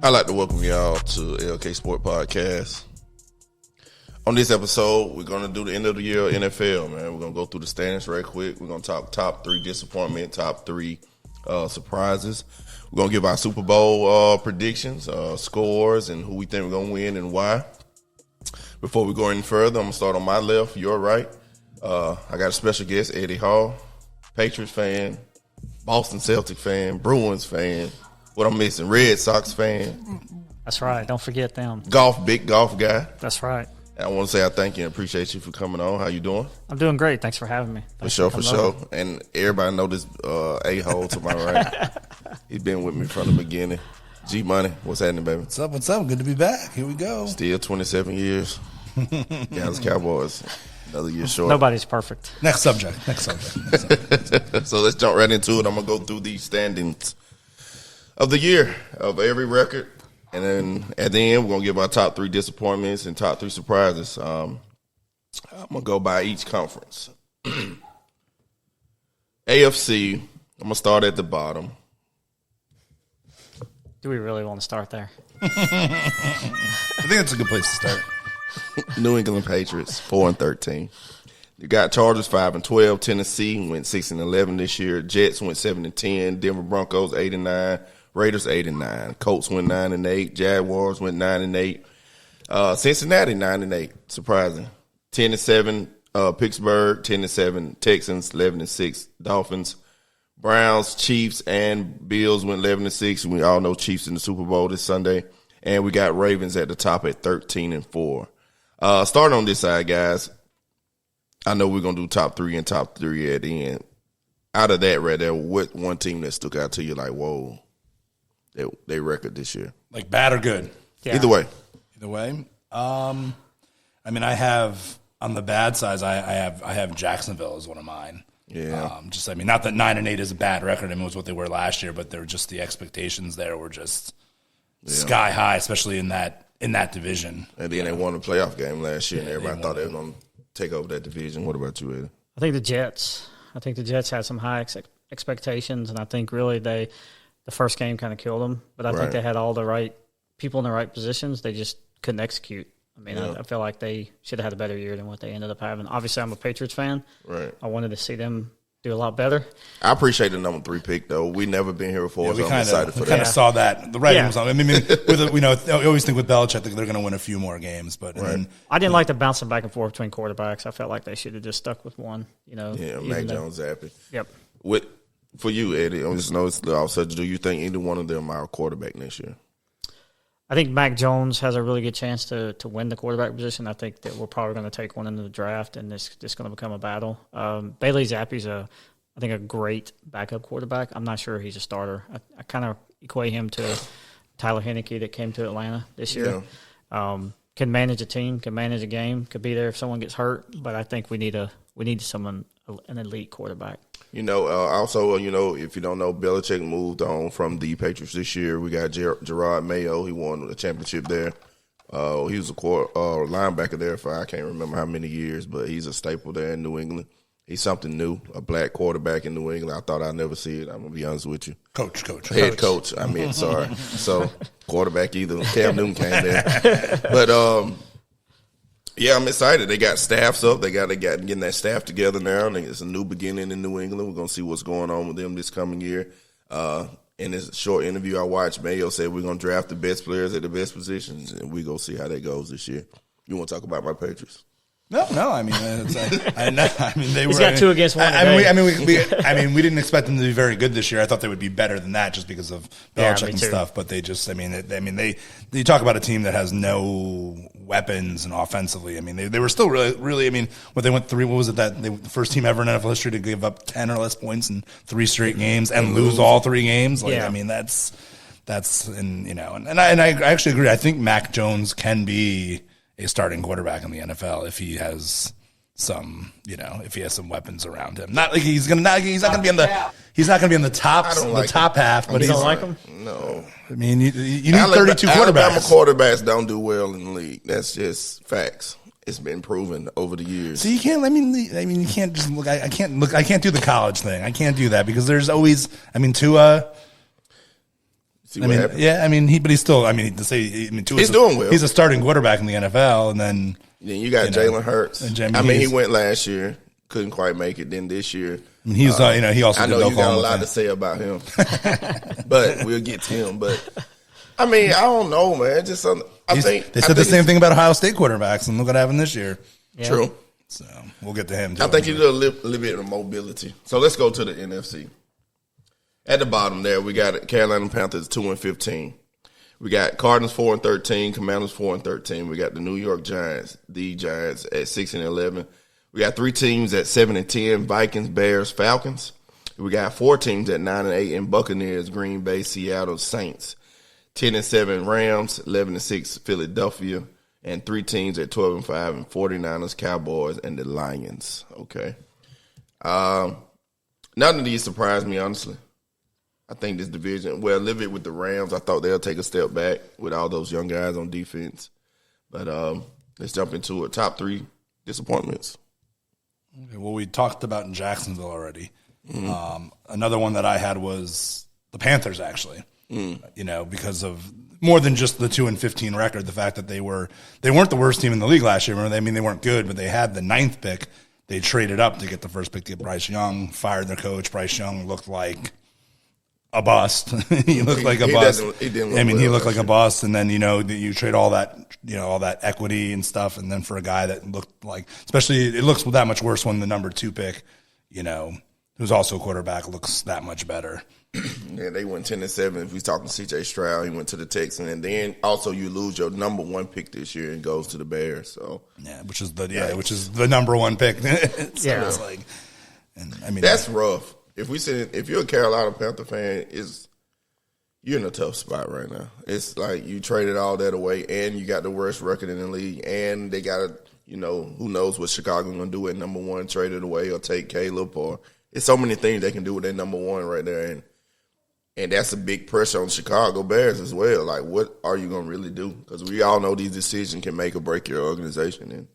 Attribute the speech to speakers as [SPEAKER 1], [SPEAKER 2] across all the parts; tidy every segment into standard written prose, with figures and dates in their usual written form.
[SPEAKER 1] I'd like to welcome y'all to LK Sport Podcast. On this episode, we're going to do the end of the year NFL, man. We're going to go through the standings right quick. We're going to talk top 3 disappointment, top 3 surprises. We're going to give our Super Bowl predictions, scores, and who we think we're going to win and why. Before we go any further, I'm going to start on my left, your right. I got a special guest, Eddie Hall, Patriots fan, Boston Celtics fan, Bruins fan. What I'm missing, Red Sox fan.
[SPEAKER 2] That's right. Don't forget them.
[SPEAKER 1] Big golf guy.
[SPEAKER 2] That's right.
[SPEAKER 1] And I want to say I thank you and appreciate you for coming on. How you doing?
[SPEAKER 2] I'm doing great. Thanks for having me.
[SPEAKER 1] For sure. And everybody know this a-hole to my right. He's been with me from the beginning. G-Money, what's happening, baby?
[SPEAKER 3] What's up? Good to be back. Here we go.
[SPEAKER 1] Still 27 years. Dallas Cowboys. Another year short.
[SPEAKER 2] Nobody's perfect.
[SPEAKER 3] Next subject.
[SPEAKER 1] So let's jump right into it. I'm going to go through these standings of the year of every record. And then at the end, we're going to give our top 3 disappointments and top 3 surprises. I'm going to go by each conference. AFC, I'm going to start at the bottom.
[SPEAKER 2] Do we really want to start there?
[SPEAKER 3] I think that's a good place to start.
[SPEAKER 1] New England Patriots, 4-13. You got Chargers 5-12. Tennessee went 6-11 this year. Jets went 7-10. Denver Broncos 8-9. Raiders 8-9. Colts went 9-8. Jaguars went 9-8. Cincinnati 9-8. Surprising. 10-7. Pittsburgh 10-7. Texans 11-6. Dolphins. Browns, Chiefs, and Bills went 11-6. We all know Chiefs in the Super Bowl this Sunday. And we got Ravens at the top at 13-4. Starting on this side, guys, I know we're going to do top 3 and top 3 at the end. Out of that right there, what one team that stuck out to you like, whoa, they record this year?
[SPEAKER 3] Like bad or good?
[SPEAKER 1] Yeah. Either way.
[SPEAKER 3] I mean, I have, on the bad side, I have Jacksonville as one of mine.
[SPEAKER 1] Yeah.
[SPEAKER 3] Not that 9-8 is a bad record. I mean, it was what they were last year, but they're just the expectations there were just sky high, especially in that division.
[SPEAKER 1] And then they won the playoff game last year, and everybody thought they were going to take over that division. What about you, Eddie?
[SPEAKER 2] I think the Jets had some high expectations, and I think really the first game kind of killed them. But I think they had all the right people in the right positions. They just couldn't execute. I mean, I feel like they should have had a better year than what they ended up having. Obviously, I'm a Patriots fan.
[SPEAKER 1] Right.
[SPEAKER 2] I wanted to see them do a lot better.
[SPEAKER 1] I appreciate the number 3 pick, though. We never been here before, so I'm excited for that.
[SPEAKER 3] We kind of saw that. The writing was on. I mean, I always think with Belichick, they're going to win a few more games. But
[SPEAKER 2] I didn't like the bouncing back and forth between quarterbacks. I felt like they should have just stuck with one.
[SPEAKER 1] Yeah, Mac Jones happy.
[SPEAKER 2] Yep.
[SPEAKER 1] For you, Eddie, I just know it's all such. Do you think either one of them are a quarterback next year?
[SPEAKER 2] I think Mac Jones has a really good chance to win the quarterback position. I think that we're probably going to take one into the draft, and it's just going to become a battle. Bailey Zappe's I think a great backup quarterback. I'm not sure he's a starter. I kind of equate him to Tyler Heineke that came to Atlanta this year. Yeah. Can manage a team, can manage a game, could be there if someone gets hurt. But I think we need an elite quarterback.
[SPEAKER 1] Also, if you don't know, Belichick moved on from the Patriots this year. We got Gerard Mayo. He won a championship there. He was a linebacker there for I can't remember how many years, but he's a staple there in New England. He's something new, a black quarterback in New England. I thought I'd never see it. I'm going to be honest with you. Head coach. I mean, sorry. So, quarterback either. Cam Newton came there. But, I'm excited. They got staffs up. They got getting that staff together now. And it's a new beginning in New England. We're going to see what's going on with them this coming year. In this short interview I watched, Mayo said we're going to draft the best players at the best positions, and we're going to see how that goes this year. You want to talk about my Patriots?
[SPEAKER 3] No. I mean, they were.
[SPEAKER 2] He's got 2 against 1.
[SPEAKER 3] We didn't expect them to be very good this year. I thought they would be better than that just because of Belichick and stuff. But they just, they talk about a team that has no weapons and offensively. I mean, they were still really. I mean, what they went through. What was it that the first team ever in NFL history to give up 10 or less points in 3 straight games and lose all 3 games? I mean, that's and I actually agree. I think Mac Jones can be a starting quarterback in the NFL if he has some weapons around him. Not like he's not going to be in the top half. But
[SPEAKER 2] you don't like him?
[SPEAKER 1] No.
[SPEAKER 3] I mean, you need 32 quarterbacks.
[SPEAKER 1] Alabama quarterbacks don't do well in the league. That's just facts. It's been proven over the years.
[SPEAKER 3] So you can't. I mean, you can't just look. I can't do the college thing. I can't do that because there's always. I mean, Tua.
[SPEAKER 1] See what happens.
[SPEAKER 3] Yeah, I mean, he's still. I mean, to say,
[SPEAKER 1] he's doing well.
[SPEAKER 3] He's a starting quarterback in the NFL, and then
[SPEAKER 1] you got Jalen Hurts. He went last year, couldn't quite make it. Then this year,
[SPEAKER 3] I mean, he's he also.
[SPEAKER 1] I know you got a lot to say about him, but we'll get to him. But I mean, I don't know, man. Just I think
[SPEAKER 3] they said the same thing about Ohio State quarterbacks, and look what happened this year.
[SPEAKER 2] Yeah.
[SPEAKER 1] True.
[SPEAKER 3] So we'll get to him too.
[SPEAKER 1] I think he's a little bit of mobility. So let's go to the NFC. At the bottom there, we got Carolina Panthers 2-15. We got Cardinals 4-13, Commanders 4-13. We got the New York Giants, the Giants at 6-11. We got 3 teams at 7-10, Vikings, Bears, Falcons. We got 4 teams at 9-8, and Buccaneers, Green Bay, Seattle, Saints. 10-7, Rams, 11-6, Philadelphia, and 3 teams at 12-5, and 49ers, Cowboys, and the Lions. Okay. None of these surprised me, honestly. I think this division, well, live it with the Rams. I thought they'll take a step back with all those young guys on defense. But let's jump into it. Top 3 disappointments.
[SPEAKER 3] Okay, well, we talked about in Jacksonville already. Another one that I had was the Panthers, actually. Because of more than just the 2-15 record, the fact that they weren't the worst team in the league last year. Remember, they weren't good, but they had the 9th pick. They traded up to get the first pick to get Bryce Young, fired their coach. Bryce Young looked like a bust. He looked like a bust. He looked like a bust. And then, you trade all that equity and stuff. And then for a guy that looked like, especially it looks that much worse when the number 2 pick, who's also a quarterback, looks that much better.
[SPEAKER 1] Yeah, they went 10-7. If we talking C.J. Stroud, he went to the Texans, and then also you lose your number 1 pick this year and goes to the Bears. So
[SPEAKER 3] which is the number 1 pick. It's like, and I mean
[SPEAKER 1] that's rough. If you're a Carolina Panther fan, you're in a tough spot right now. It's like you traded all that away, and you got the worst record in the league, and they got who knows what Chicago going to do at number 1, trade it away or take Caleb, or it's so many things they can do with their number 1 right there, and that's a big pressure on Chicago Bears as well. Like, what are you going to really do? Because we all know these decisions can make or break your organization, and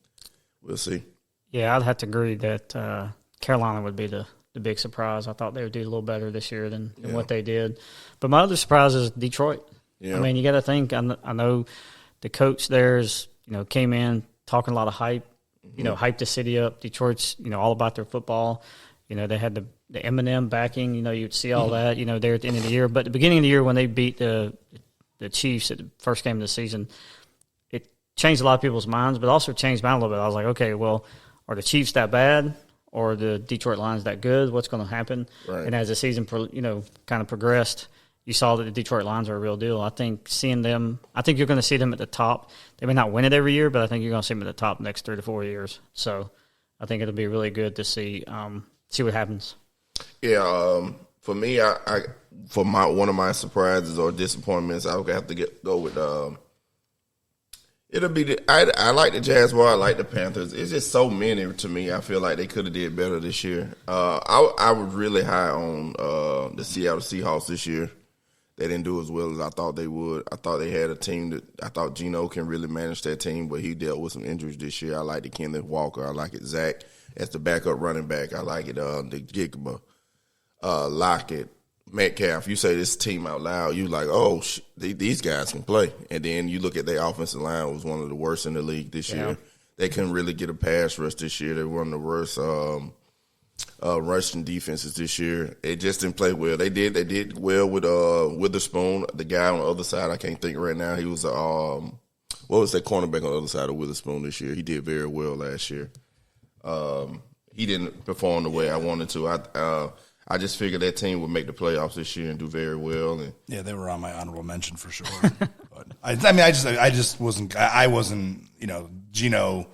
[SPEAKER 1] we'll see.
[SPEAKER 2] Yeah, I'd have to agree that Carolina would be the big surprise. I thought they would do a little better this year than what they did. But my other surprise is Detroit. Yeah. I mean, you got to think, I know the coach there's, came in talking a lot of hype, hyped the city up. Detroit's, all about their football. They had the Eminem backing, you'd see all that, there at the end of the year. But at the beginning of the year when they beat the Chiefs at the first game of the season, it changed a lot of people's minds, but also changed mine a little bit. I was like, okay, well, are the Chiefs that bad? Or the Detroit Lions that good? What's going to happen? Right. And as the season, kind of progressed, you saw that the Detroit Lions are a real deal. I think seeing them, you're going to see them at the top. They may not win it every year, but I think you're going to see them at the top next 3 to 4 years. So I think it'll be really good to see what happens.
[SPEAKER 1] Yeah, for me, one of my surprises or disappointments, I would have to go with. It'll be I like the Jaguars. I like the Panthers. It's just so many to me. I feel like they could have did better this year. I was really high on the Seattle Seahawks this year. They didn't do as well as I thought they would. I thought they had a team that I thought Geno can really manage that team, but he dealt with some injuries this year. I like the Kenneth Walker. I like it Zach as the backup running back. I like it the Jigba, Lockett, Metcalf. You say this team out loud, you like, oh, these guys can play. And then you look at their offensive line, was one of the worst in the league this year. They couldn't really get a pass rush this year. They were one of the worst rushing defenses this year. It just didn't play well. They did well with Witherspoon, the guy on the other side. I can't think right now. He was what was that cornerback on the other side of Witherspoon this year? He did very well last year. He didn't perform the way I wanted to. I just figured that team would make the playoffs this year and do very well. And
[SPEAKER 3] yeah, they were on my honorable mention for sure. But I just wasn't. I wasn't. Geno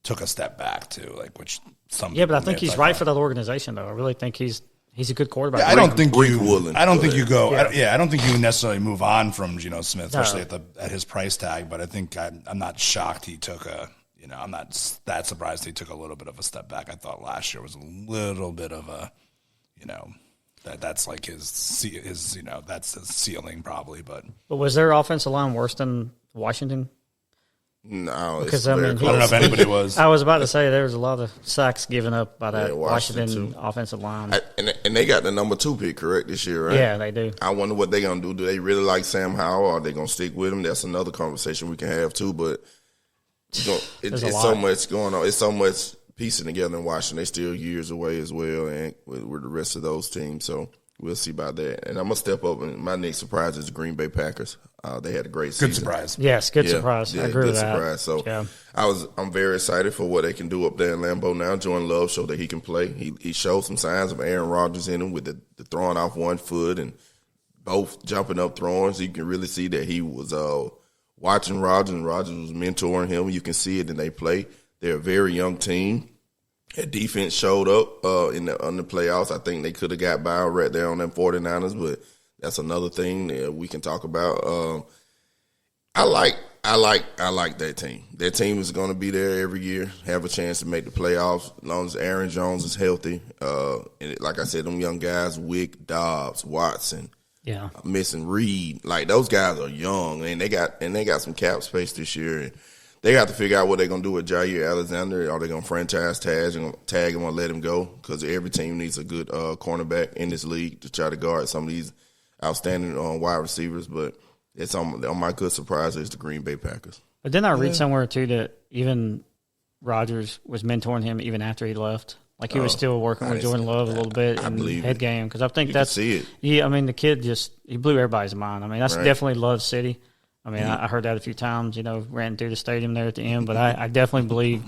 [SPEAKER 3] took a step back too, like which some.
[SPEAKER 2] Yeah, but I think he's right for that organization, though. I really think he's a good quarterback.
[SPEAKER 3] Yeah, I don't think you go. Yeah. I don't think you necessarily move on from Geno Smith, especially at his price tag. But I think I'm not shocked he took a. I'm not that surprised he took a little bit of a step back. I thought last year was a little bit of a. That's like his that's his ceiling probably. But
[SPEAKER 2] was their offensive line worse than Washington?
[SPEAKER 1] No,
[SPEAKER 2] Because,
[SPEAKER 1] it's
[SPEAKER 2] I
[SPEAKER 1] very
[SPEAKER 2] mean,
[SPEAKER 1] close.
[SPEAKER 3] I don't know if anybody was.
[SPEAKER 2] I was about to say there was a lot of sacks given up by that
[SPEAKER 1] Washington
[SPEAKER 2] Washington offensive line.
[SPEAKER 1] And they got the number 2 pick, correct, this year, right?
[SPEAKER 2] Yeah, they do.
[SPEAKER 1] I wonder what they're going to do. Do they really like Sam Howell, or are they going to stick with him? That's another conversation we can have, too. But it's so much going on. It's so much piecing together in Washington. They're still years away as well, and with the rest of those teams. So we'll see about that. And I'm going to step up, and my next surprise is the Green Bay Packers. They had a great season.
[SPEAKER 3] Good surprise.
[SPEAKER 2] Yes, good surprise. I agree with that.
[SPEAKER 1] Surprise. So I'm very excited for what they can do up there in Lambeau now. Jordan Love showed that he can play. He showed some signs of Aaron Rodgers in him with the throwing off one foot and both jumping up throwing. So you can really see that he was watching Rodgers, and Rodgers was mentoring him. You can see it in they play. They're a very young team. That defense showed up on the playoffs. I think they could have got by right there on them 49ers, but that's another thing that we can talk about. I like that team. That team is going to be there every year, have a chance to make the playoffs as long as Aaron Jones is healthy. And like I said, them young guys, Wick, Dobbs, Watson, missing Reed, like those guys are young, and they got some cap space this year. And they got to figure out what they're going to do with Jair Alexander. Are they going to franchise tag him or let him go? Because every team needs a good cornerback in this league to try to guard some of these outstanding wide receivers. But it's on my good surprise is the Green Bay Packers.
[SPEAKER 2] But didn't I read somewhere, too, that even Rodgers was mentoring him even after he left? Like he was still working with Jordan Love a little bit in the head game. Because I think that's –
[SPEAKER 1] see it.
[SPEAKER 2] Yeah, I mean, the kid he blew everybody's mind. I mean, that's definitely Love City. I mean, I heard that a few times, ran through the stadium there at the end. But I definitely believe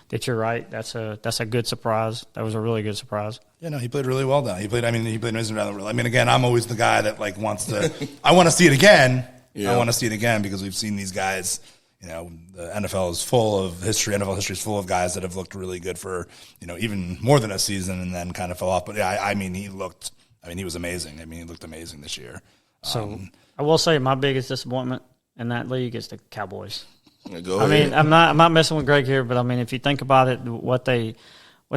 [SPEAKER 2] that you're right. That's a good surprise. That was a really good surprise.
[SPEAKER 3] Yeah, no, he played really well down. He played amazing down the road. I mean, again, I'm always the guy that wants to – I want to see it again. Yeah. I want to see it again because we've seen these guys – the NFL is full of history. NFL history is full of guys that have looked really good for, even more than a season and then kind of fell off. But yeah, I mean, he was amazing. I mean, he looked amazing this year.
[SPEAKER 2] So I will say my biggest disappointment in that league is the Cowboys.
[SPEAKER 1] Go ahead.
[SPEAKER 2] I mean, I'm not messing with Greg here, but I mean, if you think about it, what they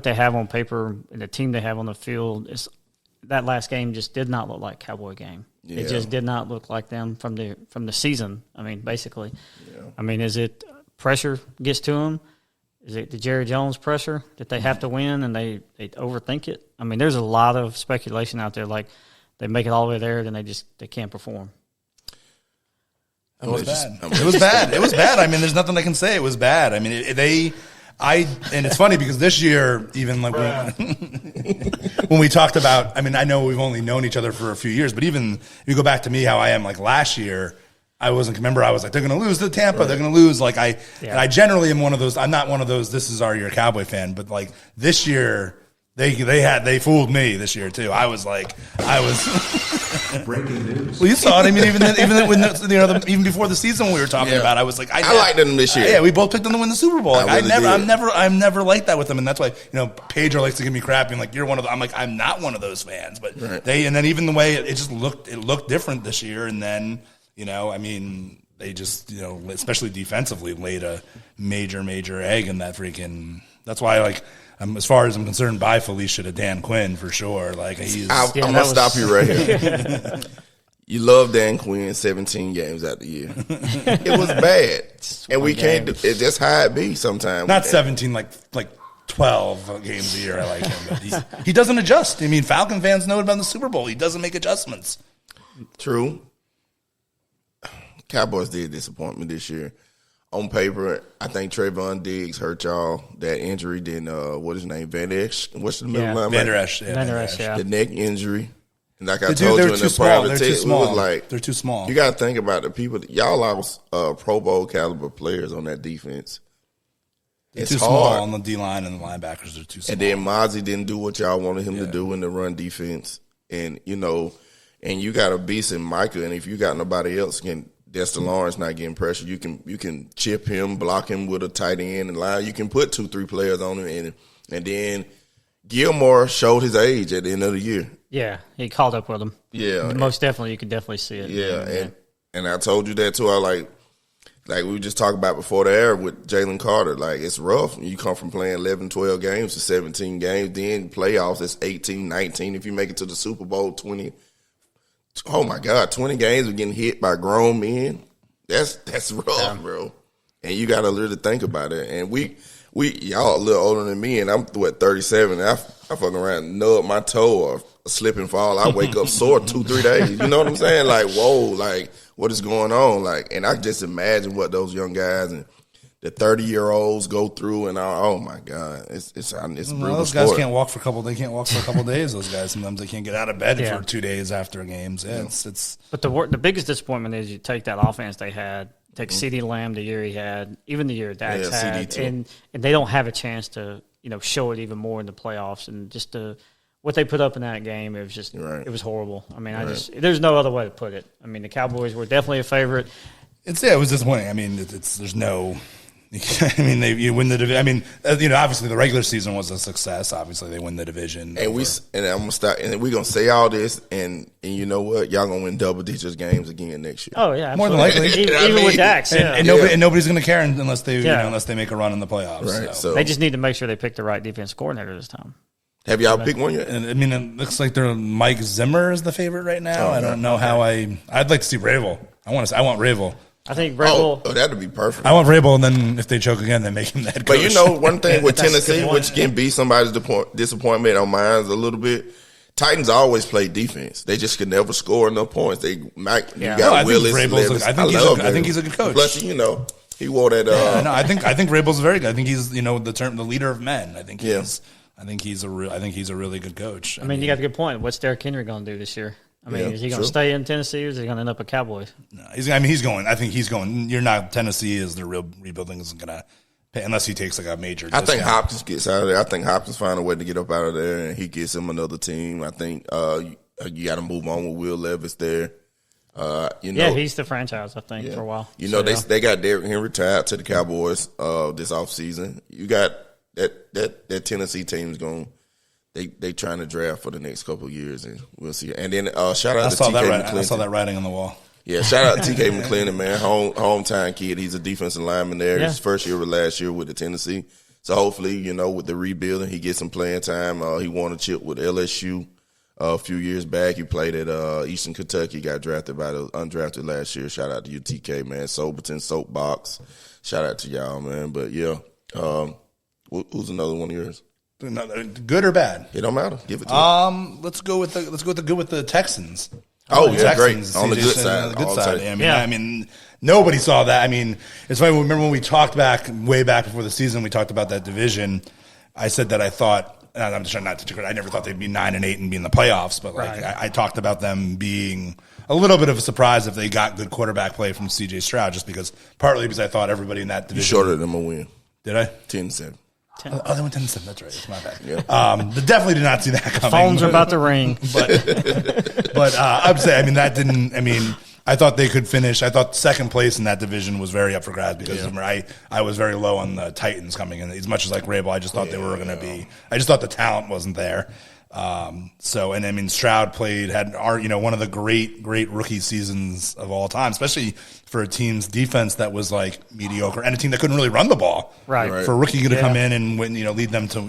[SPEAKER 2] have on paper and the team they have on the field is that last game just did not look like a Cowboy game. Yeah. It just did not look like them from the season. I mean, basically. Yeah. I mean, is it pressure gets to them? Is it the Jerry Jones pressure that they have to win and they overthink it? I mean, there's a lot of speculation out there. Like they make it all the way there, then they can't perform.
[SPEAKER 3] It was bad. It was bad. It was bad. I mean, there's nothing I can say. It was bad. I mean, and it's funny because this year, even like when we talked about, I mean, I know we've only known each other for a few years, but even if you go back to me, how I am like last year, I was like, they're going to lose to Tampa. Right. They're going to lose. Like I generally am one of those. I'm not one of those. This is our year Cowboy fan, but like this year, they fooled me this year too. I was
[SPEAKER 4] breaking news.
[SPEAKER 3] Well, you saw it. I mean, even before the season we were talking about, I was like,
[SPEAKER 1] I liked them this year.
[SPEAKER 3] Yeah, we both picked them to win the Super Bowl. Like, I'm never like that with them, and that's why Pedro likes to give me crap, being like, you're one of them. I'm like, I'm not one of those fans, but and then even the way it just looked different this year, and then I mean, they just especially defensively laid a major egg in that freaking. That's why as far as I'm concerned, buy Felicia to Dan Quinn for sure. Like
[SPEAKER 1] I'm gonna stop you right here. You love Dan Quinn 17 games out the year. It was bad, and we can't. That's how it be sometimes.
[SPEAKER 3] Not 17, like 12 games a year. I like him, but he doesn't adjust. I mean, Falcon fans know about the Super Bowl. He doesn't make adjustments.
[SPEAKER 1] True. Cowboys did disappoint me this year. On paper, I think Trayvon Diggs hurt y'all. That injury, then what is his name? Van Esch. What's the middle line?
[SPEAKER 3] Van Der Esch.
[SPEAKER 1] The neck injury. And like I told you in the prior text, it was like
[SPEAKER 3] they're too small.
[SPEAKER 1] You got to think about the people. Y'all lost Pro Bowl caliber players on that defense.
[SPEAKER 3] It's too small on the D line and the linebackers are too small.
[SPEAKER 1] And then Mozzie didn't do what y'all wanted him to do in the run defense. And and you got a beast in Micah. And if you got nobody else Dexter Lawrence not getting pressure, you can chip him, block him with a tight end and line. You can put 2-3 players on him, and then Gilmore showed his age at the end of the year.
[SPEAKER 2] Yeah, he called up with him.
[SPEAKER 1] Yeah,
[SPEAKER 2] most definitely, you could definitely see it.
[SPEAKER 1] Yeah, and I told you that too. I like we were just talking about before the air with Jalen Carter. Like it's rough. You come from playing 11, 12 games to 17 games, then playoffs. It's 18, 19. If you make it to the Super Bowl, 20. Oh my God, 20 games of getting hit by grown men. That's rough, bro. And you got to literally think about it. And we y'all a little older than me, and I'm 37. And I fucking around and nub my toe or slip and fall. I wake up sore 2-3 days. You know what I'm saying? Like, whoa, like what is going on? Like, and I just imagine what those young guys and the 30-year-olds go through, and oh my God, it's brutal.
[SPEAKER 3] Those guys can't walk for a couple. They can't walk for a couple of days. Those guys sometimes they can't get out of bed for 2 days after games. Yeah, it's.
[SPEAKER 2] But the biggest disappointment is you take that offense they had, take CeeDee Lamb the year he had, even the year Dax had, and they don't have a chance to show it even more in the playoffs, and just what they put up in that game, it was just it was horrible. I mean, there's no other way to put it. I mean, the Cowboys were definitely a favorite.
[SPEAKER 3] It was disappointing. I mean, there's no. I mean, you win the division. I mean, obviously the regular season was a success. Obviously, they win the division. And
[SPEAKER 1] I'm gonna start. And we're gonna say all this, and you know what? Y'all gonna win double digits games again next year.
[SPEAKER 2] Oh yeah,
[SPEAKER 3] more than likely.
[SPEAKER 2] even with Dax,
[SPEAKER 3] and nobody's gonna care unless they unless they make a run in the playoffs.
[SPEAKER 1] Right. So
[SPEAKER 2] they just need to make sure they pick the right defense coordinator this time.
[SPEAKER 1] Have y'all picked one yet?
[SPEAKER 3] And I mean, it looks like Mike Zimmer is the favorite right now. I don't know how I'd like to see Vrabel. I want Vrabel.
[SPEAKER 2] I think Vrabel.
[SPEAKER 1] Oh, that'd be perfect.
[SPEAKER 3] I want Vrabel, and then if they choke again, then make him the head coach.
[SPEAKER 1] But one thing with Tennessee, which can be somebody's disappointment on mine a little bit, Titans always play defense. They just could never score enough points. You got Willis.
[SPEAKER 3] I think he's a good coach.
[SPEAKER 1] Plus, he wore that.
[SPEAKER 3] I think Vrabel's very good. I think he's the leader of men. I think he's a really good coach.
[SPEAKER 2] I mean, you got a good point. What's Derrick Henry going to do this year? I mean, is he going to stay in Tennessee, or is he going to end up at Cowboys?
[SPEAKER 3] No, he's going. I think he's going. You're not. Tennessee is the real rebuilding isn't going to pay unless he takes like a major discount.
[SPEAKER 1] I think Hopkins gets out of there. I think Hopkins find a way to get up out of there, and he gets him another team. I think you got to move on with Will Levis there.
[SPEAKER 2] He's the franchise, I think, for a while.
[SPEAKER 1] They got Derrick Henry tied to the Cowboys this offseason. You got that Tennessee team's going. They trying to draft for the next couple of years, and we'll see. And then shout out to TK McClinton.
[SPEAKER 3] I saw that writing on the wall.
[SPEAKER 1] Yeah, shout out to TK McClinton, man, hometown kid. He's a defensive lineman there. His first year with last year with the Tennessee. So hopefully, with the rebuilding, he gets some playing time. He won a chip with LSU a few years back. He played at Eastern Kentucky. Got drafted by the undrafted last year. Shout out to you, TK, man. Soberton, Soapbox. Shout out to y'all, man. But yeah, who's another one of yours?
[SPEAKER 3] Good or bad?
[SPEAKER 1] It don't matter. Give it to me.
[SPEAKER 3] Let's go with the good with the Texans.
[SPEAKER 1] Texans, great. On the good side.
[SPEAKER 3] On the good side. I mean, nobody saw that. I mean, it's funny. Remember when we talked way back before the season, we talked about that division. I said that I thought, and I'm just trying not to take credit, I never thought they'd be 9-8 and be in the playoffs, but I talked about them being a little bit of a surprise if they got good quarterback play from C.J. Stroud, just partly because I thought everybody in that division.
[SPEAKER 1] You shorted them a win.
[SPEAKER 3] Did I?
[SPEAKER 1] 10-7.
[SPEAKER 3] Oh, they went 10-7. That's right. That's my bad. Yeah. Definitely did not see that coming.
[SPEAKER 2] Phones are about to ring.
[SPEAKER 3] But I'd say, that didn't. I thought they could finish. I thought second place in that division was very up for grabs because I was very low on the Titans coming in. As much as like Vrabel, I just thought they were going to be. I just thought the talent wasn't there. Stroud had one of the great rookie seasons of all time, especially for a team's defense that was like mediocre and a team that couldn't really run the ball.
[SPEAKER 2] Right.
[SPEAKER 3] For a rookie to come in and win, lead them to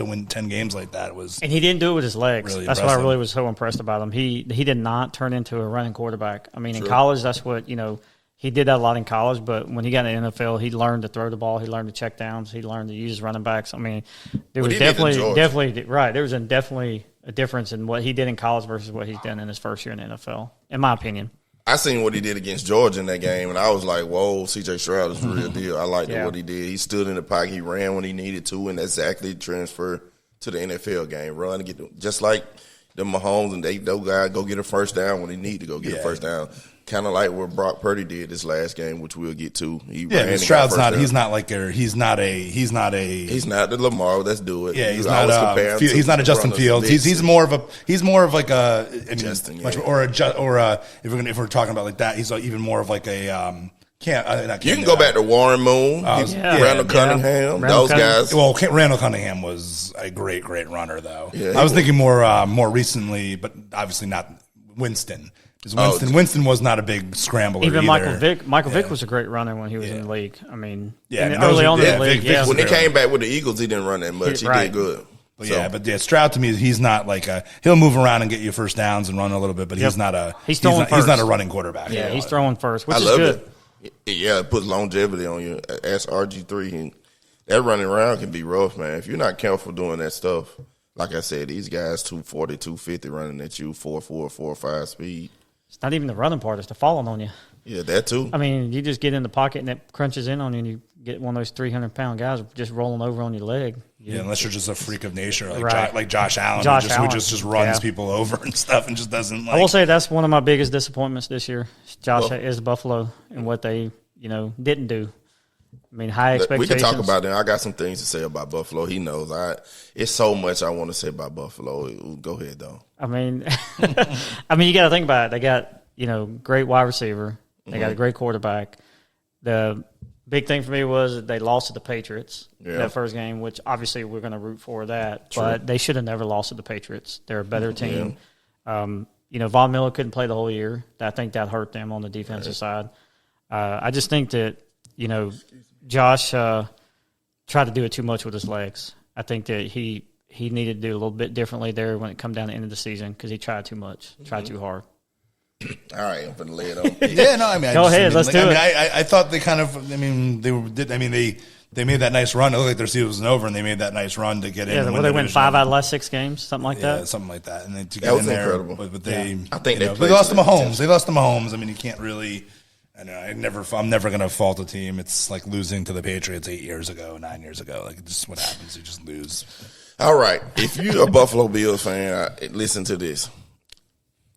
[SPEAKER 3] win 10 games like that was.
[SPEAKER 2] And he didn't do it with his legs.
[SPEAKER 3] Really
[SPEAKER 2] that's
[SPEAKER 3] impressive.
[SPEAKER 2] what I really was so impressed about him. He did not turn into a running quarterback. I mean, in college, that's what he did that a lot in college, but when he got in the NFL, he learned to throw the ball. He learned to check downs. He learned to use running backs. I mean, there was definitely a difference in what he did in college versus what he's done in his first year in the NFL, in my opinion.
[SPEAKER 1] I seen what he did against Georgia in that game, and I was like, whoa, C.J. Stroud is the real deal. I liked what he did. He stood in the pocket. He ran when he needed to, and exactly transferred to the NFL game. Run and get them. Just like the Mahomes, and those guys go get a first down when they need to go get a first down. Kind of like what Brock Purdy did this last game, which we'll get to.
[SPEAKER 3] Stroud's not. He's not the
[SPEAKER 1] Lamar. Let's do it.
[SPEAKER 3] Yeah, he's not a Justin Fields. He's more of like a Justin, if we're talking about like that, he's even more of like a. You
[SPEAKER 1] can go back to Warren Moon, Randall Cunningham, those guys.
[SPEAKER 3] Well, Randall Cunningham was a great runner, though. Yeah, I was thinking more recently, but obviously not Winston. Winston was not a big scrambler.
[SPEAKER 2] Even
[SPEAKER 3] either.
[SPEAKER 2] Michael Vick was a great runner when he was in the league. I mean,
[SPEAKER 3] early on in the league.
[SPEAKER 1] When he came back with the Eagles, he didn't run that much. He did good.
[SPEAKER 3] But Stroud to me, he's not like he'll move around and get you first downs and run a little bit, but he's not a running quarterback.
[SPEAKER 2] Yeah, he's throwing first, which is good.
[SPEAKER 1] Yeah, it puts longevity on you. As RG3, and that running around can be rough, man. If you're not careful doing that stuff, like I said, these guys 240, 250 running at you, 4.4, 4.5 speed.
[SPEAKER 2] It's not even the running part; it's the falling on you.
[SPEAKER 1] Yeah, that too.
[SPEAKER 2] I mean, you just get in the pocket and it crunches in on you, and you get one of those 300-pound guys just rolling over on your leg.
[SPEAKER 3] Yeah, unless you're just a freak of nature, like
[SPEAKER 2] Right.
[SPEAKER 3] like Josh Allen, who just runs people over and stuff, and just doesn't. Like,
[SPEAKER 2] I will say that's one of my biggest disappointments this year. Josh is Buffalo and what they didn't do. I mean, high expectations.
[SPEAKER 1] We can talk about it. I got some things to say about Buffalo. He knows. It's so much I want to say about Buffalo. Go ahead, though.
[SPEAKER 2] I mean, you got to think about it. They got great wide receiver. They got a great quarterback. The big thing for me was that they lost to the Patriots in that first game, which obviously we're going to root for that. True. But they should have never lost to the Patriots. They're a better team. Von Miller couldn't play the whole year. I think that hurt them on the defensive side. I just think that, Josh tried to do it too much with his legs. I think that he needed to do a little bit differently there when it come down to the end of the season because he tried too much, tried too hard.
[SPEAKER 1] All right, I'm finna lay it on.
[SPEAKER 3] Yeah, no, I mean,
[SPEAKER 2] go ahead, let's do it.
[SPEAKER 3] I thought they kind of, they made that nice run. It looked like their season was over, and they made that nice run to get in.
[SPEAKER 2] Yeah, they win 5 out of the last 6 games, something like that.
[SPEAKER 3] Yeah, something like that. And then to
[SPEAKER 1] That
[SPEAKER 3] get
[SPEAKER 1] was
[SPEAKER 3] in there,
[SPEAKER 1] incredible.
[SPEAKER 3] But they,
[SPEAKER 1] I think
[SPEAKER 3] they lost to Mahomes. They lost to Mahomes. I mean, you can't really. I know. I'm never going to fault a team. It's like losing to the Patriots 9 years ago. Like, it's just what happens. You just lose.
[SPEAKER 1] All right. If you're a Buffalo Bills fan, listen to this.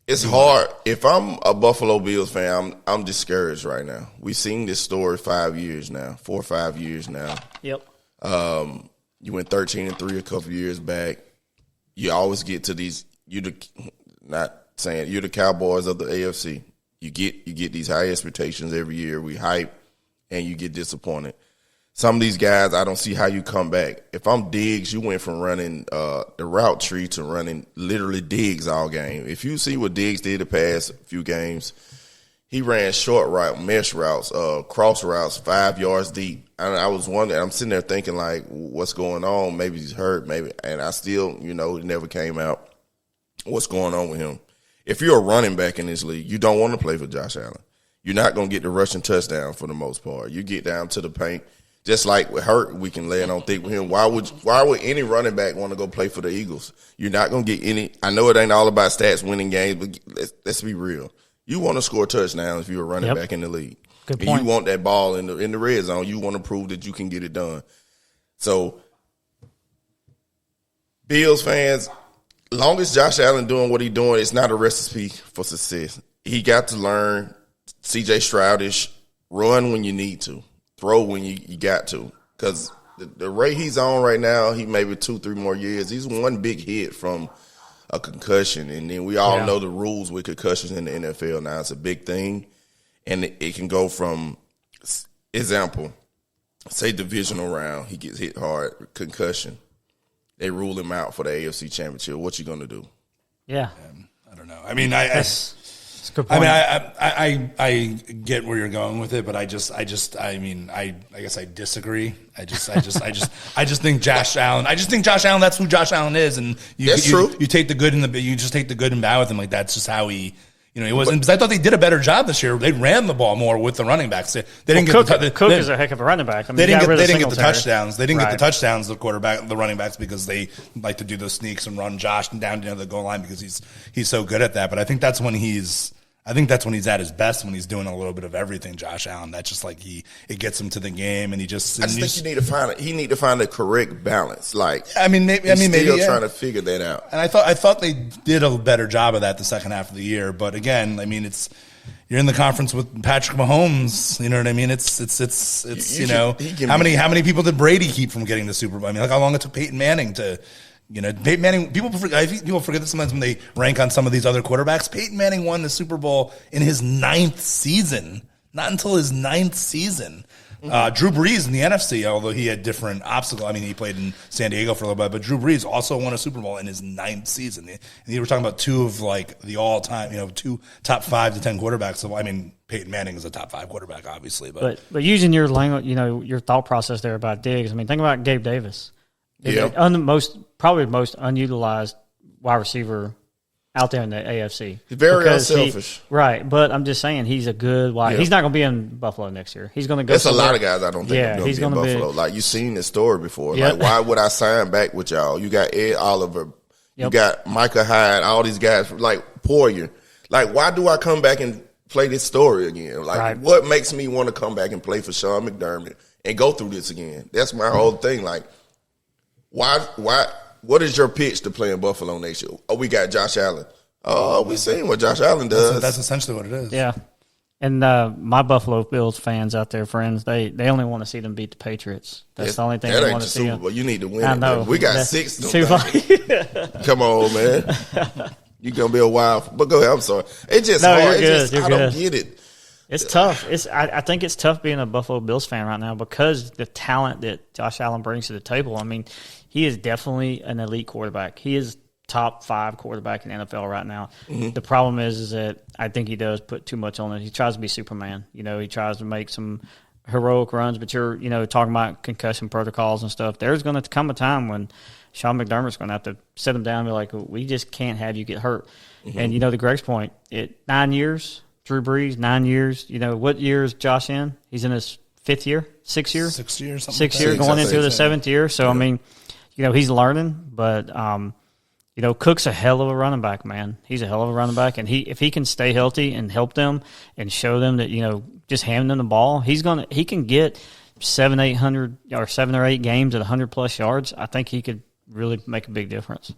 [SPEAKER 1] It's hard. If I'm a Buffalo Bills fan, I'm discouraged right now. We've seen this story 4 or 5 years now.
[SPEAKER 2] Yep.
[SPEAKER 1] You went 13-3 a couple years back. You always get to these. You're the Cowboys of the AFC. You get these high expectations every year. We hype, and you get disappointed. Some of these guys, I don't see how you come back. If I'm Diggs, you went from running the route tree to running literally Diggs all game. If you see what Diggs did the past few games, he ran short route, mesh routes, cross routes, 5 yards deep. And I was wondering, I'm sitting there thinking, like, what's going on? Maybe he's hurt, maybe. And I still, it never came out what's going on with him. If you're a running back in this league, you don't want to play for Josh Allen. You're not going to get the rushing touchdown for the most part. You get down to the paint. Just like with Hurt, we can lay it on thick with him. Why would any running back want to go play for the Eagles? You're not going to get any. I know it ain't all about stats, winning games, but let's be real. You want to score touchdowns if you're a running back in the league.
[SPEAKER 2] Good point.
[SPEAKER 1] And you want that ball in the red zone. You want to prove that you can get it done. So, Bills fans, long as Josh Allen doing what he's doing, it's not a recipe for success. He got to learn C.J. Stroudish, run when you need to. Throw when you got to, because the rate he's on right now, he maybe 2-3 more years. He's one big hit from a concussion, and then we all know the rules with concussions in the NFL now. It's a big thing, and it can go from, example, say divisional round, he gets hit hard, concussion. They rule him out for the AFC Championship. What you gonna do?
[SPEAKER 2] Yeah,
[SPEAKER 3] I don't know. I mean,
[SPEAKER 2] that's a good point.
[SPEAKER 3] I get where you're going with it, but I guess I disagree. I just think Josh Allen. That's who Josh Allen is, and
[SPEAKER 1] that's true.
[SPEAKER 3] You take the good and you just take the good and bad with him. Like that's just how he. He wasn't. Because I thought they did a better job this year. They ran the ball more with the running backs. They didn't get
[SPEAKER 2] Cook is a heck of a running back. I mean,
[SPEAKER 3] they didn't get the touchdowns. They didn't get the touchdowns. The running backs, because they like to do those sneaks and run Josh down to the goal line because he's so good at that. But I think that's when he's at his best, when he's doing a little bit of everything. Josh Allen. That's just like it gets him to the game, and he just.
[SPEAKER 1] I just think he need to find a correct balance. Like
[SPEAKER 3] maybe
[SPEAKER 1] trying to figure that out.
[SPEAKER 3] And I thought they did a better job of that the second half of the year. But again, I mean, you're in the conference with Patrick Mahomes. You know what I mean? How many people did Brady keep from getting the Super Bowl? I mean, like how long it took Peyton Manning to. Peyton Manning, I think people forget this sometimes when they rank on some of these other quarterbacks. Peyton Manning won the Super Bowl in his 9th season, not until his 9th season. Drew Brees in the NFC, although he had different obstacles. I mean, he played in San Diego for a little bit, but Drew Brees also won a Super Bowl in his 9th season. And you were talking about two of like the all-time, two top 5 to 10 quarterbacks. So, I mean, Peyton Manning is a top 5 quarterback, obviously. But
[SPEAKER 2] using your language, your thought process there about Diggs, I mean, think about Gabe Davis.
[SPEAKER 1] Yeah.
[SPEAKER 2] Probably the most unutilized wide receiver out there in the AFC.
[SPEAKER 1] He's very unselfish.
[SPEAKER 2] Right, but I'm just saying he's a good wide. Yeah. He's not going to be in Buffalo next year. He's going to go.
[SPEAKER 1] That's a lot of guys I don't think are going to be in Buffalo. Like, you've seen this story before. Yep. Like, why would I sign back with y'all? You got Ed Oliver. You got Micah Hyde, all these guys, like Poyer. Like, why do I come back and play this story again? Like, what makes me want to come back and play for Sean McDermott and go through this again? That's my whole thing. Like, why, what is your pitch to play in Buffalo next year? Oh, we got Josh Allen. Oh, we seen what Josh Allen does.
[SPEAKER 3] That's essentially what it is.
[SPEAKER 2] Yeah. And my Buffalo Bills fans out there, friends, they only want to see them beat the Patriots. That's the only thing they want to see.
[SPEAKER 1] Well, you need to win.
[SPEAKER 2] I know.
[SPEAKER 1] We got 6. Come on, man. You're going to be a wild. But go ahead. I'm sorry. It's just hard. I don't get it.
[SPEAKER 2] It's tough. I think it's tough being a Buffalo Bills fan right now because the talent that Josh Allen brings to the table. I mean, he is definitely an elite quarterback. He is top 5 quarterback in the NFL right now. Mm-hmm. The problem is that I think he does put too much on it. He tries to be Superman. You know, he tries to make some heroic runs, but you're, talking about concussion protocols and stuff. There's going to come a time when Sean McDermott's going to have to sit him down and be like, we just can't have you get hurt. Mm-hmm. And, to Greg's point, 9 years, Drew Brees, 9 years. What year is Josh in? He's in his 5th year? 6th year?
[SPEAKER 3] 6th year, something
[SPEAKER 2] 6th year, going into the 7th year. So, I mean, he's learning, but Cook's a hell of a running back, man. He's a hell of a running back, and if he can stay healthy and help them and show them that just handing them the ball, he can get 7 or 8 games at 100+ yards. I think he could really make a big difference.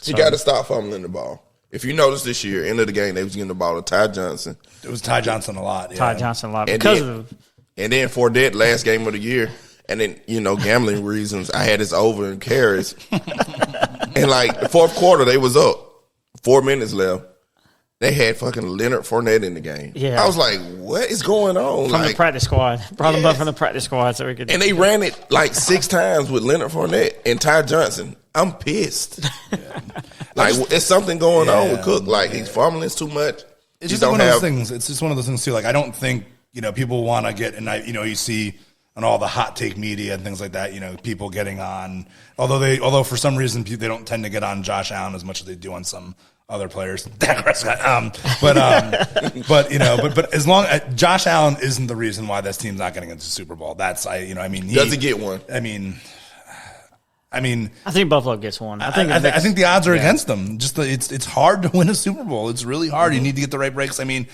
[SPEAKER 1] You got to stop fumbling the ball. If you notice this year, end of the game, they was getting the ball to Ty Johnson.
[SPEAKER 3] It was Ty Johnson a lot. Yeah.
[SPEAKER 2] Ty Johnson a lot
[SPEAKER 1] and then for that last game of the year, and then gambling reasons, I had this over in carries. And like the fourth quarter, they was up. 4 minutes left. They had fucking Leonard Fournette in the game. Yeah. I was like, what is going on?
[SPEAKER 2] From the practice squad. Brought him up from the practice squad so we could.
[SPEAKER 1] And they ran it like 6 times with Leonard Fournette and Ty Johnson. I'm pissed. Yeah. There's something going on with Cook. Like, he's fumbling too much.
[SPEAKER 3] It's just one of those things. It's just one of those things, too. Like, I don't think, people want to get, and you see on all the hot take media and things like that, people getting on, although for some reason they don't tend to get on Josh Allen as much as they do on some other players. But as long as Josh Allen isn't the reason why this team's not getting into the Super Bowl. Does
[SPEAKER 1] he get one?
[SPEAKER 3] I
[SPEAKER 2] think Buffalo gets one.
[SPEAKER 3] I think the odds are against them. Just it's hard to win a Super Bowl. It's really hard. Mm-hmm. You need to get the right breaks. A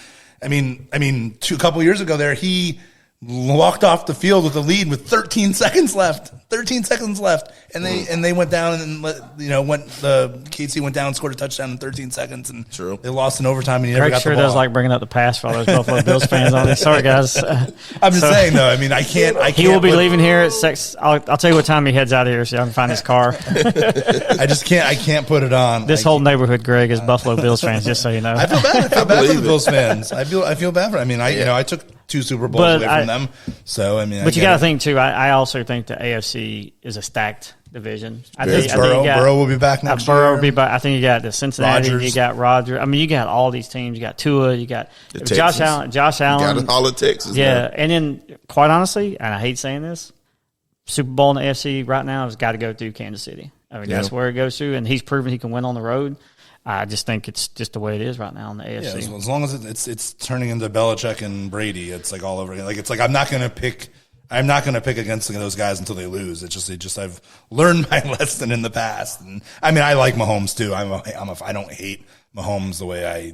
[SPEAKER 3] couple years ago there, he walked off the field with a lead with 13 seconds left. 13 seconds left, and they went down and KC went down and scored a touchdown in 13 seconds, and they lost in overtime. And he never got the ball.
[SPEAKER 2] Does like bringing up the past for all those Buffalo Bills fans on this. Sorry, guys.
[SPEAKER 3] I'm just saying though. I can't.
[SPEAKER 2] He will be leaving here at 6. I'll tell you what time he heads out of here, so y'all can find his car.
[SPEAKER 3] I just can't. I can't put it on.
[SPEAKER 2] This whole neighborhood, Greg, is Buffalo Bills fans. Just so you know.
[SPEAKER 3] I feel bad. I feel bad for the Bills fans. I feel bad for. I took 2 Super Bowls away from them. So
[SPEAKER 2] but you got to think too. I also think the AFC is a stacked division. I think
[SPEAKER 3] Burrow will be back next year.
[SPEAKER 2] Burrow will be back. I think you got the Cincinnati. You got Rodgers. You got all these teams. You got Tua. You got Josh Allen. You
[SPEAKER 1] got all of Texas.
[SPEAKER 2] Yeah, and then quite honestly, and I hate saying this, Super Bowl in the AFC right now has got to go through Kansas City. That's where it goes through, and he's proven he can win on the road. I just think it's just the way it is right now in the AFC.
[SPEAKER 3] Yeah, as long as it's turning into Belichick and Brady, it's like all over again. Like it's like I'm not going to pick against those guys until they lose. It's just I've learned my lesson in the past. And I like Mahomes too. I don't hate Mahomes the way I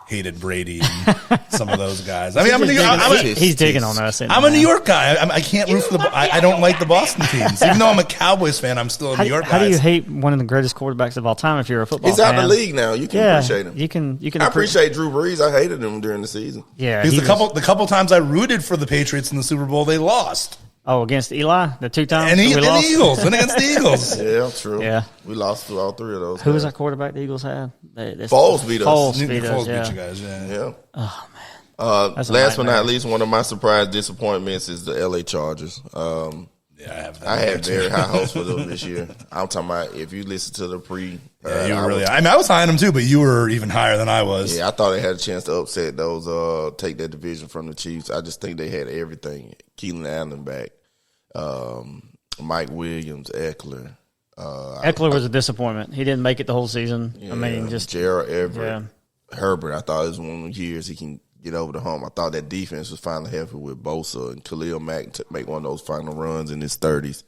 [SPEAKER 3] hated Brady and some of those guys.
[SPEAKER 2] He's digging on us.
[SPEAKER 3] I'm a New York guy. I can't root for I don't like the Boston teams. Even though I'm a Cowboys fan, I'm still a New York guy.
[SPEAKER 2] How do you hate one of the greatest quarterbacks of all time if you're a football fan?
[SPEAKER 1] He's out of the league now. You can appreciate him.
[SPEAKER 2] You can.
[SPEAKER 1] I appreciate Drew Brees. I hated him during the season.
[SPEAKER 2] Yeah,
[SPEAKER 3] because the couple times I rooted for the Patriots in the Super Bowl, they lost.
[SPEAKER 2] Oh, against Eli, the 2 times,
[SPEAKER 3] and the Eagles, and against the Eagles.
[SPEAKER 1] Yeah, true.
[SPEAKER 2] Yeah,
[SPEAKER 1] we lost to all 3 of those.
[SPEAKER 2] Who was our quarterback the Eagles had?
[SPEAKER 1] Foles beat us.
[SPEAKER 2] Foles beat
[SPEAKER 3] you guys. Yeah.
[SPEAKER 2] Oh man.
[SPEAKER 1] Last but not least, one of my surprise disappointments is the LA Chargers. I had very high hopes for them this year. I'm talking about if you listen to the pre.
[SPEAKER 3] You were really. I was high on them too, but you were even higher than I was.
[SPEAKER 1] Yeah, I thought they had a chance to upset those, take that division from the Chiefs. I just think they had everything. Keelan Allen back, Mike Williams, Eckler.
[SPEAKER 2] Eckler was a disappointment. He didn't make it the whole season.
[SPEAKER 1] Yeah,
[SPEAKER 2] I mean, just
[SPEAKER 1] Gerald Everett, Herbert. I thought it was one of the years he can get over the hump. I thought that defense was finally healthy with Bosa and Khalil Mack to make one of those final runs in his 30s.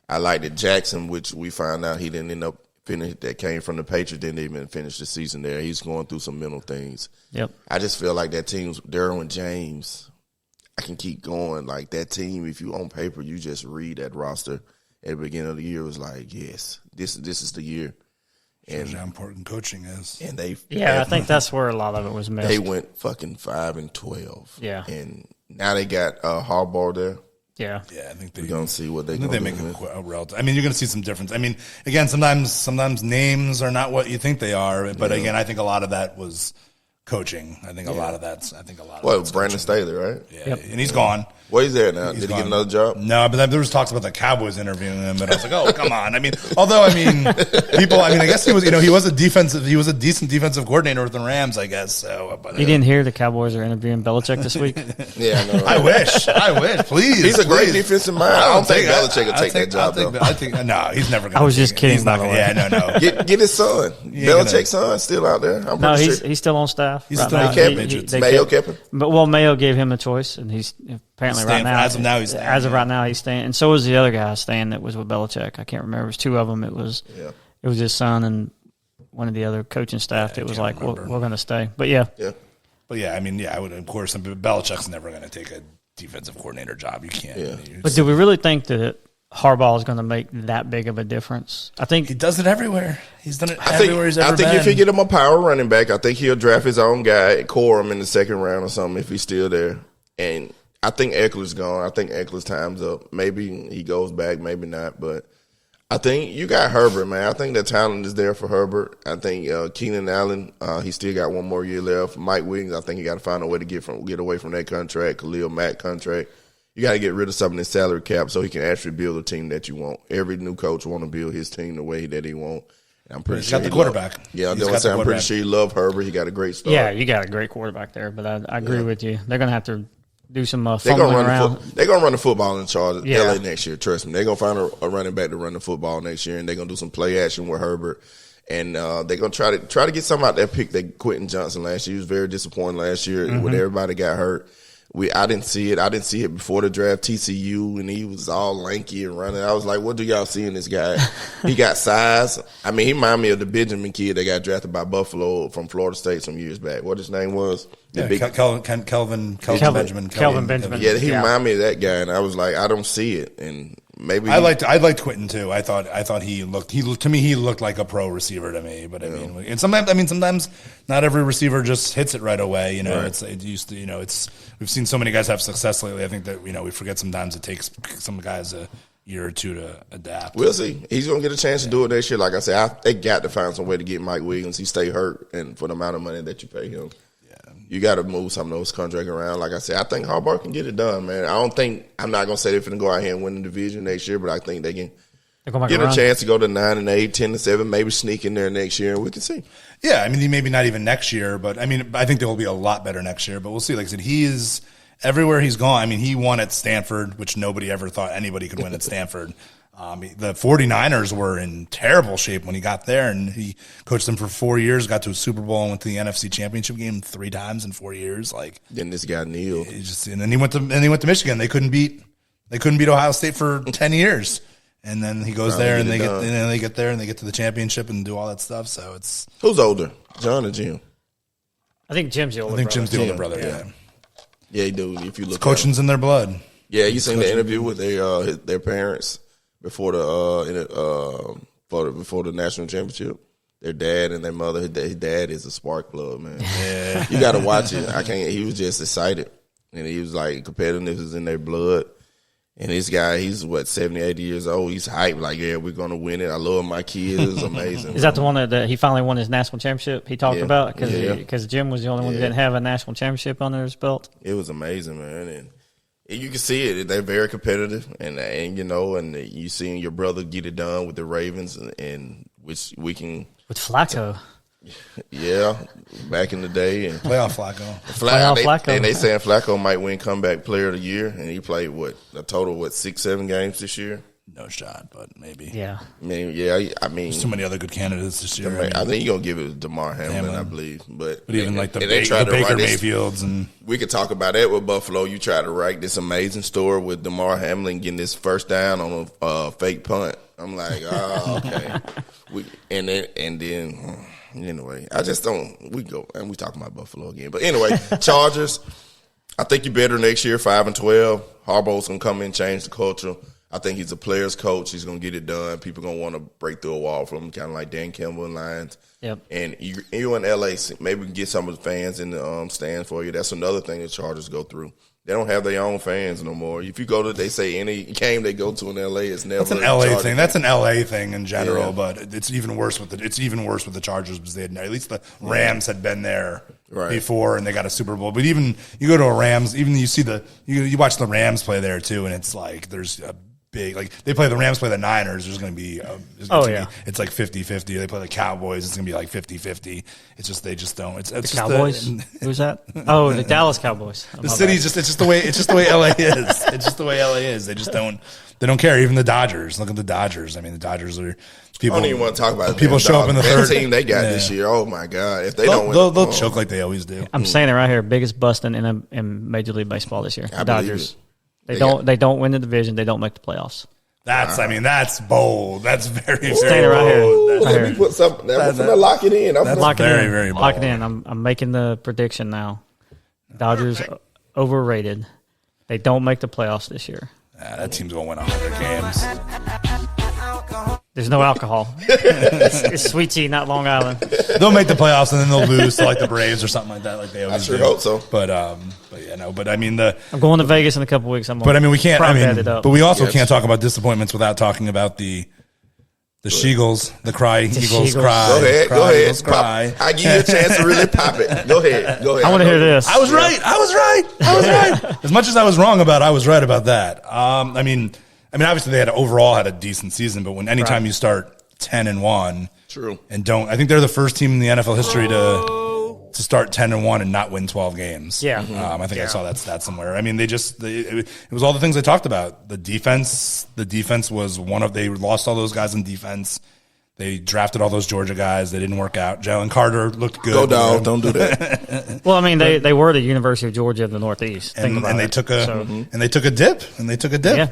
[SPEAKER 1] I liked that Jackson, which we found out he didn't end up finish. That came from the Patriots, didn't even finish the season there. He's going through some mental things.
[SPEAKER 2] Yep.
[SPEAKER 1] I just feel like that team's Derwin James. I can keep going. Like that team, if you on paper, you just read that roster at the beginning of the year, it was like, yes, this is the year.
[SPEAKER 3] And how important coaching is.
[SPEAKER 1] And I
[SPEAKER 2] think that's where a lot of it was missed.
[SPEAKER 1] They went fucking 5-12.
[SPEAKER 2] Yeah.
[SPEAKER 1] And now they got Harbaugh there.
[SPEAKER 2] Yeah.
[SPEAKER 3] Yeah, I think
[SPEAKER 1] we're going to see what they're going to do.
[SPEAKER 3] Make a relative. I mean, you're going to see some difference. I mean, again, sometimes names are not what you think they are. But again, I think a lot of that was coaching. I think a lot of that's. Well,
[SPEAKER 1] Brandon Staley, right?
[SPEAKER 3] Yeah, and he's gone.
[SPEAKER 1] Where he's there now? Did he get another job?
[SPEAKER 3] No, but there was talks about the Cowboys interviewing him, but I was like, oh, come on. I mean, people. I mean, I guess he was. He was a decent defensive coordinator with the Rams, I guess. So, but,
[SPEAKER 2] you didn't hear the Cowboys are interviewing Belichick this week?
[SPEAKER 1] Yeah, I know.
[SPEAKER 3] I wish. Please,
[SPEAKER 1] he's a great defensive mind. I don't think Belichick will take that job.
[SPEAKER 3] I think no, he's never going to.
[SPEAKER 2] I was just kidding. By the way,
[SPEAKER 3] yeah, no.
[SPEAKER 1] Get his son. Belichick's son still out there. I'm pretty sure.
[SPEAKER 2] He's still on staff.
[SPEAKER 3] He's still
[SPEAKER 1] Mayo kept him.
[SPEAKER 2] But Mayo gave him a choice, and he's apparently right now.
[SPEAKER 3] As of now, he's staying.
[SPEAKER 2] As of right now, he's staying, and so was the other guy staying that was with Belichick. I can't remember. It was two of them. It was his son and one of the other coaching staff that was like, we're going to stay. But yeah.
[SPEAKER 3] I mean, I would, of course. Belichick's never going to take a defensive coordinator job. You can't.
[SPEAKER 1] Yeah.
[SPEAKER 2] But do we really think that Harbaugh is going to make that big of a difference? I think
[SPEAKER 3] he does it everywhere. He's done it everywhere he's ever been.
[SPEAKER 1] I think if you get him a power running back, I think he'll draft his own guy, core him in the second round or something if he's still there. And I think Eckler's gone. I think Eckler's time's up. Maybe he goes back, maybe not. But I think you got Herbert, man. I think the talent is there for Herbert. I think Keenan Allen, he still got one more year left. Mike Williams, I think he got to find a way to get away from that contract, Khalil Mack contract. You got to get rid of some of this salary cap so he can actually build a team that you want. Every new coach want to build his team the way that he want. And I'm pretty sure
[SPEAKER 3] he's got the quarterback.
[SPEAKER 1] I'm pretty sure he love Herbert. He got a great start.
[SPEAKER 2] Yeah, you got a great quarterback there. But I agree with you. They're going to have to do some fumbling around.
[SPEAKER 1] They're going to run the football in charge of LA next year. Trust me. They're going to find a running back to run the football next year, and they're going to do some play action with Herbert. And they're going to try to get something out there. Pick that Quentin Johnson last year. He was very disappointing last year when everybody got hurt. I didn't see it. I didn't see it before the draft. TCU, and he was all lanky and running. I was like, what do y'all see in this guy? He got size. I mean, he reminded me of the Benjamin kid that got drafted by Buffalo from Florida State some years back. What his name was?
[SPEAKER 3] Kelvin Benjamin.
[SPEAKER 1] Yeah, he reminded me of that guy, and I was like, I don't see it. And maybe
[SPEAKER 3] I liked Quentin too. I thought he looked like a pro receiver to me. But sometimes not every receiver just hits it right away. We've seen so many guys have success lately. I think that we forget sometimes it takes some guys a year or two to adapt.
[SPEAKER 1] We'll see. He's gonna get a chance to do it next year. Like I said, they got to find some way to get Mike Williams. He stay hurt, and for the amount of money that you pay him. You got to move some of those contracts around. Like I said, I think Harbaugh can get it done, man. I'm not going to say they're going to go out here and win the division next year, but I think they can get a chance to go to 9-8, 10-7, maybe sneak in there next year, and we can see.
[SPEAKER 3] Yeah, I mean, maybe not even next year, but I think they will be a lot better next year, but we'll see. Like I said, he is everywhere he's gone. I mean, he won at Stanford, which nobody ever thought anybody could win at Stanford. The 49ers were in terrible shape when he got there, and he coached them for 4 years, got to a Super Bowl and went to the NFC Championship game 3 times in 4 years. Like
[SPEAKER 1] then this guy kneeled.
[SPEAKER 3] And then he went to Michigan. They couldn't beat Ohio State for 10 years. And then he goes there and they get there and they get to the championship and do all that stuff. So it's
[SPEAKER 1] who's older, John or Jim?
[SPEAKER 2] I think Jim's the older
[SPEAKER 3] brother.
[SPEAKER 1] Yeah, he do. If you look,
[SPEAKER 3] coaching's in their blood.
[SPEAKER 1] Yeah, you seen the interview with their parents before the national championship. Their dad and their mother. His dad is a spark plug, man. Yeah. You got to watch it. I can't. He was just excited, and he was like competitiveness is in their blood. And this guy, he's 70, 80 years old. He's hyped, like, yeah, we're going to win it. I love my kids. It's amazing.
[SPEAKER 2] Is that the one that he finally won his national championship he talked about? Because Jim was the only one that didn't have a national championship under his belt.
[SPEAKER 1] It was amazing, man. And you can see it. They're very competitive. And you seeing your brother get it done with the Ravens, and which we can.
[SPEAKER 2] With Flacco.
[SPEAKER 1] Yeah, back in the day. And
[SPEAKER 3] playoff Flacco.
[SPEAKER 1] Flacco. And they saying Flacco might win comeback player of the year, and he played a total 6-7 games this year.
[SPEAKER 3] no shot, but maybe.
[SPEAKER 2] Yeah.
[SPEAKER 1] I mean, yeah, I mean,
[SPEAKER 3] There's too many other good candidates this year.
[SPEAKER 1] I think you're gonna give it to DeMar Hamlin, I believe. But
[SPEAKER 3] even like the
[SPEAKER 1] they tried to
[SPEAKER 3] Baker
[SPEAKER 1] write this,
[SPEAKER 3] Mayfields and
[SPEAKER 1] we could talk about that with Buffalo. You try to write this amazing story with DeMar Hamlin getting this first down on a fake punt. I'm like, oh, okay. Anyway, I just don't. We go and we talking about Buffalo again, but anyway, Chargers. I think you're better next year, 5-12. Harbaugh's gonna come in, change the culture. I think he's a player's coach. He's gonna get it done. People gonna want to break through a wall from him, kind of like Dan Campbell and Lions.
[SPEAKER 2] Yep.
[SPEAKER 1] And you in LA, maybe we can get some of the fans in the stands for you. That's another thing the Chargers go through. They don't have their own fans no more. If you go to, they say any game they go to in LA, it's never.
[SPEAKER 3] That's an LA thing. That's an LA thing in general, but it's even worse with the Chargers because they had at least the Rams had been there before and they got a Super Bowl. But even you go to a Rams, even you see you watch the Rams play there too, and it's like there's a big, like they play the Rams play the Niners, there's going to be it's like 50-50. They play the Cowboys, it's going to be like 50-50. It's just they just don't. It's
[SPEAKER 2] the
[SPEAKER 3] just
[SPEAKER 2] Cowboys. Who's that? Oh, the Dallas Cowboys.
[SPEAKER 3] The city's just it's just the way LA is. It's just the way LA is. They just don't care. Even the Dodgers. Look at the Dodgers. I mean, the Dodgers are people.
[SPEAKER 1] I don't even want to talk about it.
[SPEAKER 3] People show up in the third
[SPEAKER 1] team they got this year. Oh my God! If they don't
[SPEAKER 3] win, they'll
[SPEAKER 1] win,
[SPEAKER 3] choke like they always do.
[SPEAKER 2] I'm saying it right here. Biggest busting in Major League Baseball this year. The Dodgers.
[SPEAKER 1] They
[SPEAKER 2] don't win the division. They don't make the playoffs.
[SPEAKER 3] That's bold. That's very, very
[SPEAKER 2] Standing right here.
[SPEAKER 1] Let me put something. I'm going to lock it in.
[SPEAKER 2] Lock
[SPEAKER 3] very, very bold.
[SPEAKER 2] Lock it in. I'm making the prediction now. Dodgers overrated. They don't make the playoffs this year.
[SPEAKER 3] That team's going to win 100 games.
[SPEAKER 2] There's no alcohol. It's sweet tea, not Long Island.
[SPEAKER 3] They'll make the playoffs and then they'll lose to like the Braves or something like that, like they always do.
[SPEAKER 1] I sure hope so.
[SPEAKER 3] But yeah, no. But I mean I'm
[SPEAKER 2] going to Vegas in a couple weeks.
[SPEAKER 3] we can't. But we also can't talk about disappointments without talking about the Sheagles, the cry, Eagles cry.
[SPEAKER 1] Go ahead. Cry. I give you a chance to really pop it. Go ahead.
[SPEAKER 2] I want to hear this.
[SPEAKER 3] I was right. As much as I was wrong about it, I was right about that. I mean, obviously they overall had a decent season, but anytime you start 10-1,
[SPEAKER 1] true,
[SPEAKER 3] and I think they're the first team in the NFL history to start 10-1 and not win 12 games.
[SPEAKER 2] Yeah,
[SPEAKER 3] I think I saw that stat somewhere. I mean, it was all the things they talked about. The defense was they lost all those guys in defense. They drafted all those Georgia guys. They didn't work out. Jalen Carter looked good.
[SPEAKER 1] Go down. Don't do that.
[SPEAKER 2] Well, I mean, they were the University of Georgia of the Northeast.
[SPEAKER 3] And they took a dip. Yeah.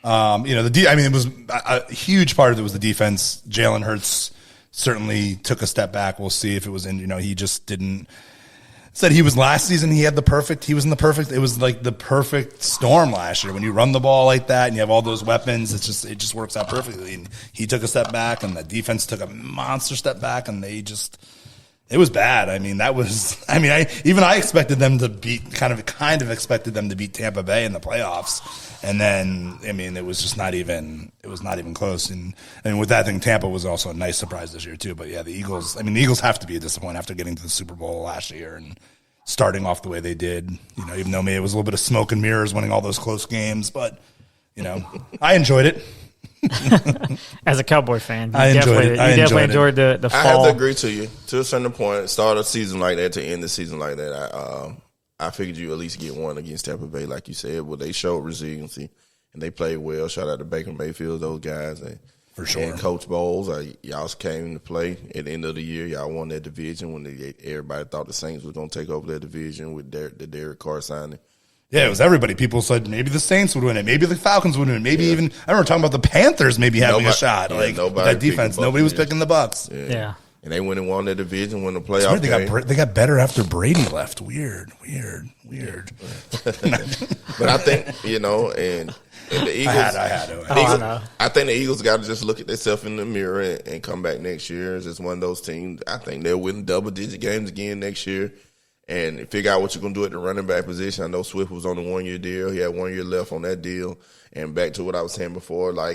[SPEAKER 3] It was a huge part of it was the defense. Jalen Hurts certainly took a step back. We'll see if it was he just didn't. Said he was last season. It was like the perfect storm last year when you run the ball like that and you have all those weapons. It just works out perfectly. And he took a step back and the defense took a monster step back and it was bad. I expected them to beat kind of expected them to beat Tampa Bay in the playoffs. And then, it was just not even close. And with that thing, Tampa was also a nice surprise this year too. But yeah, the Eagles have to be a disappointment after getting to the Super Bowl last year and starting off the way they did, even though maybe it was a little bit of smoke and mirrors winning all those close games, but I enjoyed it.
[SPEAKER 2] As a Cowboy fan,
[SPEAKER 3] I enjoyed it.
[SPEAKER 2] You definitely enjoyed the fall.
[SPEAKER 1] I have to agree to you to a certain point. Start a season like that to end the season like that. I figured you at least get one against Tampa Bay, like you said. Well, they showed resiliency and they played well. Shout out to Baker Mayfield, those guys.
[SPEAKER 3] For sure.
[SPEAKER 1] And Coach Bowles, y'all came to play at the end of the year. Y'all won that division when everybody thought the Saints was going to take over that division with the Derek Carr signing.
[SPEAKER 3] Yeah, it was everybody. People said maybe the Saints would win it. Maybe the Falcons would win it. Maybe even I remember talking about the Panthers maybe having a shot. That defense. Nobody was picking the Bucks.
[SPEAKER 2] Yeah.
[SPEAKER 1] And they went and won that division, won the playoff game.
[SPEAKER 3] They got better after Brady left. Weird.
[SPEAKER 1] But I think, and the Eagles. I think the Eagles got to just look at themselves in the mirror and come back next year. It's just one of those teams. I think they'll win double-digit games again next year. And figure out what you're going to do at the running back position. I know Swift was on a 1-year deal. He had 1 year left on that deal. And back to what I was saying before, I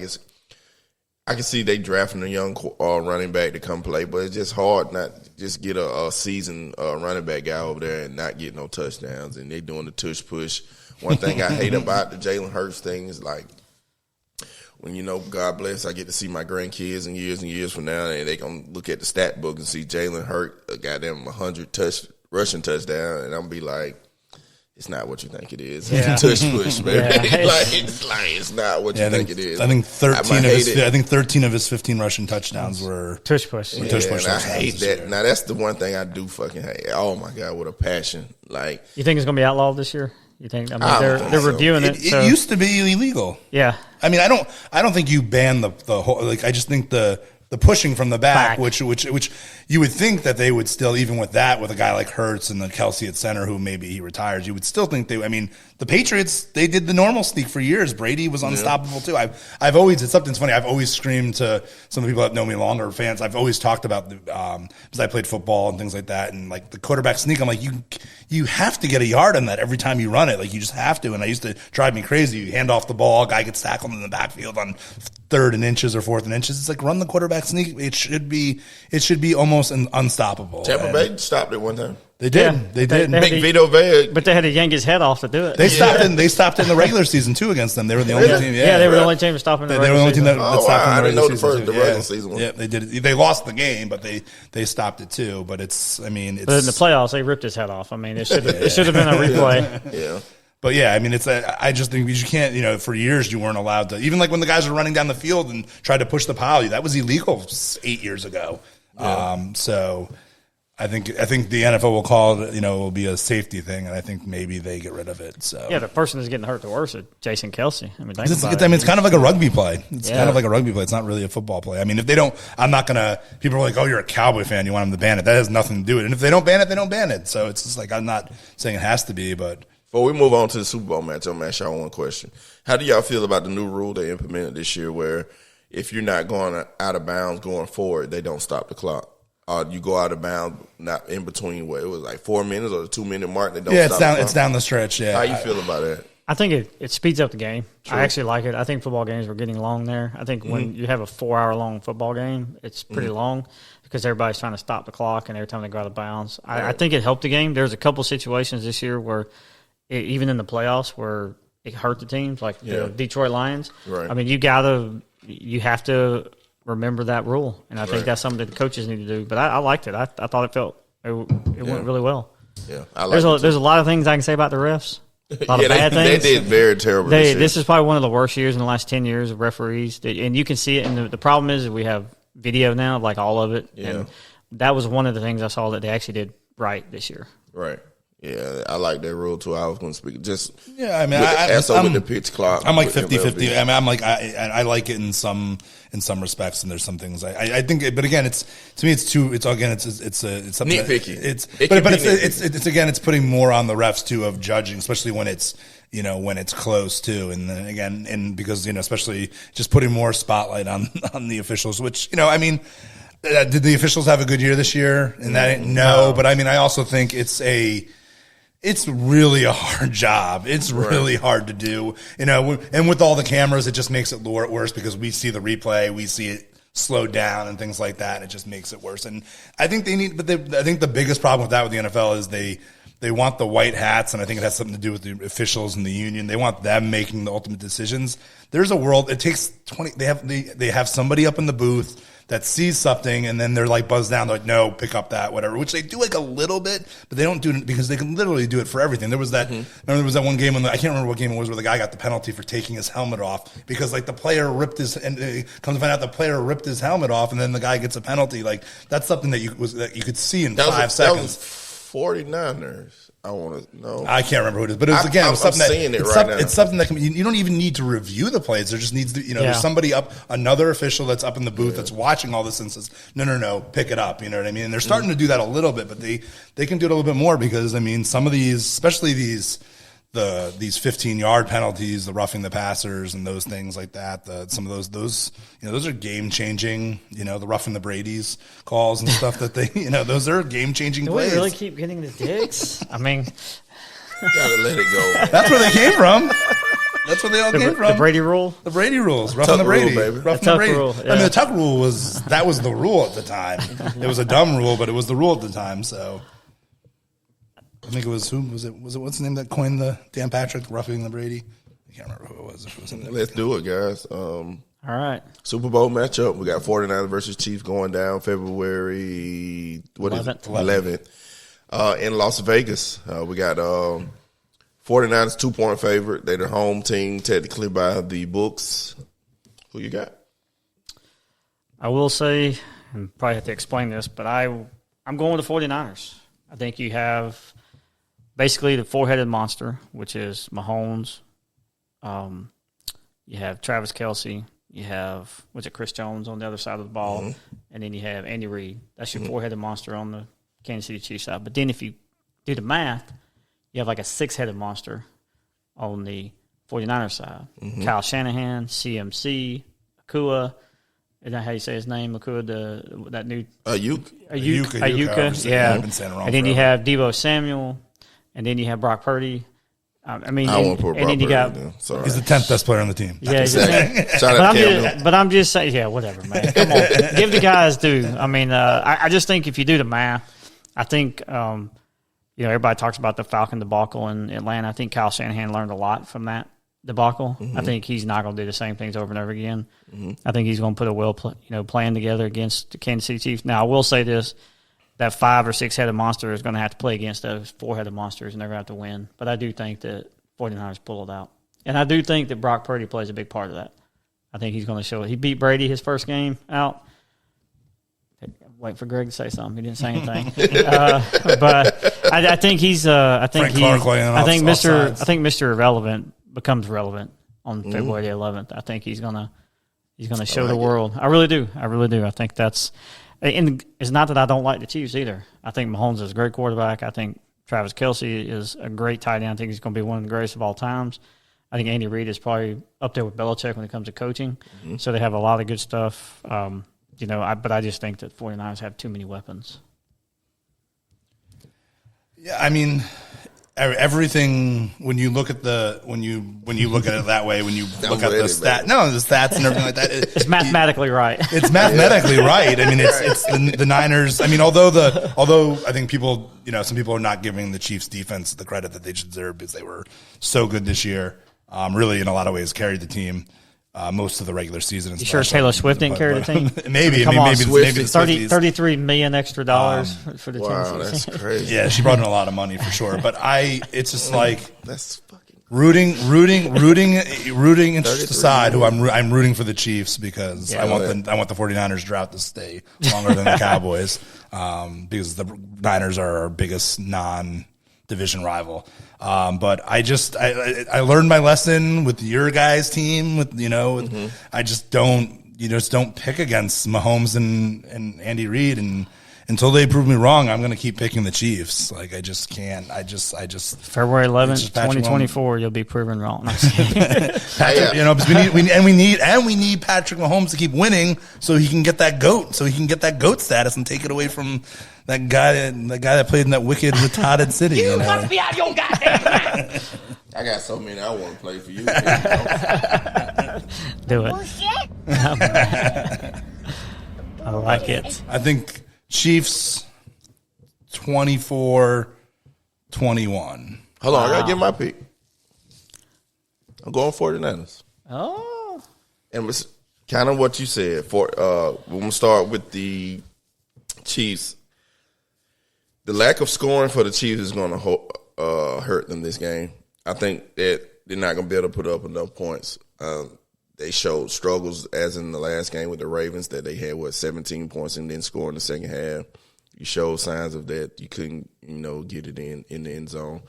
[SPEAKER 1] can see they drafting a young running back to come play, but it's just hard not just get a seasoned running back guy over there and not get no touchdowns. And they doing the tush push. One thing I hate about the Jalen Hurts thing is when God bless, I get to see my grandkids in years and years from now, and they gonna look at the stat book and see Jalen Hurts got them 100 rushing touchdown, and I'm be like, it's not what you think it is.
[SPEAKER 2] Yeah.
[SPEAKER 1] Tush push, baby.
[SPEAKER 2] Yeah.
[SPEAKER 1] it's not what you think it is.
[SPEAKER 3] I think 13 of his 15 rushing touchdowns were
[SPEAKER 2] tush push.
[SPEAKER 1] Yeah,
[SPEAKER 3] tush push.
[SPEAKER 1] I hate that. Now that's the one thing I do fucking hate. Oh my god, with a passion. Like,
[SPEAKER 2] you think it's going to be outlawed this year? You think? I mean,
[SPEAKER 1] I don't
[SPEAKER 2] they're
[SPEAKER 1] think so.
[SPEAKER 2] reviewing it.
[SPEAKER 3] It used to be illegal.
[SPEAKER 2] Yeah.
[SPEAKER 3] I mean, I don't think you ban the whole. Like, I just think the pushing from the back, which you would think that they would still, even with that, with a guy like Hurts and the Kelsey at center, who maybe he retires, you would still think they. I mean, the Patriots, they did the normal sneak for years. Brady was unstoppable too. I've always, it's something's funny. I've always screamed to some of the people that know me longer, fans. I've always talked about because I played football and things like that, and like the quarterback sneak. I'm like, you have to get a yard on that every time you run it. Like, you just have to. And I used to drive me crazy. You hand off the ball, guy gets tackled in the backfield on 3rd and inches or 4th and inches. It's like, run the quarterback sneak. It should be almost unstoppable.
[SPEAKER 1] Tampa Bay stopped it one time.
[SPEAKER 3] They did.
[SPEAKER 2] Yeah.
[SPEAKER 3] They did.
[SPEAKER 1] Big Vito Vea.
[SPEAKER 2] But they had to yank his head off to do it.
[SPEAKER 3] They stopped in the regular season too against them. They were the only team.
[SPEAKER 2] Yeah, they were the only team stopping.
[SPEAKER 3] They were the only team that stopped in the regular season.
[SPEAKER 1] The regular season one.
[SPEAKER 3] Yeah, they did. They lost the game, but they stopped it too. But it's. I mean, it's.
[SPEAKER 2] But in the playoffs, they ripped his head off. I mean, it should have been a replay.
[SPEAKER 1] Yeah.
[SPEAKER 3] But yeah, I mean, I just think you can't. For years you weren't allowed to. Even like when the guys were running down the field and tried to push the pile, that was illegal 8 years ago. Yeah. So I think the NFL will call it. It will be a safety thing, and I think maybe they get rid of it. So
[SPEAKER 2] yeah, the person who's getting hurt the worst is Jason Kelsey. I mean,
[SPEAKER 3] it's kind of like a rugby play. It's kind of like a rugby play. It's not really a football play. I mean, if they don't, I'm not gonna. People are like, "Oh, you're a Cowboy fan. You want them to ban it." That has nothing to do with it. And if they don't ban it, they don't ban it. So it's just like, I'm not saying it has to be, but.
[SPEAKER 1] Before we move on to the Super Bowl match, I'm going to ask y'all one question. How do y'all feel about the new rule they implemented this year where if you're not going out of bounds going forward, they don't stop the clock? You go out of bounds, not in between where it was like 4 minutes or the 2 minute mark. They don't stop the clock.
[SPEAKER 3] It's down the stretch. Yeah.
[SPEAKER 1] How you feel about that?
[SPEAKER 2] I think it speeds up the game. True. I actually like it. I think football games were getting long there. I think when you have a 4 hour long football game, it's pretty long because everybody's trying to stop the clock and every time they go out of bounds. I think it helped the game. There's a couple situations this year where even in the playoffs where it hurt the teams, like the Detroit Lions.
[SPEAKER 1] Right.
[SPEAKER 2] I mean, you have to remember that rule, and I think that's something that the coaches need to do. But I liked it. I thought it went really well.
[SPEAKER 1] Yeah,
[SPEAKER 2] there's a lot of things I can say about the refs. A lot of bad things.
[SPEAKER 1] They did very terrible.
[SPEAKER 2] This is probably one of the worst years in the last 10 years of referees, and you can see it. And the problem is that we have video now, like all of it.
[SPEAKER 1] Yeah,
[SPEAKER 2] and that was one of the things I saw that they actually did right this year.
[SPEAKER 1] Right. Yeah, I like that rule too. I was going to speak
[SPEAKER 3] I mean,
[SPEAKER 1] with the pitch clock.
[SPEAKER 3] I'm like 50-50. I mean, I'm like I like it in some respects, and there's some things I think. But again, it's something
[SPEAKER 1] nitpicky.
[SPEAKER 3] It's putting more on the refs too of judging, especially when it's close too, and then again, and because especially just putting more spotlight on the officials, which I mean. Did the officials have a good year this year? And no, but I mean, I also think it's really a hard job. It's really hard to do, and with all the cameras, it just makes it worse because we see the replay, we see it slowed down and things like that. And it just makes it worse. And I think I think the biggest problem with that with the NFL is they want the white hats, and I think it has something to do with the officials and the union. They want them making the ultimate decisions. There's a world. It takes 20. They have somebody up in the booth that sees something, and then they're like buzzed down. They're like, no, pick up that, whatever, which they do like a little bit, but they don't do it because they can literally do it for everything. There was that, remember there was that one game I can't remember what game it was where the guy got the penalty for taking his helmet off because like the player ripped and comes to find out the player ripped his helmet off, and then the guy gets a penalty. Like that's something that you could see in 5 seconds. That was
[SPEAKER 1] 49ers. I want to know.
[SPEAKER 3] I can't remember who it is, but it was it's something that you don't even need to review the plays. There just needs to, there's somebody another official that's up in the booth that's watching all this and says, no, pick it up. You know what I mean? And they're starting to do that a little bit, but they can do it a little bit more because I mean, some of these, especially these 15-yard penalties, the roughing the passers and those things like that. Some of those those are game changing. The roughing the Brady's calls and stuff that they those are game changing plays.
[SPEAKER 2] Do we really keep getting the dicks? I mean,
[SPEAKER 1] you gotta let it go.
[SPEAKER 3] That's where they came from. That's where they all came from.
[SPEAKER 2] The Brady rule.
[SPEAKER 3] The Brady rules. Roughing the Brady. Roughing the Brady.
[SPEAKER 2] Rule, yeah.
[SPEAKER 3] I mean, the Tuck rule was the rule at the time. It was a dumb rule, but it was the rule at the time. So. I think it was what's the name that coined the Dan Patrick roughing the Brady? I can't remember who it was.
[SPEAKER 1] Let's do it, guys.
[SPEAKER 2] All right.
[SPEAKER 1] Super Bowl matchup. We got 49ers versus Chiefs going down February 11th. In Las Vegas. We got 49ers 2-point favorite. They're the home team technically by the books. Who you got?
[SPEAKER 2] I will say, and probably have to explain this, but I'm going with the 49ers. I think you have basically the four-headed monster, which is Mahomes. You have Travis Kelce. You have, Chris Jones on the other side of the ball. And then you have Andy Reid. That's your four-headed monster on the Kansas City Chiefs side. But then if you do the math, you have like a six-headed monster on the 49ers side. Kyle Shanahan, CMC, Akua. Is that how you say his name? Akua, that new Ayuka. Yeah.
[SPEAKER 3] I've been saying it wrong
[SPEAKER 2] And then you
[SPEAKER 3] forever.
[SPEAKER 2] have Deebo Samuel, and then you have Brock Purdy. I
[SPEAKER 1] I won't put Brock
[SPEAKER 2] then you got
[SPEAKER 1] Purdy. Sorry.
[SPEAKER 3] He's the 10th best player on the team.
[SPEAKER 2] yeah,
[SPEAKER 1] Shout out to Cam.
[SPEAKER 2] but I'm just saying, yeah, whatever, man. Come on, give the guys due. I mean, I just think if you do the math, I think everybody talks about the Falcon debacle in Atlanta. I think Kyle Shanahan learned a lot from that debacle. I think he's not going to do the same things over and over again. I think he's going to put a plan together against the Kansas City Chiefs. Now, I will say this: that 5 or 6 headed monster is going to have to play against those 4-headed monsters, and they're going to have to win. But I do think that 49ers pull it out, and I do think that Brock Purdy plays a big part of that. I think he's going to show it. He beat Brady his first game out. Wait for Greg to say something. He didn't say anything, but I think he's. I think Mr. Irrelevant becomes relevant on February the 11th. I think he's gonna show the world. I really do. I think that's. And it's not that I don't like the Chiefs either. I think Mahomes is a great quarterback. I think Travis Kelce is a great tight end. I think he's going to be one of the greatest of all times. I think Andy Reid is probably up there with Belichick when it comes to coaching. So they have a lot of good stuff. But I just think that 49ers have too many weapons.
[SPEAKER 3] Yeah, I mean, everything when you look at when you look at it that way, when you look at the stats and everything like that,
[SPEAKER 2] It's mathematically right.
[SPEAKER 3] It's mathematically right. I mean, it's the Niners. I mean, although I think people, some people are not giving the Chiefs defense the credit that they deserve because they were so good this year. Really, in a lot of ways, carried the team most of the regular season.
[SPEAKER 2] You sure Taylor Swift didn't carry the team?
[SPEAKER 3] Maybe.
[SPEAKER 2] Come on,
[SPEAKER 3] maybe
[SPEAKER 2] $33 million extra dollars for the
[SPEAKER 1] Wow,
[SPEAKER 2] team.
[SPEAKER 1] that's crazy.
[SPEAKER 3] Yeah, she brought in a lot of money for sure. But it's just like
[SPEAKER 1] That's fucking
[SPEAKER 3] rooting interest aside, who I'm rooting for the Chiefs because I want the 49ers drought to stay longer than the Cowboys because the Niners are our biggest non-division rival. But I learned my lesson with your guys' team. I just don't pick against Mahomes and Andy Reid, and until they prove me wrong, I'm going to keep picking the Chiefs. Like I just can't. I just
[SPEAKER 2] February 11th, 2024, you'll be proven wrong.
[SPEAKER 3] Patrick, we need Patrick Mahomes to keep winning so he can get that GOAT status and take it away from that guy that played in that wicked retarded city.
[SPEAKER 4] You must be out of your goddamn mind.
[SPEAKER 1] I got so many I want to play for you.
[SPEAKER 2] Do it.
[SPEAKER 4] Bullshit.
[SPEAKER 2] I like it.
[SPEAKER 3] I think Chiefs 24-21.
[SPEAKER 1] Hold on, I got to get my pick. I'm going 49ers.
[SPEAKER 2] Oh.
[SPEAKER 1] And it's kind of what you said. We're going to start with the Chiefs. The lack of scoring for the Chiefs is going to hurt them this game. I think that they're not going to be able to put up enough points. They showed struggles, as in the last game with the Ravens, that they had, 17 points and then score in the second half. You showed signs of that. You couldn't, get it in the end zone.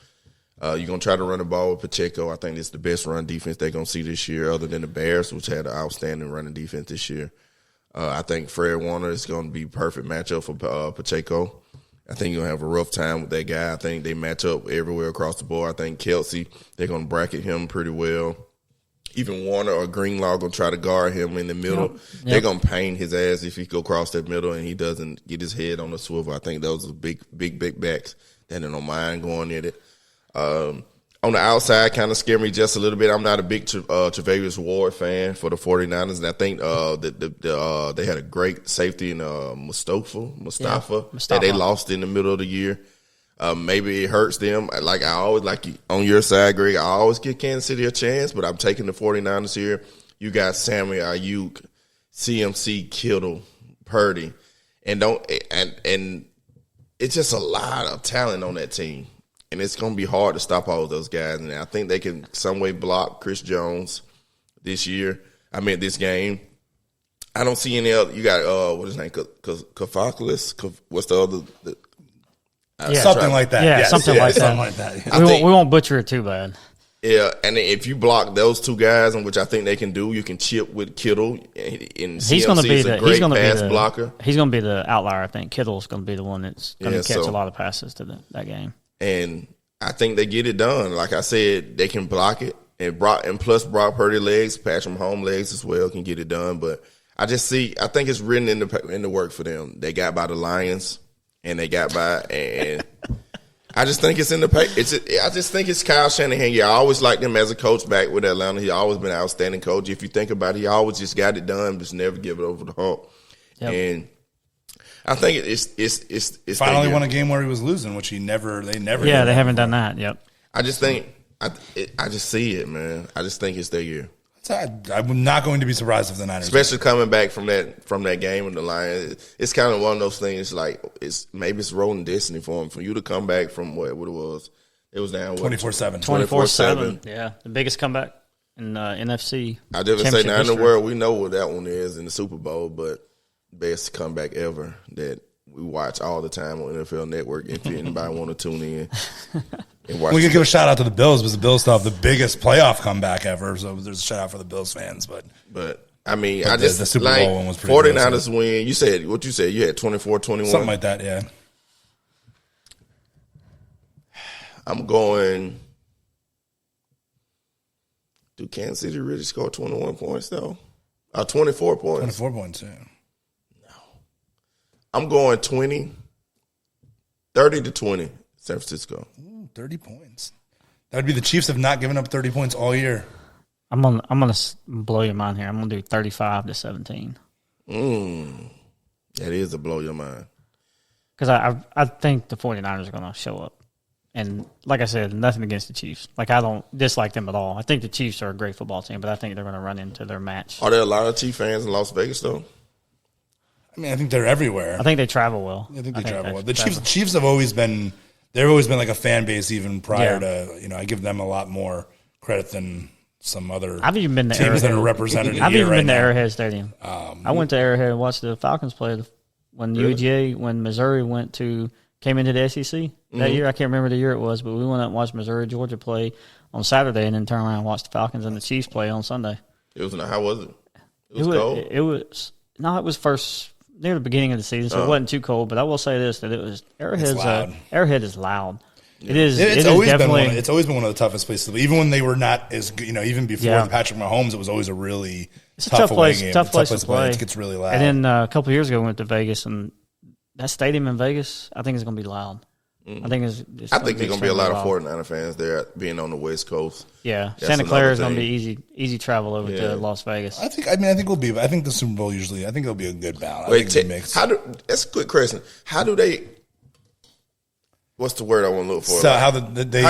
[SPEAKER 1] You're going to try to run the ball with Pacheco. I think it's the best run defense they're going to see this year, other than the Bears, which had an outstanding running defense this year. I think Fred Warner is going to be a perfect matchup for Pacheco. I think you're going to have a rough time with that guy. I think they match up everywhere across the board. I think Kelce, they're going to bracket him pretty well. Even Warner or Greenlaw going to try to guard him in the middle. Yep. They're going to pain his ass if he go across that middle and he doesn't get his head on the swivel. I think those are big backs that they don't mind going at it. On the outside, kind of scare me just a little bit. I'm not a big Tre'Davious Ward fan for the 49ers, and I think they had a great safety in Mustafa that they lost in the middle of the year. Maybe it hurts them. Like I always, on your side, Greg, I always give Kansas City a chance, but I'm taking the 49ers here. You got Sammy Ayuk, CMC, Kittle, Purdy, and it's just a lot of talent on that team. and it's going to be hard to stop all of those guys. And I think they can some way block Chris Jones this game. I don't see any other. You got what is his name? Kafaklis. What's the other?
[SPEAKER 3] Something like that.
[SPEAKER 2] Yeah,
[SPEAKER 3] yes.
[SPEAKER 2] something like that. We won't butcher it too bad.
[SPEAKER 1] Yeah, and if you block those two guys, which I think they can do, you can chip with Kittle. And
[SPEAKER 2] he's going to be the
[SPEAKER 1] blocker.
[SPEAKER 2] He's going to be the outlier. I think Kittle's going to be the one that's going to catch a lot of passes to that game.
[SPEAKER 1] And I think they get it done. Like I said, they can block it, and plus Brock Purdy legs, Patrick Mahomes legs as well can get it done. But I think it's written in the work for them. They got by the Lions, and they got by and. I just think it's in the pay. I just think it's Kyle Shanahan. Yeah, I always liked him as a coach back with Atlanta. He's always been an outstanding coach. If you think about it, he always just got it done, just never give it over the hump. Yep. And I think it's
[SPEAKER 3] finally won a game where he was losing, which they never.
[SPEAKER 2] Yeah, they haven't done that. Yep.
[SPEAKER 1] I just think I just see it, man. I just think it's their year.
[SPEAKER 3] I'm not going to be surprised if the Niners,
[SPEAKER 1] especially coming back from that game with the Lions. It's kind of one of those things. Like maybe it's rolling destiny for them. For you to come back from what it was down
[SPEAKER 3] 24-7.
[SPEAKER 2] 24-7. Yeah, the biggest comeback in NFC.
[SPEAKER 1] I didn't say now in the world. We know what that one is in the Super Bowl, but best comeback ever that we watch all the time on NFL Network. If anybody want to tune in.
[SPEAKER 3] We could give a shout out to the Bills because the Bills still have the biggest playoff comeback ever. So there's a shout out for the Bills fans. But
[SPEAKER 1] I mean,
[SPEAKER 3] the Super Bowl one was pretty
[SPEAKER 1] 49ers win. You said what you said. You had 24-21.
[SPEAKER 3] Something like that, yeah.
[SPEAKER 1] I'm going. Do Kansas City really score 21 points though? 24 points.
[SPEAKER 3] 24 points, yeah.
[SPEAKER 1] No. I'm going 30-20, San Francisco.
[SPEAKER 3] 30 points. That would be the Chiefs have not given up 30 points all year.
[SPEAKER 2] I'm gonna blow your mind here. I'm gonna do 35-17.
[SPEAKER 1] That is a blow your mind.
[SPEAKER 2] Because I think the 49ers are gonna show up. And like I said, nothing against the Chiefs. Like I don't dislike them at all. I think the Chiefs are a great football team, but I think they're gonna run into their match.
[SPEAKER 1] Are there a lot of Chiefs fans in Las Vegas though?
[SPEAKER 3] I mean, I think they're everywhere.
[SPEAKER 2] I think they travel well.
[SPEAKER 3] I think they travel well. The Chiefs have always been. They've always been like a fan base even prior to, I give them a lot more credit than some other
[SPEAKER 2] I've even been to
[SPEAKER 3] teams
[SPEAKER 2] Arrowhead.
[SPEAKER 3] that are represented
[SPEAKER 2] I've even been to
[SPEAKER 3] now.
[SPEAKER 2] Arrowhead Stadium. I went to Arrowhead and watched the Falcons play when when Missouri came into the SEC that year. I can't remember the year it was, but we went up and watched Missouri, Georgia play on Saturday and then turned around and watched the Falcons and the Chiefs play on Sunday.
[SPEAKER 1] How was it? It was cold?
[SPEAKER 2] It was first near the beginning of the season, so it wasn't too cold. But I will say this: that it was Arrowhead is loud. Yeah. It's
[SPEAKER 3] always been one of the toughest places to be. Even when they were not as even before Patrick Mahomes, it was always a really tough
[SPEAKER 2] place
[SPEAKER 3] game.
[SPEAKER 2] Tough place to play.
[SPEAKER 3] It gets really loud.
[SPEAKER 2] And then a couple of years ago, we went to Vegas, and that stadium in Vegas, I think, is going to be loud. I think there's going to be
[SPEAKER 1] a lot of 49er fans there being on the West Coast.
[SPEAKER 2] Yeah, Santa Clara is going to be easy travel over to Las Vegas.
[SPEAKER 3] I think the Super Bowl usually. I think it'll be a good balance. I think it'll be mixed.
[SPEAKER 1] That's a good question. How do they? What's the word I want to look for?
[SPEAKER 3] So
[SPEAKER 1] how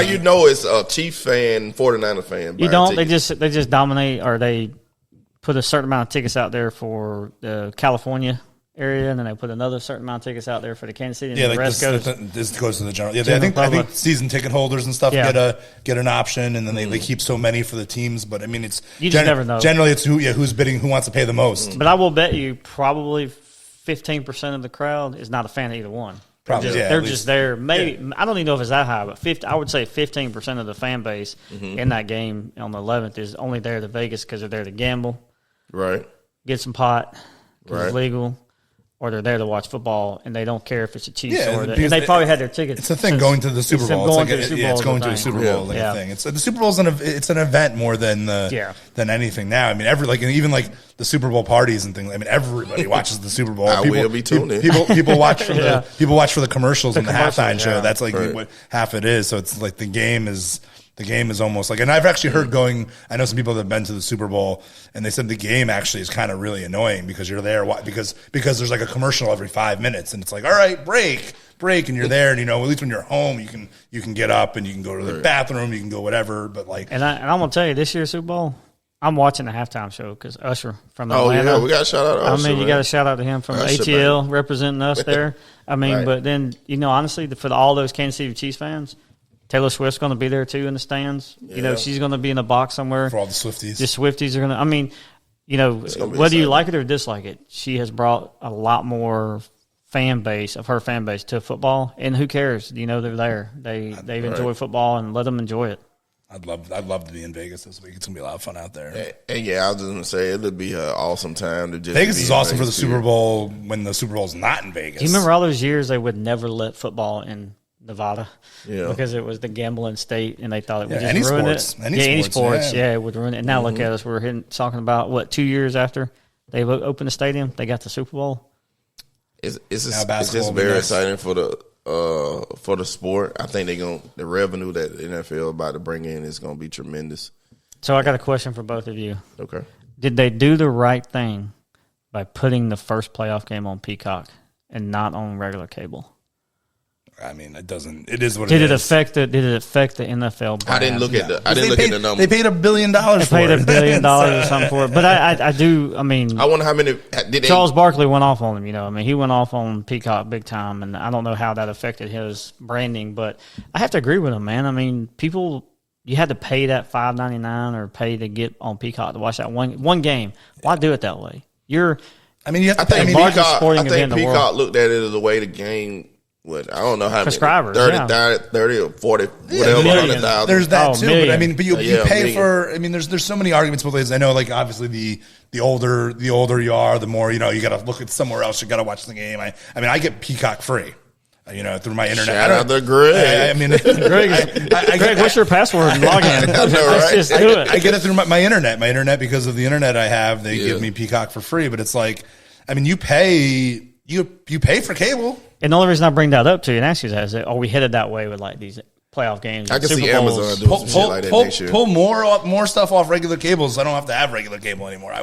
[SPEAKER 1] you know it's a Chiefs fan, 49er fan?
[SPEAKER 2] You don't. They just dominate, or they put a certain amount of tickets out there for the California area, and then they put another certain amount of tickets out there for the Kansas City. And the rest goes
[SPEAKER 3] to the general. Yeah, I think season ticket holders and stuff get an option, and then they keep so many for the teams. But I mean, it's
[SPEAKER 2] you just never know.
[SPEAKER 3] Generally, it's who's bidding, who wants to pay the most.
[SPEAKER 2] But I will bet you probably 15% of the crowd is not a fan of either one.
[SPEAKER 3] Probably,
[SPEAKER 2] they're just there. Maybe I don't even know if it's that high, but I would say 15% of the fan base in that game on the 11th is only there to Vegas because they're there to gamble,
[SPEAKER 1] right?
[SPEAKER 2] Get some pot because it's legal, or they're there to watch football and they don't care if it's a Chiefs or they probably had their tickets.
[SPEAKER 3] It's a thing going to the Super Bowl. It's going to a Super Bowl thing. The Super Bowl's an event more than anything now. I mean, even the Super Bowl parties and things. I mean, everybody watches the Super Bowl.
[SPEAKER 1] Will be tuning.
[SPEAKER 3] People watch for the commercials and the halftime show. That's what half it is. So it's like the game is almost like, and I've actually heard I know some people that have been to the Super Bowl and they said the game actually is kind of really annoying because you're there because there's like a commercial every 5 minutes and it's like, all right, break, and you're there and at least when you're home you can get up and you can go to the bathroom, you can go whatever, but like.
[SPEAKER 2] And I'm gonna tell you, this year's Super Bowl, I'm watching the halftime show because Usher from Atlanta.
[SPEAKER 1] Oh yeah, we got to shout out Usher.
[SPEAKER 2] You got to shout out to him from Usher, ATL representing us there. I mean, but then honestly, for all those Kansas City Chiefs fans, Taylor Swift's going to be there too in the stands. Yeah. You know, she's going to be in the box somewhere.
[SPEAKER 3] For all the Swifties.
[SPEAKER 2] The Swifties are going to. I mean, you know, whether you like it or dislike it, she has brought a lot more fan base to football. And who cares? You know, they're there. They enjoy football, and let them enjoy it.
[SPEAKER 3] I'd love to be in Vegas this week. It's gonna be a lot of fun out there.
[SPEAKER 1] And I was just gonna say it'll be an awesome time to just.
[SPEAKER 3] Vegas is awesome for the Super Bowl when the Super Bowl's not in Vegas.
[SPEAKER 2] Do you remember all those years they would never let football in Nevada? Yeah, because it was the gambling state, and they thought it would just ruin it. Any sports, it would ruin it. And now look at us. We're talking about 2 years after they opened the stadium, they got the Super Bowl.
[SPEAKER 1] It's just very exciting for the sport. I think the revenue that the NFL about to bring in is going to be tremendous.
[SPEAKER 2] So I got a question for both of you.
[SPEAKER 1] Okay. Did
[SPEAKER 2] they do the right thing by putting the first playoff game on Peacock and not on regular cable?
[SPEAKER 3] I mean, it doesn't. It is what it is.
[SPEAKER 2] Did it affect the NFL brand?
[SPEAKER 1] I didn't look at the numbers.
[SPEAKER 3] They paid $1 billion for it.
[SPEAKER 2] They paid $1 billion or something for it. But I do. I mean,
[SPEAKER 1] I wonder how many.
[SPEAKER 2] Charles Barkley went off on him. You know, I mean, he went off on Peacock big time, and I don't know how that affected his branding. But I have to agree with him, man. I mean, you had to pay that $5.99 or pay to get on Peacock to watch that one game. Why do it that way? You have to pay the largest sporting event in the world.
[SPEAKER 1] Peacock looked at it as a way to gain. I don't know how many
[SPEAKER 2] subscribers,
[SPEAKER 1] 30 or 40, whatever, 100,000.
[SPEAKER 3] There's that too, million. But I mean, you pay for. I mean, there's so many arguments both ways. I know, like obviously the older you are, the more you got to look at somewhere else. You got to watch the game. I mean, I get Peacock free. Through my internet.
[SPEAKER 1] Shout out to Greg.
[SPEAKER 3] I mean,
[SPEAKER 2] Greg, what's your password and login?
[SPEAKER 1] I know, right?
[SPEAKER 2] Just do it.
[SPEAKER 3] I get it through my internet. My internet, because of the internet I have, they give me Peacock for free. But it's like, I mean, you pay for cable.
[SPEAKER 2] And the only reason I bring that up to you and ask you is that, are we headed that way with like these playoff games?
[SPEAKER 1] I can see Amazon doing some shit like that next year.
[SPEAKER 3] Pull more stuff off regular cables. I don't have to have regular cable anymore.
[SPEAKER 1] I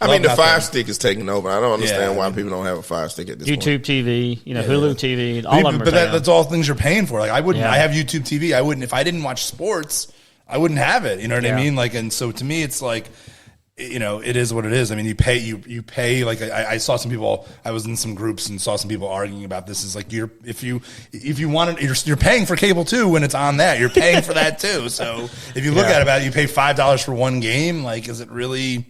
[SPEAKER 1] mean, the Fire Stick is taking over. I don't understand why people don't have a Fire Stick at this
[SPEAKER 2] point. YouTube TV, Hulu TV, all of them.
[SPEAKER 3] But that's all things you're paying for. Like I wouldn't. I have YouTube TV. I wouldn't if I didn't watch sports. I wouldn't have it. You know what I mean? Like, and so to me, it's like. It is what it is. I mean, you pay like I saw some people. I was in some groups and saw some people arguing about this. Is like if you want it, you're paying for cable too when it's on that. You're paying for that too. So if you look at it, you pay $5 for one game. Like, is it really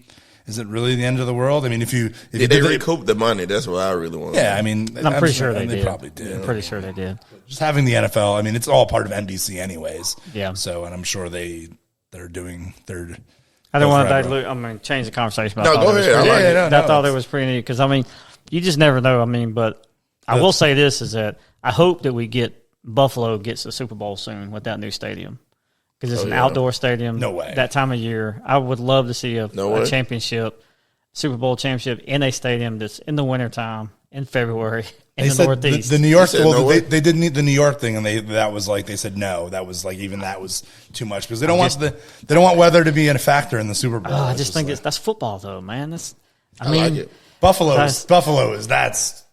[SPEAKER 3] the end of the world? I mean, if they
[SPEAKER 1] recoup the money, that's what I really want.
[SPEAKER 3] Yeah, I mean,
[SPEAKER 2] I'm pretty sure
[SPEAKER 3] they probably did.
[SPEAKER 2] I'm pretty sure they did.
[SPEAKER 3] Just having the NFL. I mean, it's all part of NBC anyways.
[SPEAKER 2] Yeah.
[SPEAKER 3] So, and I'm sure they're doing their.
[SPEAKER 2] I don't want to dilute. I'm going to change the conversation.
[SPEAKER 1] No, go ahead.
[SPEAKER 2] I thought it was pretty neat because, I mean, you just never know. I mean, but I will say this is that I hope that Buffalo gets the Super Bowl soon with that new stadium because it's an outdoor stadium.
[SPEAKER 3] No way.
[SPEAKER 2] That time of year. I would love to see a championship, Super Bowl championship in a stadium that's in the wintertime in February in the Northeast.
[SPEAKER 3] The New York, they didn't need the New York thing, and they said no. That was like that was too much because they don't want weather to be a factor in the Super Bowl.
[SPEAKER 2] I just think that's football though, man.
[SPEAKER 1] I like it.
[SPEAKER 3] Buffalo is that's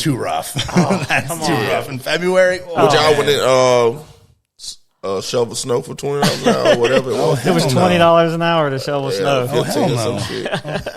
[SPEAKER 3] too rough. That's too rough in February.
[SPEAKER 1] Would y'all wouldn't shovel snow for $20 an hour or whatever it was?
[SPEAKER 2] It was $20 an hour to shovel snow.
[SPEAKER 1] 15 or some shit.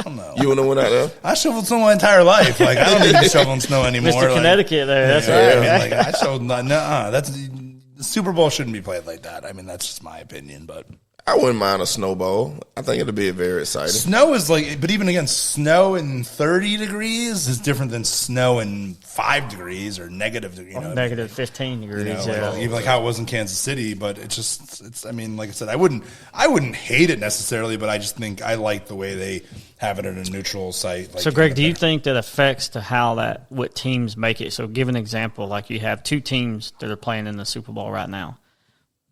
[SPEAKER 3] No.
[SPEAKER 1] You wouldn't have went out there?
[SPEAKER 3] I shoveled snow my entire life. Like I don't need to be shoveling snow anymore.
[SPEAKER 2] Mr. Connecticut there. That's right.
[SPEAKER 3] Like I shoveled. That's the Super Bowl shouldn't be played like that. I mean, that's just my opinion, but.
[SPEAKER 1] I wouldn't mind a snowball. I think it'd be very exciting.
[SPEAKER 3] Snow is but even again, snow in 30 degrees is different than snow in 5 degrees or negative.
[SPEAKER 2] Negative 15 degrees.
[SPEAKER 3] Even like how it was in Kansas City, but it's. I mean, like I said, I wouldn't hate it necessarily, but I just think I like the way they have it at a neutral site.
[SPEAKER 2] So, Greg, do you think that affects to what teams make it? So, give an example. Like you have two teams that are playing in the Super Bowl right now.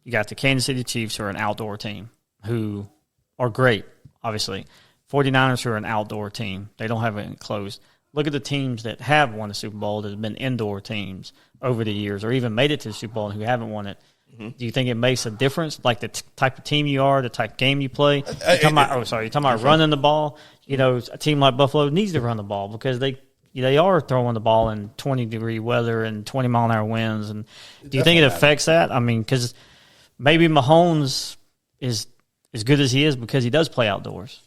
[SPEAKER 2] You got the Kansas City Chiefs, who are an outdoor team, who are great, obviously. 49ers, who are an outdoor team. They don't have it enclosed. Look at the teams that have won the Super Bowl that have been indoor teams over the years or even made it to the Super Bowl and who haven't won it. Mm-hmm. Do you think it makes a difference, like the type of team you are, the type of game you play? You're talking about running the ball. A team like Buffalo needs to run the ball because they are throwing the ball in 20-degree weather and 20-mile-an-hour winds. And do you think it affects that? I mean, because – maybe Mahomes is as good as he is because he does play outdoors.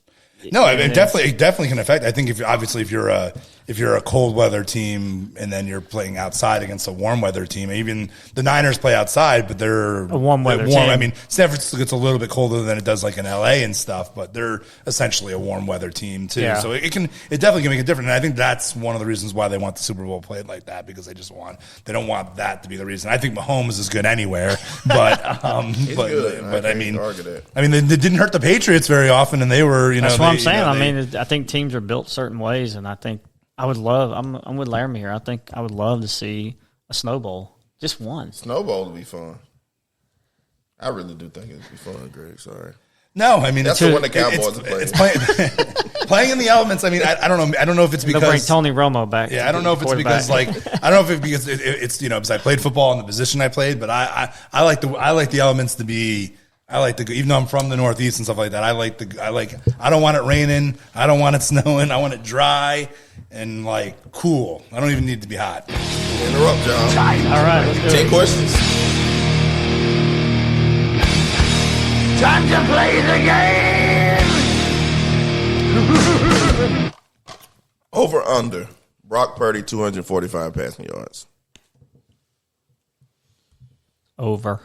[SPEAKER 3] No, I mean, it definitely can affect. I think if you're if you're a cold weather team and then you're playing outside against a warm weather team. Even the Niners play outside, but they're
[SPEAKER 2] a warm weather team.
[SPEAKER 3] I mean, San Francisco gets a little bit colder than it does like in LA and stuff, but they're essentially a warm weather team too. Yeah. So it definitely can make it different. And I think that's one of the reasons why they want the Super Bowl played like that, because they don't want that to be the reason. I think Mahomes is good anywhere, but I mean, they didn't hurt the Patriots very often, and they were,
[SPEAKER 2] that's what I'm saying. I think teams are built certain ways, and I think I'm with Laramie here. I think I would love to see a Snow Bowl, just one.
[SPEAKER 1] Snow Bowl would be fun. I really do think it would be fun, Greg. Sorry.
[SPEAKER 3] No, I mean
[SPEAKER 1] that's the one the Cowboys are playing.
[SPEAKER 3] It's playing in the elements. I mean, I don't know. I don't know if it's because
[SPEAKER 2] they'll bring Tony Romo back.
[SPEAKER 3] Yeah, I don't know if it's because it's because I played football in the position I played, but I like the elements to be. Even though I'm from the Northeast and stuff like that, I don't want it raining. I don't want it snowing. I want it dry and cool. I don't even need it to be hot.
[SPEAKER 1] Interrupt, John.
[SPEAKER 2] All right, let's do
[SPEAKER 1] 10 questions.
[SPEAKER 4] Time to play the game.
[SPEAKER 1] Over under. Brock Purdy 245 passing yards.
[SPEAKER 2] Over.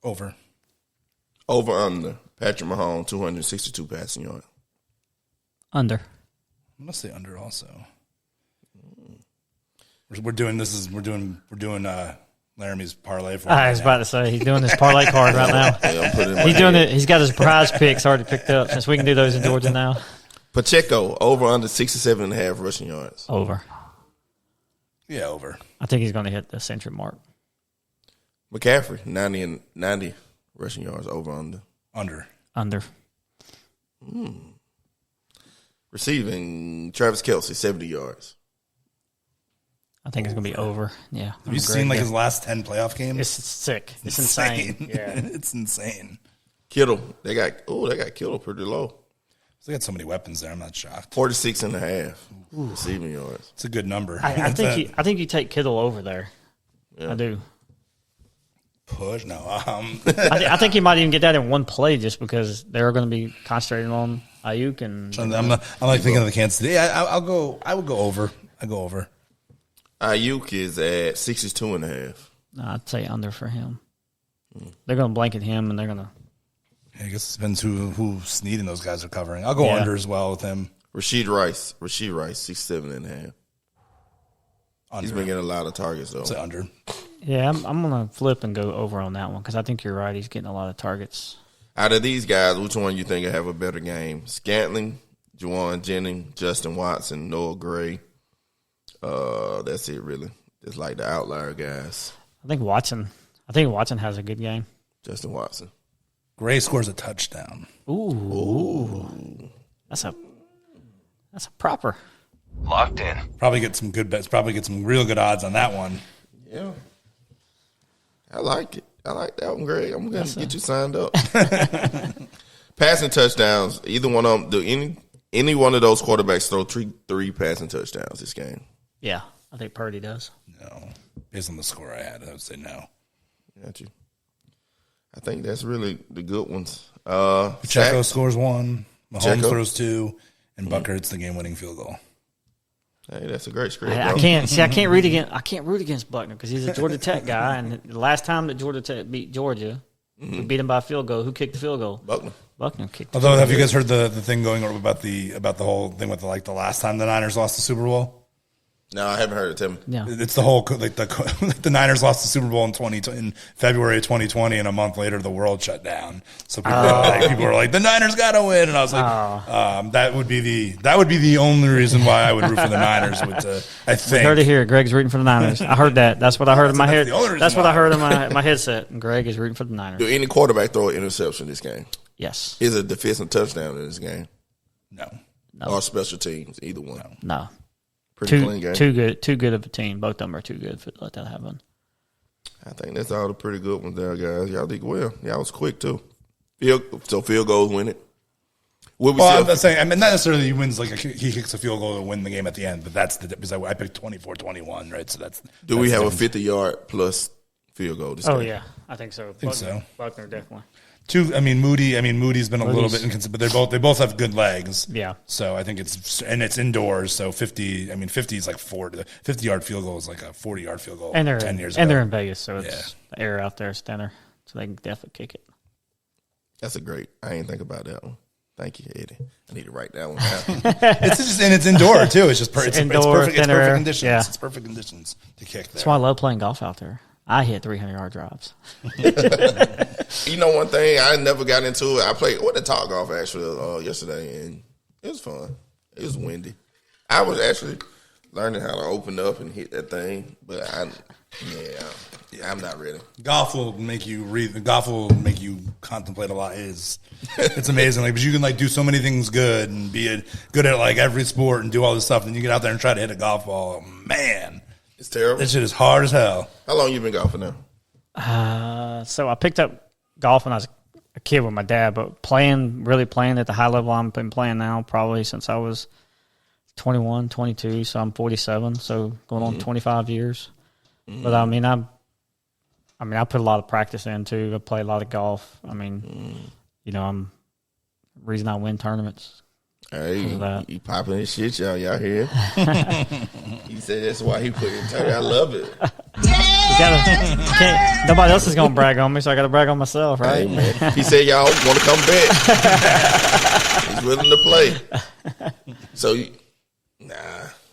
[SPEAKER 3] Over
[SPEAKER 1] under. Patrick Mahomes 262 passing yards.
[SPEAKER 2] Under.
[SPEAKER 3] I'm gonna say under also. We're doing Laramie's parlay for.
[SPEAKER 2] I was about to say he's doing his parlay card right now.
[SPEAKER 1] Yeah,
[SPEAKER 2] he's doing it. He's got his prize picks already picked up, since we can do those in Georgia now.
[SPEAKER 1] Over under 67.5 rushing yards.
[SPEAKER 2] Over.
[SPEAKER 3] Yeah, over.
[SPEAKER 2] I think he's going to hit the century mark.
[SPEAKER 1] McCaffrey 90 rushing yards. Over
[SPEAKER 3] Under.
[SPEAKER 1] Receiving Travis Kelce 70 yards.
[SPEAKER 2] I think it's going to be over. Yeah.
[SPEAKER 3] Have you seen his last 10 playoff games?
[SPEAKER 2] It's sick. It's insane. Yeah.
[SPEAKER 3] It's insane.
[SPEAKER 1] Kittle. They got Kittle pretty low.
[SPEAKER 3] They got so many weapons there. I'm not shocked.
[SPEAKER 1] 46.5 receiving yards.
[SPEAKER 3] It's a good number.
[SPEAKER 2] I think you take Kittle over there. Yeah. I do.
[SPEAKER 3] Push? No.
[SPEAKER 2] I think he might even get that in one play, just because they're going to be concentrating on Ayuk and.
[SPEAKER 3] I'm thinking of the Kansas City. I would go over. I go over.
[SPEAKER 1] Ayuk is at 62.5.
[SPEAKER 2] No, I'd say under for him. They're going to blanket him, and they're going to.
[SPEAKER 3] I guess it depends who Snead and those guys are covering. I'll go under as well with him.
[SPEAKER 1] Rashid Rice 67.5. He's been getting a lot of targets though.
[SPEAKER 3] Say under.
[SPEAKER 2] Yeah, I'm gonna flip and go over on that one, because I think you're right. He's getting a lot of targets.
[SPEAKER 1] Out of these guys, which one you think will have a better game? Scantling, Juwan Jennings, Justin Watson, Noah Gray. That's it really. It's like the outlier guys.
[SPEAKER 2] I think Watson has a good game.
[SPEAKER 1] Justin Watson.
[SPEAKER 3] Gray scores a touchdown.
[SPEAKER 2] Ooh. That's a proper.
[SPEAKER 5] Locked in.
[SPEAKER 3] Probably get some good bets. Probably get some real good odds on that one.
[SPEAKER 1] Yeah. I like it. I like that one, Greg. I'm going to get you signed up. Passing touchdowns. Either one of them. Do any one of those quarterbacks throw three passing touchdowns this game?
[SPEAKER 2] Yeah. I think Purdy does.
[SPEAKER 3] No. Based on the score I had, I would say no.
[SPEAKER 1] Got you. I think that's really the good ones.
[SPEAKER 3] Pacheco scores 1. Mahomes throws 2. And Bucker hits the game-winning field goal.
[SPEAKER 1] Hey, that's a great script.
[SPEAKER 2] I can't root against Buckner, because he's a Georgia Tech guy, and the last time that Georgia Tech beat Georgia, we beat him by a field goal. Who kicked the field goal? Buckner kicked.
[SPEAKER 3] Although, have you guys heard the thing going on about the whole thing with the last time the Niners lost the Super Bowl?
[SPEAKER 1] No, I haven't heard it, Tim.
[SPEAKER 2] Yeah.
[SPEAKER 3] It's the whole the Niners lost the Super Bowl in February of 2020, and a month later the world shut down. So people were like, the Niners got to win, and I was like, that would be the only reason why I would root for the Niners. I think.
[SPEAKER 2] We heard it here. Greg's rooting for the Niners. I heard that. That's what I heard in my head. That's what I heard in my headset. And Greg is rooting for the Niners.
[SPEAKER 1] Do any quarterback throw an interception this game?
[SPEAKER 2] Yes.
[SPEAKER 1] Is it a defensive touchdown in this game?
[SPEAKER 3] No.
[SPEAKER 1] Or special teams? Either one.
[SPEAKER 2] No.
[SPEAKER 1] Pretty clean game.
[SPEAKER 2] Too good of a team. Both of them are too good to let that happen.
[SPEAKER 1] I think that's all the pretty good ones there, guys. Y'all did well. Y'all was quick too. Field goals win it.
[SPEAKER 3] I'm not saying. I mean, not necessarily he wins. He kicks a field goal to win the game at the end, but that's because I picked 24-21, right? So that's.
[SPEAKER 1] Do we have a 50-yard plus field goal? This game?
[SPEAKER 2] Yeah, I think so.
[SPEAKER 3] So.
[SPEAKER 2] Buckner definitely.
[SPEAKER 3] Moody's been a little bit inconsistent, but they both have good legs.
[SPEAKER 2] Yeah.
[SPEAKER 3] So I think it's indoors. So 50 is like 50-yard field goal is like a 40-yard field goal.
[SPEAKER 2] And
[SPEAKER 3] 10 years ago.
[SPEAKER 2] And they're in Vegas, so it's the air out there is thinner, so they can definitely kick it.
[SPEAKER 1] That's I didn't think about that one. Thank you, Eddie. I need to write that one down.
[SPEAKER 3] It's indoor too. It's just
[SPEAKER 2] indoor,
[SPEAKER 3] it's perfect conditions.
[SPEAKER 2] Yeah.
[SPEAKER 3] It's perfect conditions to kick there.
[SPEAKER 2] That's why I love playing golf out there. I hit 300-yard drives.
[SPEAKER 1] You know, one thing I never got into it. I played the Top Golf actually yesterday, and it was fun. It was windy. I was actually learning how to open up and hit that thing, but I'm not ready.
[SPEAKER 3] Golf will make you contemplate a lot. It's amazing, because you can do so many things good and be good at every sport and do all this stuff. And you get out there and try to hit a golf ball. Man,
[SPEAKER 1] it's terrible.
[SPEAKER 3] That shit is hard as hell.
[SPEAKER 1] How long you been golfing now?
[SPEAKER 2] So I picked up golf when I was a kid with my dad, but really playing at the high level I've been playing now probably since I was 21, 22. So I'm 47. So going on 25 years. Mm-hmm. But I put a lot of practice in too. I play a lot of golf. I'm the reason I win tournaments.
[SPEAKER 1] Hey, he popping his shit, y'all hear? He said that's why he put it in. I love it.
[SPEAKER 2] Nobody else is gonna brag on me, so I got to brag on myself, right?
[SPEAKER 1] Hey, man. He said y'all want to come back. He's willing to play. So,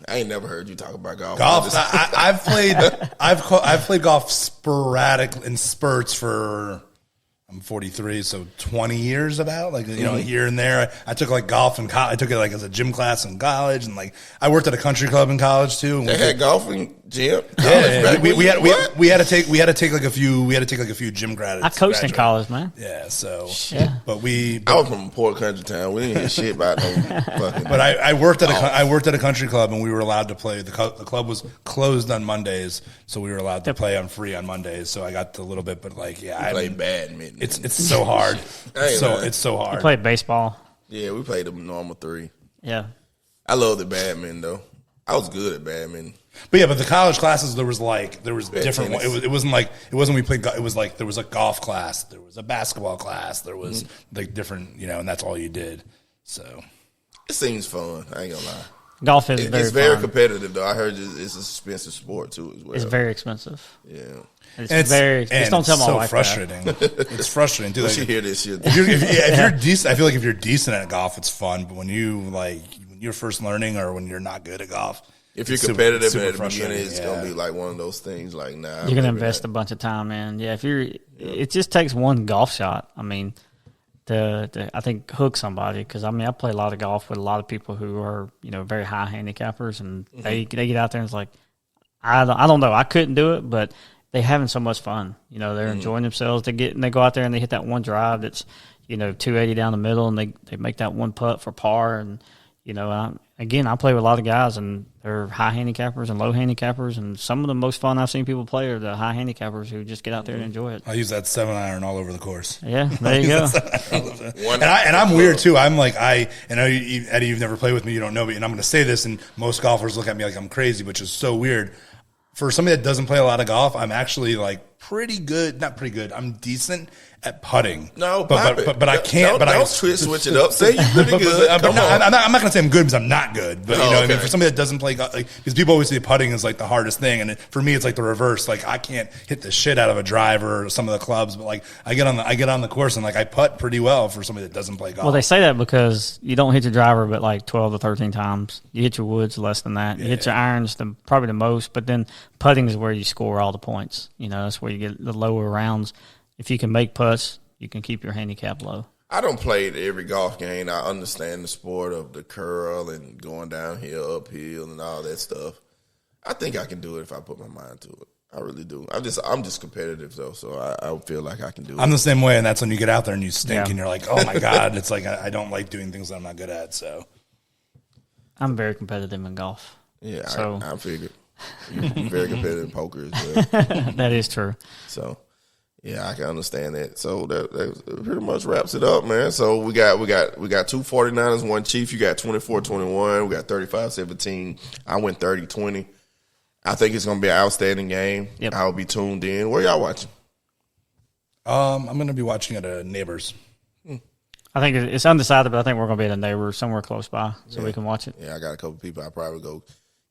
[SPEAKER 1] I ain't never heard you talk about golf.
[SPEAKER 3] I've played golf sporadic in spurts for. I'm 43, so 20 years here and there. I took golf in college. I took it as a gym class in college, and I worked at a country club in college too.
[SPEAKER 1] They had golf in gym.
[SPEAKER 3] Yeah, we had to take a few gym graduates.
[SPEAKER 2] I coached in college, man.
[SPEAKER 3] Yeah, so
[SPEAKER 2] but
[SPEAKER 1] I was from a poor country town. We didn't hear shit about no fucking.
[SPEAKER 3] But I worked at a country club, and we were allowed to play. The club was closed on Mondays, so we were allowed to play on free on Mondays. So I got a little bit, but I
[SPEAKER 1] played badminton.
[SPEAKER 3] It's so hard. It's so hard.
[SPEAKER 2] You played baseball.
[SPEAKER 1] Yeah, we played the normal 3.
[SPEAKER 2] Yeah.
[SPEAKER 1] I love the badminton though. I was good at badminton.
[SPEAKER 3] But the college classes there was different. It wasn't we played. It was there was a golf class, there was a basketball class, there was different, and that's all you did. So
[SPEAKER 1] it seems fun. I ain't gonna lie.
[SPEAKER 2] Golf is
[SPEAKER 1] it's very competitive though. I heard it's an expensive sport too as well.
[SPEAKER 2] It's very expensive.
[SPEAKER 1] Yeah.
[SPEAKER 2] It's very. Just don't tell my wife
[SPEAKER 3] frustrating. It's frustrating too.
[SPEAKER 1] She hear this shit.
[SPEAKER 3] If you're decent, I feel like if you're decent at golf, it's fun. But when you're first learning or when you're not good at golf,
[SPEAKER 1] if you're competitive at the beginning, it's gonna be one of those things. You're
[SPEAKER 2] gonna invest a bunch of time in. Yeah, it just takes one golf shot. I think hook somebody because I play a lot of golf with a lot of people who are very high handicappers, and they get out there and it's like I don't know, I couldn't do it, but they're having so much fun. They're enjoying themselves. They go out there and they hit that one drive that's 280 down the middle, and they make that one putt for par. And I play with a lot of guys, and they're high handicappers and low handicappers, and some of the most fun I've seen people play are the high handicappers who just get out there and enjoy it.
[SPEAKER 3] I use that 7-iron all over the course.
[SPEAKER 2] Yeah, there you go.
[SPEAKER 3] And I'm weird too. I'm I know Eddie, you've never played with me, you don't know me, and I'm going to say this, and most golfers look at me like I'm crazy, which is so weird. For somebody that doesn't play a lot of golf, I'm actually pretty good. Not pretty good. I'm decent at putting.
[SPEAKER 1] No,
[SPEAKER 3] but I can't.
[SPEAKER 1] Don't switch it up. Say you're pretty good.
[SPEAKER 3] I'm not going to say I'm good because I'm not good. But for somebody that doesn't play golf, because people always say putting is the hardest thing, and for me it's the reverse. I can't hit the shit out of a driver or some of the clubs, but I get on the course and I putt pretty well for somebody that doesn't play golf.
[SPEAKER 2] Well, they say that because you don't hit your driver but 12 to 13 times. You hit your woods less than that. You hit your irons probably the most, but then putting is where you score all the points. That's where you get the lower rounds. If you can make putts, you can keep your handicap low.
[SPEAKER 1] I don't play every golf game. I understand the sport of the curl and going downhill, uphill, and all that stuff. I think I can do it if I put my mind to it. I really do. I'm just competitive though, so I feel like I can do it.
[SPEAKER 3] I'm the same way, and that's when you get out there and you stink, and you're like, oh my god, it's I don't like doing things that I'm not good at. So
[SPEAKER 2] I'm very competitive in golf.
[SPEAKER 1] Yeah, so I figured. You're very competitive in poker as well.
[SPEAKER 2] That is true.
[SPEAKER 1] So, yeah, I can understand that. So that pretty much wraps it up, man. So we got two 49ers, one Chief. You got 24-21. We got 35-17. I went 30-20. I think it's going to be an outstanding game.
[SPEAKER 2] Yep.
[SPEAKER 1] I'll be tuned in. Where y'all watching?
[SPEAKER 3] I'm going to be watching at a neighbor's.
[SPEAKER 2] I think it's undecided, but I think we're going to be at a neighbor somewhere close by so we can watch it.
[SPEAKER 1] Yeah, I got a couple people. I'll probably go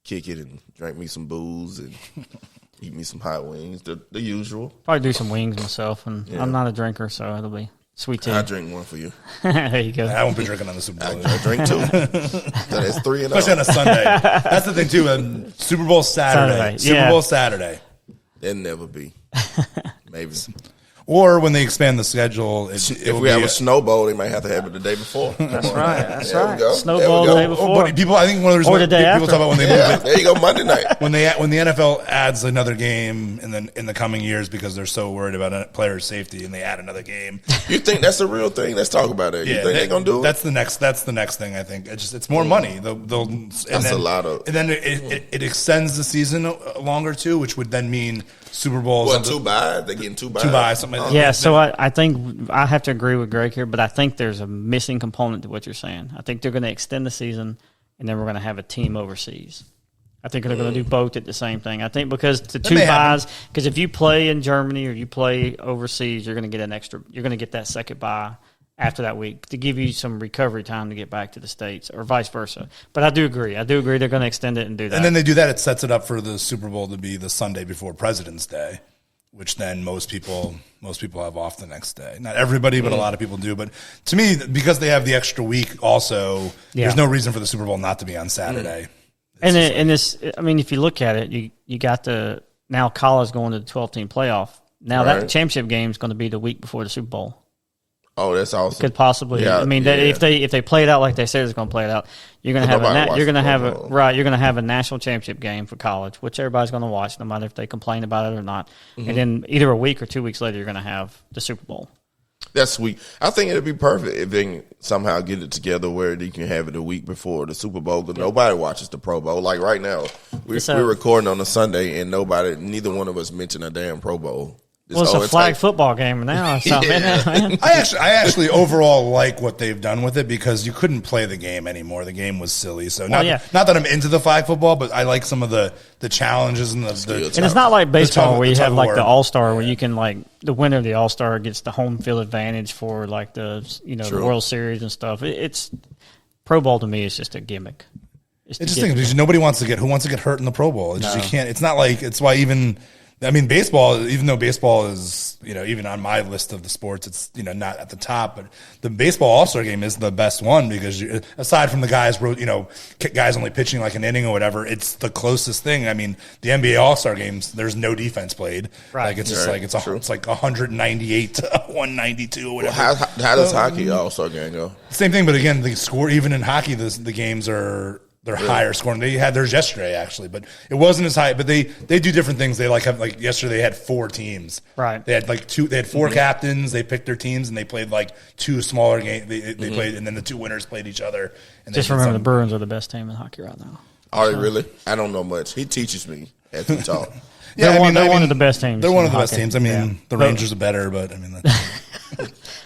[SPEAKER 1] kick it and drink me some booze and eat me some hot wings, the usual.
[SPEAKER 2] Probably do some wings myself, and I'm not a drinker, so it'll be sweet tea.
[SPEAKER 1] I'll drink one for you.
[SPEAKER 2] There you go.
[SPEAKER 3] I won't be drinking on the Super Bowl.
[SPEAKER 1] I drink two. So that's 3-0.
[SPEAKER 3] Especially on a Sunday. That's the thing, too. Super Bowl Saturday. Super Bowl Saturday.
[SPEAKER 1] It'll never be. Maybe.
[SPEAKER 3] Or when they expand the schedule,
[SPEAKER 1] if we have a Snow Bowl, they might have to have it the day before.
[SPEAKER 2] That's right. That's right.
[SPEAKER 1] Go.
[SPEAKER 2] Snow Bowl the day before.
[SPEAKER 3] But people, I think one of the reasons people talk about when they move it.
[SPEAKER 1] There you go, Monday night.
[SPEAKER 3] When the NFL adds another game in the coming years because they're so worried about player safety, and they add another game.
[SPEAKER 1] You think that's a real thing? Let's talk about it. You think they're gonna do it?
[SPEAKER 3] That's the next thing. I think it's more money. That's
[SPEAKER 1] a lot of.
[SPEAKER 3] And then it extends the season longer too, which would then mean Super Bowls.
[SPEAKER 1] Well, 2 buys. They're getting 2 buys.
[SPEAKER 3] 2 buys. Something like that.
[SPEAKER 2] Yeah, so I think I have to agree with Greg here, but I think there's a missing component to what you're saying. I think they're going to extend the season, and then we're going to have a team overseas. I think they're going to do both at the same thing. I think because the 2 buys, because if you play in Germany or you play overseas, you're going to get you're going to get that second buy after that week to give you some recovery time to get back to the States or vice versa. But I do agree. They're going to extend it and do that.
[SPEAKER 3] And then they do that. It sets it up for the Super Bowl to be the Sunday before President's Day, which then most people have off the next day. Not everybody, but a lot of people do. But to me, because they have the extra week also, there's no reason for the Super Bowl not to be on Saturday.
[SPEAKER 2] If you look at it, you got now college going to the 12-team playoff. Now that championship game is going to be the week before the Super Bowl.
[SPEAKER 1] Oh, that's awesome.
[SPEAKER 2] Could possibly.
[SPEAKER 1] Yeah,
[SPEAKER 2] if they play it out like they said it's going to play it out, you're going to have a national championship game for college, which everybody's going to watch, no matter if they complain about it or not. Mm-hmm. And then either a week or 2 weeks later, you're going to have the Super Bowl.
[SPEAKER 1] That's sweet. I think it'd be perfect if they can somehow get it together where you can have it a week before the Super Bowl, because nobody watches the Pro Bowl. Like right now, we're recording on a Sunday, and neither one of us mentioned a damn Pro Bowl.
[SPEAKER 2] It's a flag football game now.
[SPEAKER 3] I actually overall like what they've done with it, because you couldn't play the game anymore. The game was silly. So not that I'm into the flag football, but I like some of the challenges and the
[SPEAKER 2] and it's not like baseball where you have like the All-Star where you can the winner of the All-Star gets the home field advantage for like the the World Series and stuff. It's Pro Bowl to me is just a gimmick.
[SPEAKER 3] It's just because nobody wants to get hurt in the Pro Bowl. It's just, you can't. It's not like it's why even. I mean, baseball, even though baseball is, even on my list of the sports, it's, not at the top, but the baseball All-Star game is the best one, because aside from the guys, guys only pitching like an inning or whatever, it's the closest thing. I mean, the NBA All-Star games, there's no defense played. Right. Like, it's just it's like 198 to 192 or whatever.
[SPEAKER 1] Well, how does hockey All-Star game go?
[SPEAKER 3] Same thing, but again, the score, even in hockey, the games are... They're higher scoring. They had theirs yesterday, actually, but it wasn't as high. But they do different things. They have yesterday they had 4 teams.
[SPEAKER 2] Right.
[SPEAKER 3] They had They had 4 captains. They picked their teams and they played 2 smaller games. They played, and then the 2 winners played each other. And
[SPEAKER 2] just remember, the Bruins are the best team in hockey right now.
[SPEAKER 1] Are they really? I don't know much. He teaches me as we talk.
[SPEAKER 2] They're one of the best teams.
[SPEAKER 3] They're one of the best teams. I mean, the Rangers are better, but I mean.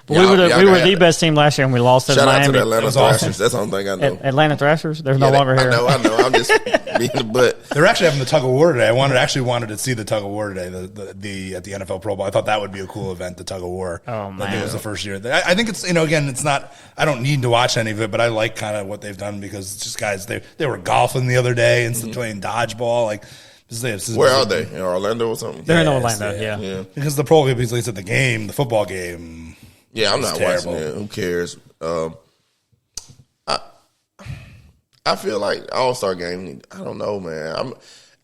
[SPEAKER 2] We were the best team last year, and we lost to Miami.
[SPEAKER 1] Shout out to the Atlanta Thrashers. That's the only thing I know.
[SPEAKER 2] Atlanta Thrashers? They're no longer here.
[SPEAKER 1] I know. I'm just being the butt.
[SPEAKER 3] They're actually having the tug of war today. I wanted to see the tug of war today, at the NFL Pro Bowl. I thought that would be a cool event, the tug of war.
[SPEAKER 2] Oh, man.
[SPEAKER 3] It was the first year. I think it's, again, it's not, I don't need to watch any of it, but I like kind of what they've done, because it's just guys, they were golfing the other day instead of playing dodgeball.
[SPEAKER 1] Where are they? In Orlando or something?
[SPEAKER 2] They're in Orlando, yeah.
[SPEAKER 3] Because the Pro Bowl, at least at the football game.
[SPEAKER 1] Yeah, I'm not watching it. Who cares? I feel like All-Star game. I don't know, man.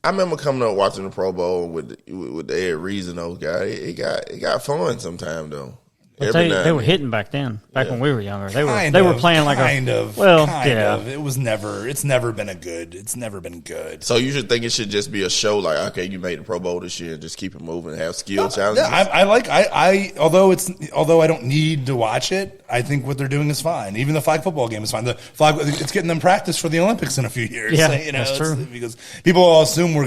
[SPEAKER 1] I remember coming up watching the Pro Bowl with the Ed Reeves and those guys. It got fun sometime though.
[SPEAKER 2] But they were hitting back then, when we were younger. They were playing like
[SPEAKER 3] kind of. It was never. It's never been good.
[SPEAKER 1] So you should think it should just be a show. Like, okay, you made the Pro Bowl this year, and just keep it moving and have skill challenges.
[SPEAKER 3] Yeah, although I don't need to watch it, I think what they're doing is fine. Even the flag football game is fine. The flag, it's getting them practice for the Olympics in a few years.
[SPEAKER 2] Yeah, that's true.
[SPEAKER 3] Because people all assume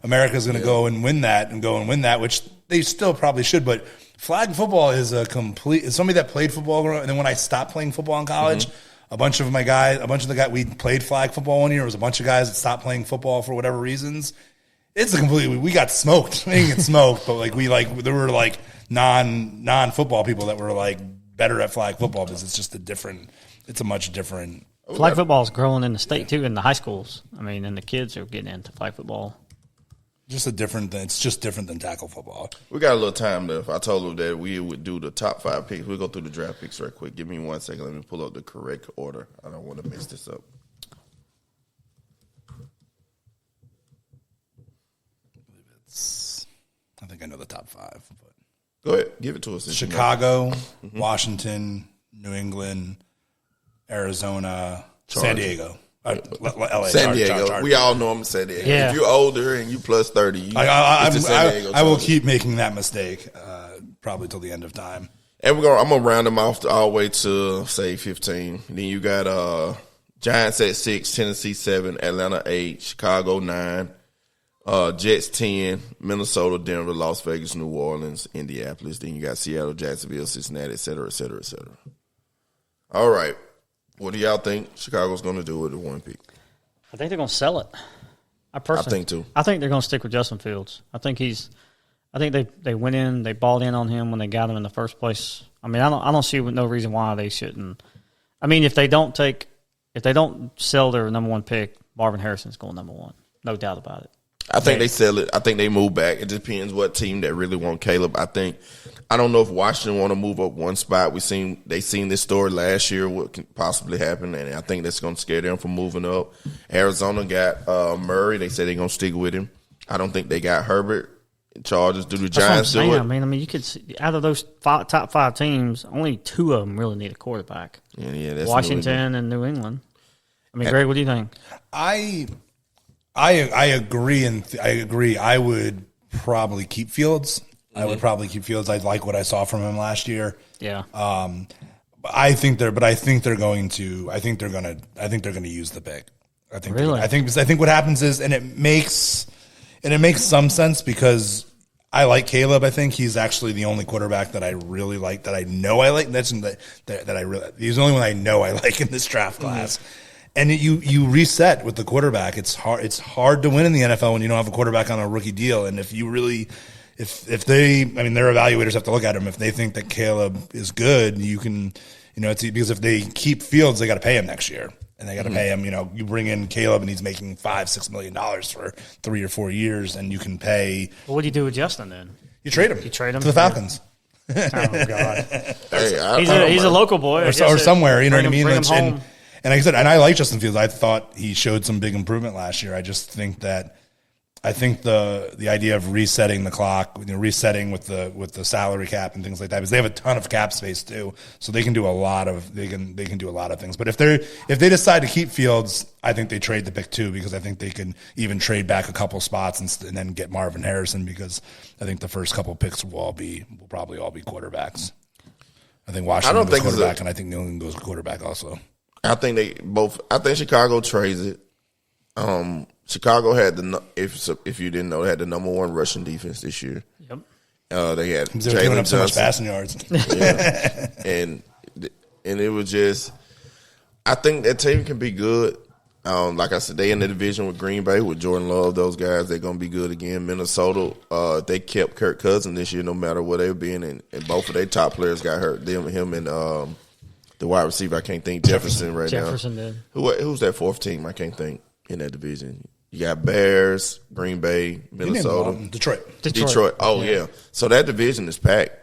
[SPEAKER 3] America's gonna go and win that, which they still probably should, but. Flag football is it's somebody that played football, and then when I stopped playing football in college, a bunch of the guys, we played flag football one year. It was a bunch of guys that stopped playing football for whatever reasons. We got smoked. We didn't get smoked, but there were non-football people that were like better at flag football because it's a much different.
[SPEAKER 2] Flag football is growing in the state too, in the high schools. I mean, and the kids are getting into flag football.
[SPEAKER 3] It's just different than tackle football.
[SPEAKER 1] We got a little time left. I told them that we would do the top 5 picks. We'll go through the draft picks right quick. Give me 1 second. Let me pull up the correct order. I don't want to mess this up.
[SPEAKER 3] I think I know the top 5. But
[SPEAKER 1] Go ahead. Give it to us.
[SPEAKER 3] Chicago, Washington, New England, Arizona, San Diego. LA,
[SPEAKER 1] San Diego.
[SPEAKER 3] Chargers.
[SPEAKER 1] We all know I'm San Diego.
[SPEAKER 2] Yeah.
[SPEAKER 1] If you're older and you plus 30,
[SPEAKER 3] I will keep making that mistake probably till the end of time.
[SPEAKER 1] And I'm gonna round them off all the way to say 15. Then you got Giants at 6, Tennessee 7, Atlanta 8, Chicago 9, Jets 10, Minnesota, Denver, Las Vegas, New Orleans, Indianapolis. Then you got Seattle, Jacksonville, Cincinnati, et cetera, et cetera, et cetera. All right. What do y'all think Chicago's going to do with the 1 pick?
[SPEAKER 2] I think they're going to sell it. I
[SPEAKER 1] think too.
[SPEAKER 2] I think they're going to stick with Justin Fields. I think they went in, they balled in on him when they got him in the first place. I mean, I don't see no reason why they shouldn't. I mean, if they don't sell their number 1 pick, Marvin Harrison's going number 1. No doubt about it.
[SPEAKER 1] I think they sell it. I think they move back. It depends what team that really want Caleb. I don't know if Washington want to move up 1 spot. They seen this story last year, what can possibly happen, and I think that's going to scare them from moving up. Arizona got Murray. They said they're going to stick with him. I don't think they got Herbert. Chargers. Do the Giants do it?
[SPEAKER 2] I mean, you could see, out of those top 5 teams, only 2 of them really need a quarterback.
[SPEAKER 1] Yeah, that's
[SPEAKER 2] Washington and New England. I mean, Greg, what do you think?
[SPEAKER 3] I agree, and I agree. I would probably keep Fields. I would probably keep Fields. I like what I saw from him last year.
[SPEAKER 2] Yeah.
[SPEAKER 3] I think they're going to use the pick. I think what happens is, and it makes some sense because I like Caleb. I think he's actually the only quarterback that I really like, that I know I like. He's the only one I know I like in this draft class. And you reset with the quarterback. It's hard to win in the NFL when you don't have a quarterback on a rookie deal. And if their evaluators have to look at him. If they think that Caleb is good, you can, because if they keep Fields, they got to pay him next year. And they got to pay him, you bring in Caleb and he's making $5-6 million for 3 or 4 years, and you can pay.
[SPEAKER 2] Well, what do you do with Justin then?
[SPEAKER 3] You trade him.
[SPEAKER 2] To
[SPEAKER 3] the Falcons.
[SPEAKER 2] Oh, God.
[SPEAKER 1] Hey,
[SPEAKER 2] he's a local boy.
[SPEAKER 3] Or somewhere, you know what I mean?
[SPEAKER 2] Bring him home.
[SPEAKER 3] And like I said, and I like Justin Fields. I thought he showed some big improvement last year. I just think that the idea of resetting the clock, resetting with the salary cap and things like that, because they have a ton of cap space too, so they can do a lot of things. But if they decide to keep Fields, I think they trade the pick too, because I think they can even trade back a couple spots and then get Marvin Harrison, because I think the first couple picks will probably all be quarterbacks. I think Washington goes quarterback, and I think New England goes quarterback also.
[SPEAKER 1] I think Chicago trades it. Chicago had if you didn't know, they had the number 1 rushing defense this year.
[SPEAKER 2] Yep.
[SPEAKER 1] They had
[SPEAKER 3] Jalen giving up so much passing yards.
[SPEAKER 1] Yeah. and it was just, I think that team can be good. Like I said, they in the division with Green Bay, with Jordan Love. Those guys, they're gonna be good again. Minnesota, they kept Kirk Cousins this year, no matter where they've been, and both of their top players got hurt. Him and the wide receiver, I can't think, Jefferson now.
[SPEAKER 2] Jefferson did.
[SPEAKER 1] Who's that 4th team? I can't think in that division. You got Bears, Green Bay, Minnesota,
[SPEAKER 3] Detroit.
[SPEAKER 1] Oh yeah. So that division is packed.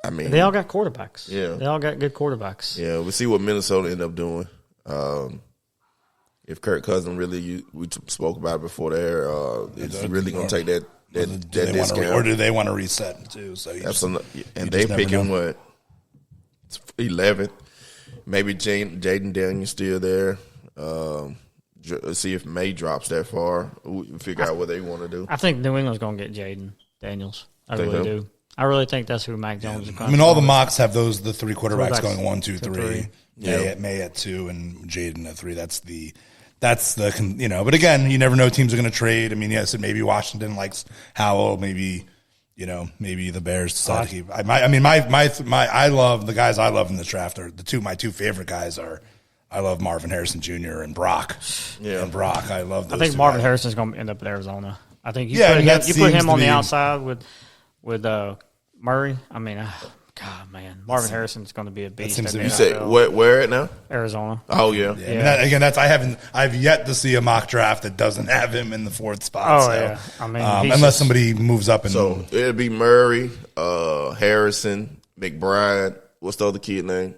[SPEAKER 1] I mean,
[SPEAKER 2] they all got quarterbacks.
[SPEAKER 1] Yeah,
[SPEAKER 2] they all got good quarterbacks.
[SPEAKER 1] Yeah, we'll see what Minnesota end up doing. If Kirk Cousins we spoke about it before there, is he really going to take that discount,
[SPEAKER 3] or do they want to reset too? So
[SPEAKER 1] they pick him 11th. Maybe Jaden Daniels still there. See if May drops that far. We'll figure out what they want to do.
[SPEAKER 2] I think New England's going to get Jaden Daniels. I really do. I really think that's who Mac Jones is going to.
[SPEAKER 3] I mean, all the mocks have the 3 quarterbacks going 1, 2, 3.
[SPEAKER 1] Yeah.
[SPEAKER 3] May at 2 and Jaden at 3. That's the But again, you never know. Teams are going to trade. I mean, yes, maybe Washington likes Howell. Maybe the Bears decide to keep. I love the guys I love in this draft are my two favorite guys are. I love Marvin Harrison Jr. and Brock. Yeah, and Brock. I love those.
[SPEAKER 2] I think Marvin Harrison's going to end up in Arizona. I think you put him on the outside with Murray. I mean, God, man, Marvin Harrison's going to be a beast.
[SPEAKER 1] You said where at now?
[SPEAKER 2] Arizona.
[SPEAKER 1] Oh yeah.
[SPEAKER 3] I mean, I've yet to see a mock draft that doesn't have him in the 4th spot.
[SPEAKER 2] Oh yeah. I mean,
[SPEAKER 3] unless somebody moves up and
[SPEAKER 1] So it'll be Murray, Harrison, McBride. What's the other kid name?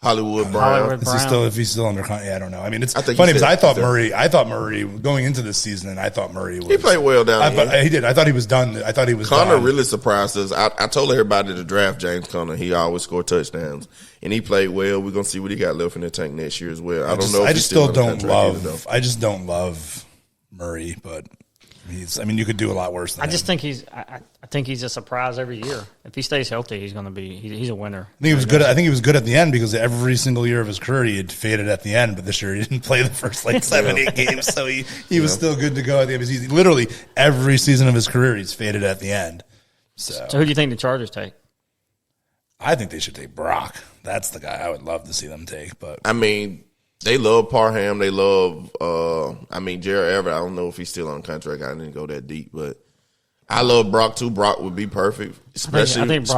[SPEAKER 1] Hollywood Brown.
[SPEAKER 3] If he's still under contract, I don't know. I mean, it's funny because I thought Murray going into this season, I thought Murray was.
[SPEAKER 1] He played well down there.
[SPEAKER 3] He did. I thought he was done.
[SPEAKER 1] Connor really surprised us. I told everybody to draft James Conner. He always scored touchdowns, and he played well. We're gonna see what he got left in the tank next year as well. I don't know.
[SPEAKER 3] I just don't love Murray, but. You could do a lot worse than
[SPEAKER 2] I just think I think he's a surprise every year. If he stays healthy, he's going to be he's a winner.
[SPEAKER 3] I think he was good. I think he was good at the end because every single year of his career he had faded at the end. But this year he didn't play the first 7-8 games, so he was still good to go at the end of the season. Literally every season of his career he's faded at the end. So
[SPEAKER 2] who do you think the Chargers take?
[SPEAKER 3] I think they should take Brock. That's the guy I would love to see them take. But
[SPEAKER 1] I mean. They love Parham. They love, Jared Everett. I don't know if he's still on contract. I didn't go that deep, but I love Brock too. Brock would be perfect, especially with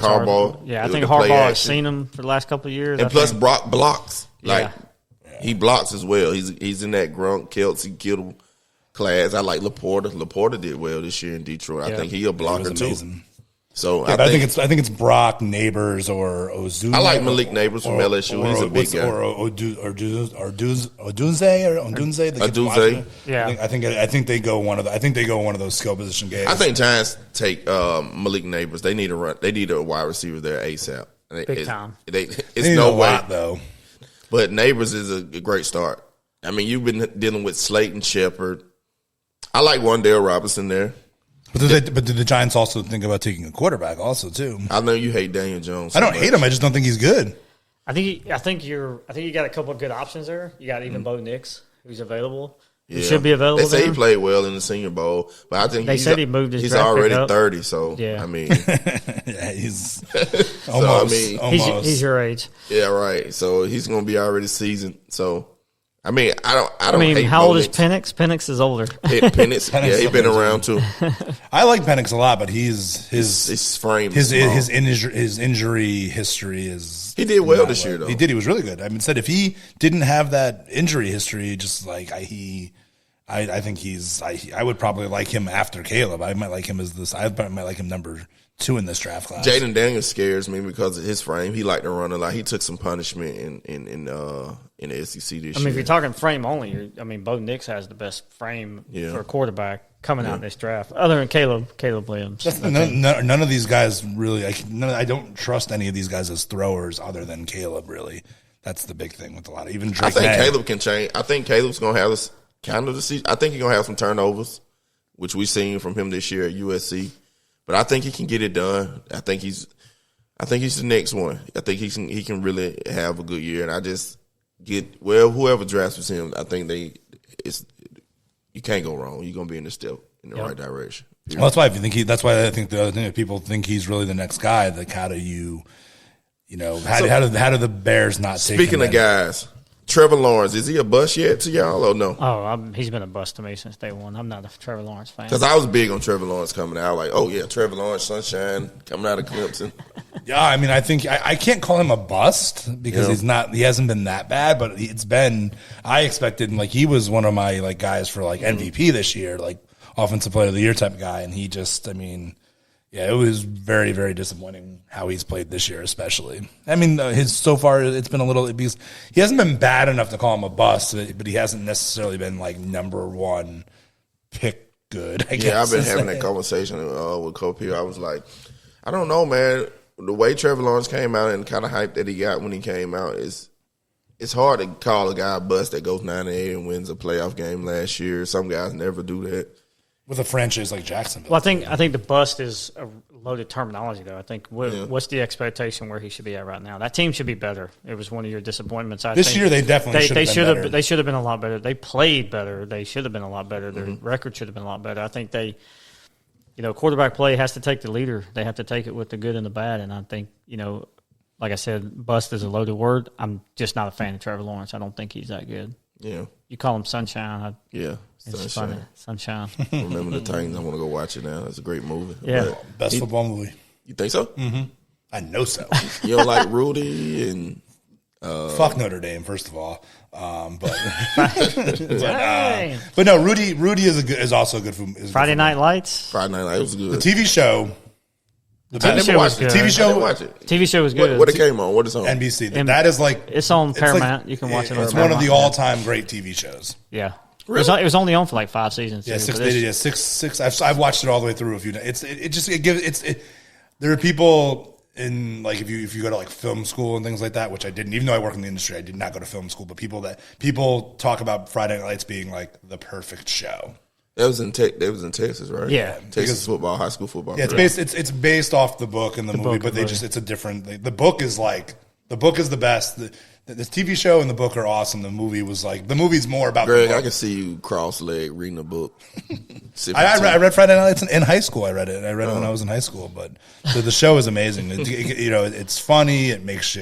[SPEAKER 1] Harbaugh.
[SPEAKER 2] Yeah, I think Harbaugh has seen him for the last couple of years.
[SPEAKER 1] And plus, Brock blocks. He blocks as well. He's in that Gronk, Kelsey, Kittle class. I like Laporta. Laporta did well this year in Detroit. I think he's a blocker too. So I think it's Brock, Neighbors, or Ozuna. I like Malik Neighbors from LSU. He's a big guy. Or Odunze.
[SPEAKER 2] Yeah,
[SPEAKER 1] I think they go one of those skill position guys. I think Giants take Malik Neighbors. They need a wide receiver there ASAP.
[SPEAKER 2] Big time.
[SPEAKER 1] It's no way though. But Neighbors is a great start. I mean, you've been dealing with Slayton Shepard. I like Wan'Dale Robinson there. But do the Giants also think about taking a quarterback also too? I know you hate Daniel Jones. I don't hate him. I just don't think he's good.
[SPEAKER 2] I think you got a couple of good options there. You got even Bo Nix, who's available. Yeah. He should be available. They say he played well in the Senior Bowl, but I think he moved his. He's already 30. So yeah. I mean, yeah, he's almost. He's your age. Yeah, right. So he's going to be already seasoned. So. I mean, I don't hate how old is Penix? Penix is older. Penix, yeah, he's been around too. I like Penix a lot, but his frame, his injury history is. He did well this year, though. He did. He was really good. I mean, said if he didn't have that injury history, just like I think I would probably like him after Caleb. I might like him as this. I might like him number 2 in this draft class. Jaden Daniels scares me because of his frame. He liked to run a lot. He took some punishment in the SEC this year. I mean, if you're talking frame only, Bo Nix has the best frame for a quarterback coming out in this draft, other than Caleb Williams. None of these guys really. I don't trust any of these guys as throwers, other than Caleb. Really, that's the big thing with a lot of even. Drake Caleb can change. I think Caleb's going to have this kind of the season. I think he's going to have some turnovers, which we've seen from him this year at USC. But I think he can get it done. I think he's the next one. I think he can really have a good year. And I just whoever drafts him, I think you can't go wrong. You're gonna be in the right direction. Well, that's why I think the other thing that people think he's really the next guy. Like how do how do the Bears not take him? Speaking of guys, Trevor Lawrence, is he a bust yet to y'all or no? Oh, he's been a bust to me since day one. I'm not a Trevor Lawrence fan. Because I was big on Trevor Lawrence coming out. Like, oh, yeah, Trevor Lawrence, sunshine, coming out of Clemson. Yeah, I mean, I think I can't call him a bust because he hasn't been that bad, but I expected him, he was one of my, guys for, MVP this year, offensive player of the year type guy, and he just, yeah, it was very, very disappointing how he's played this year, especially. So far it's been a little because he hasn't been bad enough to call him a bust, but he hasn't necessarily been number one pick good. I guess. Yeah, I've been having that conversation with Cope here. I was like, I don't know, man. The way Trevor Lawrence came out and kind of hype that he got when he came out it's hard to call a guy a bust that goes 9-8 and wins a playoff game last year. Some guys never do that. With a franchise like Jacksonville. Well, I think the bust is a loaded terminology, though. I think what's the expectation where he should be at right now? That team should be better. It was one of your disappointments. This year they definitely should have been better. They should have been a lot better. They played better. They should have been a lot better. Their record should have been a lot better. I think quarterback play has to take the leader. They have to take it with the good and the bad. And I think, like I said, bust is a loaded word. I'm just not a fan of Trevor Lawrence. I don't think he's that good. Yeah. You call him Sunshine. It's funny. Sunshine. Remember the Titans. I want to go watch it now. It's a great movie. Yeah. Best football movie.
[SPEAKER 1] You think so?
[SPEAKER 3] Mm-hmm. I know so.
[SPEAKER 1] You don't like Rudy and
[SPEAKER 3] fuck Notre Dame, first of all. But
[SPEAKER 2] Dang.
[SPEAKER 3] but no, Rudy is also a good.
[SPEAKER 2] Friday Night Lights.
[SPEAKER 1] Friday Night Lights was good.
[SPEAKER 3] The TV show.
[SPEAKER 2] The
[SPEAKER 1] I
[SPEAKER 2] TV
[SPEAKER 1] never
[SPEAKER 2] show was
[SPEAKER 1] watched
[SPEAKER 2] good.
[SPEAKER 1] it.
[SPEAKER 3] TV
[SPEAKER 1] I
[SPEAKER 3] show.
[SPEAKER 1] didn't watch it.
[SPEAKER 2] TV show was good.
[SPEAKER 1] What it came on? What is on?
[SPEAKER 3] NBC.
[SPEAKER 2] And
[SPEAKER 3] That is like
[SPEAKER 2] it's on
[SPEAKER 3] like-
[SPEAKER 2] Paramount. You can watch it.
[SPEAKER 3] It's
[SPEAKER 2] on
[SPEAKER 3] one of the
[SPEAKER 2] Paramount.
[SPEAKER 3] all-time great TV shows.
[SPEAKER 2] Yeah.
[SPEAKER 1] Really?
[SPEAKER 2] It was only on for like 5 seasons.
[SPEAKER 3] Yeah,
[SPEAKER 2] too,
[SPEAKER 3] six.
[SPEAKER 2] but
[SPEAKER 3] They
[SPEAKER 2] it's-
[SPEAKER 3] did, yeah, six. I've watched it all the way through a few times. It gives. There are people in like if you go to like film school and things like that, which I didn't. Even though I work in the industry, I did not go to film school. But people talk about Friday Night Lights being like the perfect show.
[SPEAKER 1] That was in Texas, right?
[SPEAKER 2] Yeah.
[SPEAKER 1] Texas football, high school football.
[SPEAKER 3] Yeah, it's based off the book and the movie,
[SPEAKER 2] book
[SPEAKER 3] but
[SPEAKER 2] and movie.
[SPEAKER 3] it's a different. The book is the best. The TV show and the book are awesome. The movie's more about.
[SPEAKER 1] Greg,
[SPEAKER 3] the book.
[SPEAKER 1] I can see you cross-legged reading a book.
[SPEAKER 3] I read Friday Night Lights in high school. I read it when I was in high school. But the show is amazing. It's funny. It makes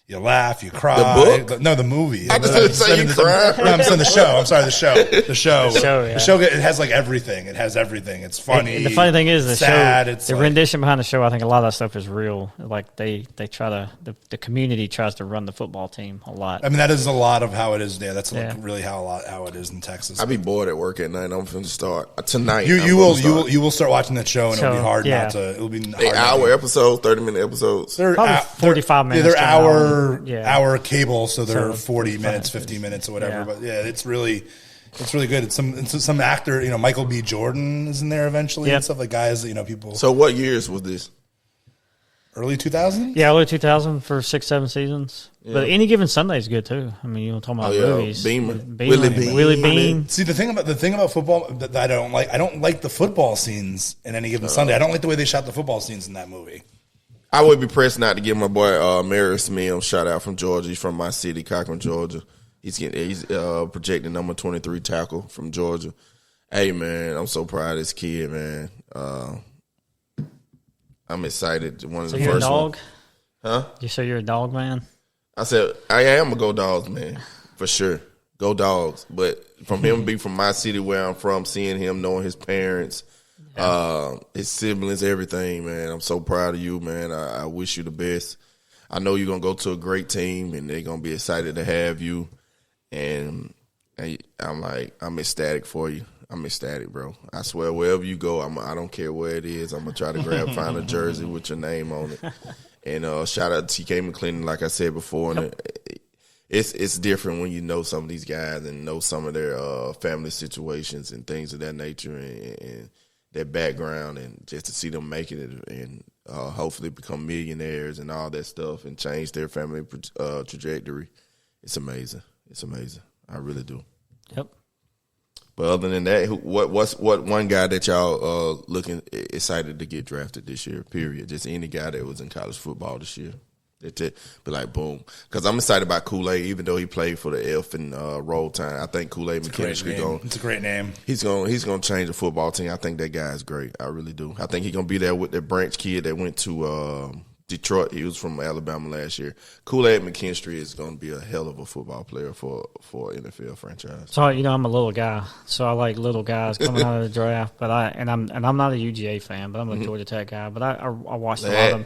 [SPEAKER 3] you laugh, you cry.
[SPEAKER 1] The book?
[SPEAKER 3] No, the movie.
[SPEAKER 1] I just didn't say you cried.
[SPEAKER 3] No, I'm saying the show. I'm sorry, the show. The show.
[SPEAKER 2] yeah.
[SPEAKER 3] The show. It has like everything. It has everything. It's funny.
[SPEAKER 2] And the funny thing is, the
[SPEAKER 3] sad.
[SPEAKER 2] show,
[SPEAKER 3] It's
[SPEAKER 2] the
[SPEAKER 3] like,
[SPEAKER 2] rendition behind the show, I think a lot of that stuff is real. Like they try to, the community tries to run the football team a lot.
[SPEAKER 3] I mean, that is a lot of how it is there. That's
[SPEAKER 2] Yeah.
[SPEAKER 3] like really how it is in Texas.
[SPEAKER 1] I be bored at work at night. I'm finna start tonight.
[SPEAKER 3] You will start watching that show, and it'll be hard
[SPEAKER 2] yeah.
[SPEAKER 3] not to. It'll be
[SPEAKER 1] They
[SPEAKER 3] hard
[SPEAKER 1] hour episodes, 30-minute episodes.
[SPEAKER 3] They're
[SPEAKER 2] Probably 45 minutes
[SPEAKER 3] They're
[SPEAKER 2] to an hour.
[SPEAKER 3] hour cable, so they're
[SPEAKER 2] So
[SPEAKER 3] 40 minutes,
[SPEAKER 2] 45,
[SPEAKER 3] 50 minutes, or whatever.
[SPEAKER 2] yeah.
[SPEAKER 3] But yeah, it's really good. It's some actor, Michael B. Jordan is in there eventually
[SPEAKER 2] Yeah.
[SPEAKER 3] and stuff like guys. People
[SPEAKER 1] So what years was this?
[SPEAKER 3] early 2000s.
[SPEAKER 2] Yeah, early 2000 for 6-7 seasons. But Any Given Sunday is good too. I mean, you talking about movies.
[SPEAKER 1] Beamer.
[SPEAKER 2] Willie Beam.
[SPEAKER 3] See, the thing about football that I don't like the football scenes in Any Given Sunday. I don't like the way they shot the football scenes in that movie.
[SPEAKER 1] I would be pressed not to give my boy Marius Mills shout out from Georgia. He's from my city, Cochran, Georgia. He's projected number 23 tackle from Georgia. Hey man, I'm so proud of this kid, man. I'm excited. One of
[SPEAKER 2] So
[SPEAKER 1] the
[SPEAKER 2] you're a
[SPEAKER 1] first
[SPEAKER 2] dog?
[SPEAKER 1] Huh?
[SPEAKER 2] You say you're a dog man?
[SPEAKER 1] I said I am a Go Dogs man for sure. Go Dogs. But from him being from my city where I'm from, seeing him, knowing his parents. His siblings, everything, man. I'm so proud of you, man. I wish you the best. I know you're gonna go to a great team, and they're gonna be excited to have you. And I'm ecstatic for you. I'm ecstatic, bro. I swear, wherever you go, I don't care where it is. I'm gonna try to find a jersey with your name on it. And shout out to TK McClendon, like I said before. And it's different when you know some of these guys and know some of their family situations and things of that nature, and their background, and just to see them making it and hopefully become millionaires and all that stuff and change their family trajectory. It's amazing. It's amazing. I really do.
[SPEAKER 2] Yep.
[SPEAKER 1] But other than that, what one guy that y'all looking excited to get drafted this year? Period. Just any guy that was in college football this year. Be like boom, because I'm excited about Kool-Aid. Even though he played for the Elf and Roll Tide, I think Kool-Aid McKinstry going.
[SPEAKER 3] It's a great name.
[SPEAKER 1] He's going to change the football team. I think that guy is great. I really do. I think he's going to be there with the Branch kid that went to Detroit. He was from Alabama last year. Kool-Aid McKinstry is going to be a hell of a football player for an NFL franchise.
[SPEAKER 2] So I'm a little guy, so I like little guys coming out of the draft. But I'm not a UGA fan, but I'm a Georgia Tech guy. But I watched a lot of them.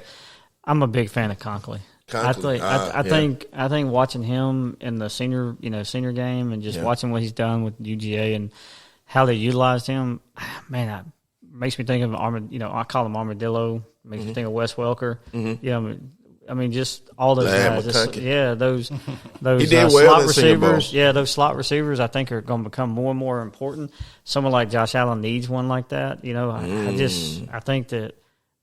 [SPEAKER 2] I'm a big fan of Conklin. I think watching him in the senior game and just watching what he's done with UGA and how they utilized him, man, makes me think of I call him Armadillo. Makes me think of Wes Welker. I mean, just all those guys. Those
[SPEAKER 1] he did well
[SPEAKER 2] slot receivers.
[SPEAKER 1] Yeah,
[SPEAKER 2] those slot receivers I think are going to become more and more important. Someone like Josh Allen needs one like that. I think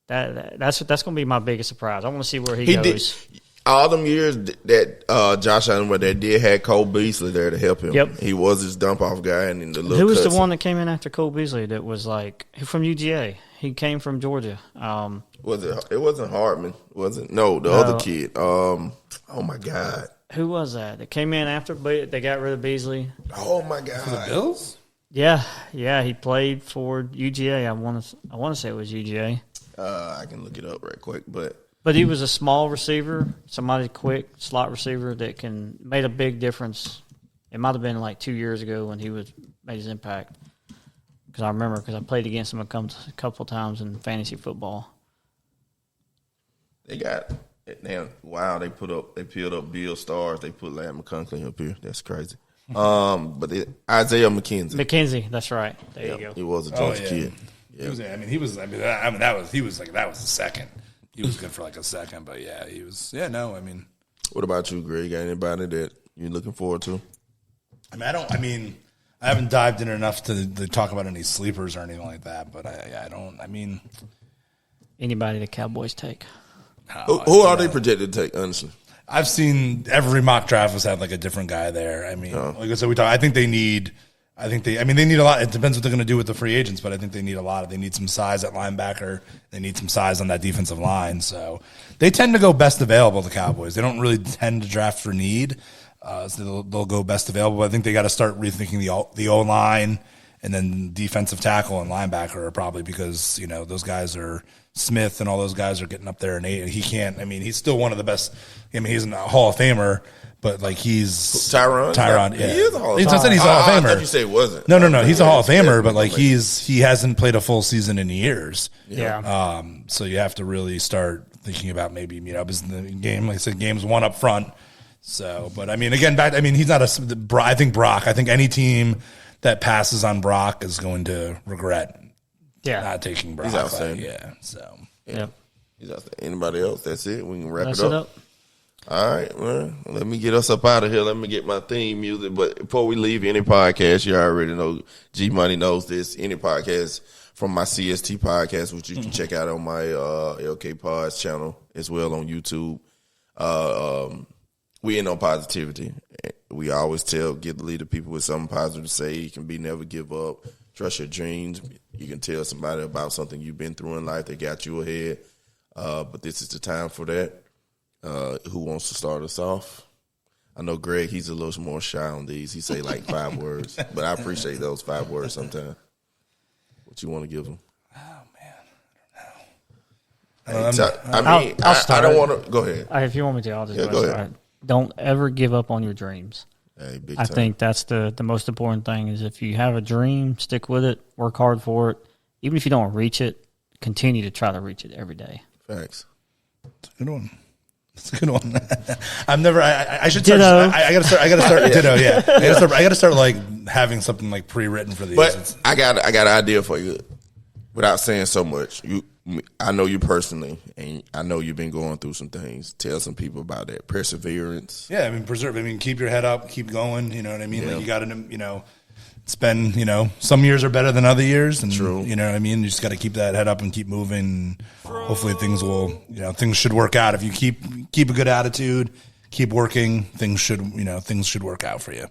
[SPEAKER 2] that's going to be my biggest surprise. I want to see where he goes.
[SPEAKER 1] All them years that Josh Allen were there, did had Cole Beasley there to help him.
[SPEAKER 2] Yep.
[SPEAKER 1] He was his dump off guy, and the little.
[SPEAKER 2] Who was the one that came in after Cole Beasley that was like from UGA? He came from Georgia.
[SPEAKER 1] Was it? It wasn't Hartman, was it? No, the other kid. Oh my God.
[SPEAKER 2] Who was that? That came in after they got rid of Beasley.
[SPEAKER 1] Oh my God.
[SPEAKER 3] For the Bills?
[SPEAKER 2] Yeah, he played for UGA. I want to say it was UGA.
[SPEAKER 1] I can look it up right quick, but
[SPEAKER 2] he was a small receiver, somebody quick slot receiver that made a big difference. It might have been like 2 years ago when he made his impact. Because I remember I played against him a couple times in fantasy football.
[SPEAKER 1] They got wow. They peeled up Bill Stars. They put Larry McConkey up here. That's crazy. But Isaiah McKenzie.
[SPEAKER 2] McKenzie, that's right. There you go.
[SPEAKER 1] He was a Georgia kid.
[SPEAKER 3] Yeah. He was the second. He was good for like a second, but yeah, he was. Yeah, no, I mean.
[SPEAKER 1] What about you, Greg? Got anybody that you're looking forward to?
[SPEAKER 3] I haven't dived in enough to talk about any sleepers or anything like that, but I don't. I mean,
[SPEAKER 2] anybody the Cowboys take?
[SPEAKER 1] Who are they projected to take? Honestly,
[SPEAKER 3] I've seen every mock draft has had like a different guy there. I mean, like I said, I think they need a lot. It depends what they're going to do with the free agents, but I think they need a lot. They need some size at linebacker. They need some size on that defensive line. So they tend to go best available, the Cowboys. They don't really tend to draft for need. So they'll go best available. I think they got to start rethinking the O-line, and then defensive tackle and linebacker are probably, because, you know, those guys are Smith and all those guys are getting up there in age. And he can't. I mean, he's still one of the best. I mean, he's a Hall of Famer, but like he's
[SPEAKER 1] Tyron.
[SPEAKER 3] Yeah,
[SPEAKER 1] he is a Hall of Famer.
[SPEAKER 3] He said he's a Hall of Famer.
[SPEAKER 1] I thought you said it wasn't.
[SPEAKER 3] No. He's a Hall of Famer, but like he hasn't played a full season in years.
[SPEAKER 2] Yeah.
[SPEAKER 3] So you have to really start thinking about maybe, you know, because the game, like I said, game's one up front. So, but I mean, again, he's not I think Brock. I think any team that passes on Brock is going to regret not taking Brock.
[SPEAKER 1] He's outstanding.
[SPEAKER 3] Yeah. So,
[SPEAKER 2] yeah.
[SPEAKER 1] He's outstanding. Anybody else? That's it. We can wrap
[SPEAKER 2] That's
[SPEAKER 1] it up. All right, well, let me get us up out of here. Let me get my theme music. But before we leave any podcast, you already know G-Money knows this. Any podcast from my CST podcast, which you can check out on my LK Pods channel as well on YouTube. We in on positivity. We always get the lead of people with something positive to say. You can never give up. Trust your dreams. You can tell somebody about something you've been through in life that got you ahead. But this is the time for that. Who wants to start us off? I know Greg, he's a little more shy on these. He say like 5 words, but I appreciate those 5 words sometimes. What you want to give them?
[SPEAKER 3] oh man,
[SPEAKER 1] I don't want to. Go ahead.
[SPEAKER 2] If you want me to, I'll just
[SPEAKER 1] go ahead.
[SPEAKER 2] start. Don't ever give up on your dreams.
[SPEAKER 1] Hey, big
[SPEAKER 2] I
[SPEAKER 1] time.
[SPEAKER 2] think that's the most important thing is if you have a dream, stick with it, work hard for it. Even if you don't reach it, continue to try to reach it every day.
[SPEAKER 1] Facts.
[SPEAKER 3] it's a good one. It's a good one. I should start.
[SPEAKER 2] Ditto.
[SPEAKER 3] I gotta start. Ditto. Yeah. I gotta start like having something like pre-written for these.
[SPEAKER 1] But I got an idea for you. Without saying so much, I know you personally, and I know you've been going through some things. Tell some people about that perseverance.
[SPEAKER 3] Yeah, I mean, preserve. I mean, keep your head up, keep going. You know what I mean?
[SPEAKER 1] Yeah.
[SPEAKER 3] Like you got to, you know, spend. You know, some years are better than other years, and
[SPEAKER 1] True.
[SPEAKER 3] You know what I mean. You just got to keep that head up and keep moving. Hopefully, things should work out. If you keep a good attitude, keep working, things should work out for you.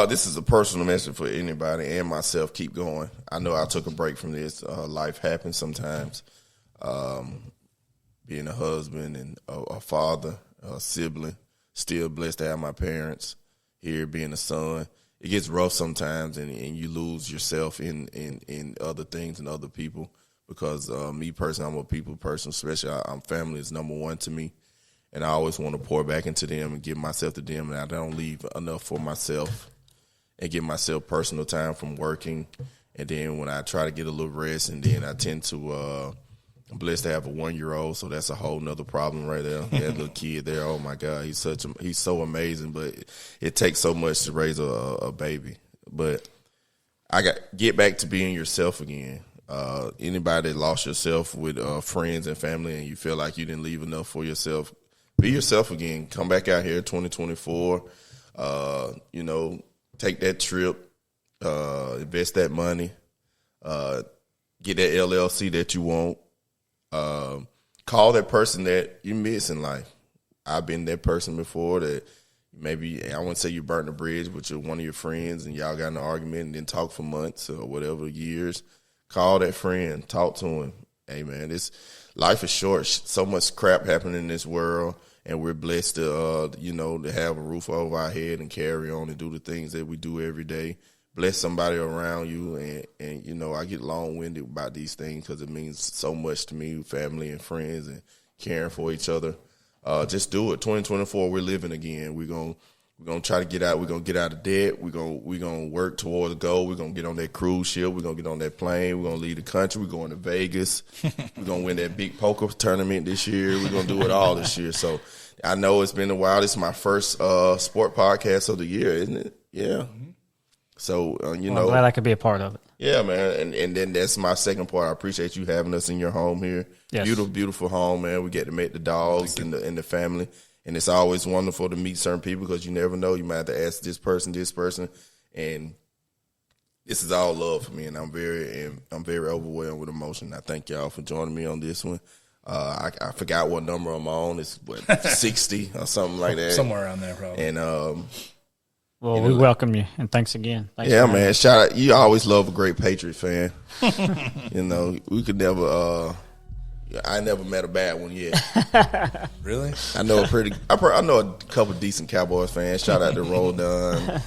[SPEAKER 1] This is a personal message for anybody and myself. Keep going. I know I took a break from this. Life happens sometimes. Being a husband and a father, a sibling, still blessed to have my parents here, being a son. It gets rough sometimes, and you lose yourself in other things and other people because me personally, I'm a people person, especially family is number one to me. And I always want to pour back into them and give myself to them, and I don't leave enough for myself and give myself personal time from working. And then when I try to get a little rest, and then I tend to I'm blessed to have a 1-year-old, so that's a whole nother problem right there. That little kid there, oh my God, he's so amazing, but it takes so much to raise a baby. But get back to being yourself again. Anybody that lost yourself with friends and family, and you feel like you didn't leave enough for yourself, be yourself again. Come back out here 2024. Take that trip, invest that money, get that LLC that you want. Call that person that you miss in life. I've been that person before that maybe, I wouldn't say you burnt the bridge with one of your friends and y'all got in an argument and then talk for months or whatever, years. Call that friend, talk to him. Hey man, life is short. So much crap happening in this world. And we're blessed to, to have a roof over our head and carry on and do the things that we do every day. Bless somebody around you. And I get long-winded about these things because it means so much to me, family and friends and caring for each other. Just do it. 2024, we're living again. We're going to We're gonna try to get out. We're gonna get out of debt. We're gonna work towards a goal. We're gonna get on that cruise ship. We're gonna get on that plane. We're gonna leave the country. We're going to Vegas. We're gonna win that big poker tournament this year. We're gonna do it all this year. So I know it's been a while. This is my first sport podcast of the year, isn't it? Yeah. So you know,
[SPEAKER 2] I'm glad I could be a part of it.
[SPEAKER 1] Yeah, man, and then that's my second part. I appreciate you having us in your home here.
[SPEAKER 2] Yes.
[SPEAKER 1] Beautiful, beautiful home, man. We get to meet the dogs and the family. And it's always wonderful to meet certain people because you never know. You might have to ask this person, and this is all love for me. And I'm very overwhelmed with emotion. I thank y'all for joining me on this one. I forgot what number I'm on. It's 60 or something like that,
[SPEAKER 3] somewhere around there, probably.
[SPEAKER 1] And
[SPEAKER 2] well, we welcome you and thanks again. Thanks
[SPEAKER 1] man. Shout out. You always love a great Patriot fan. You know, we could never. I never met a bad one yet.
[SPEAKER 3] Really?
[SPEAKER 1] I know I know a couple decent Cowboys fans. Shout out to Rodon.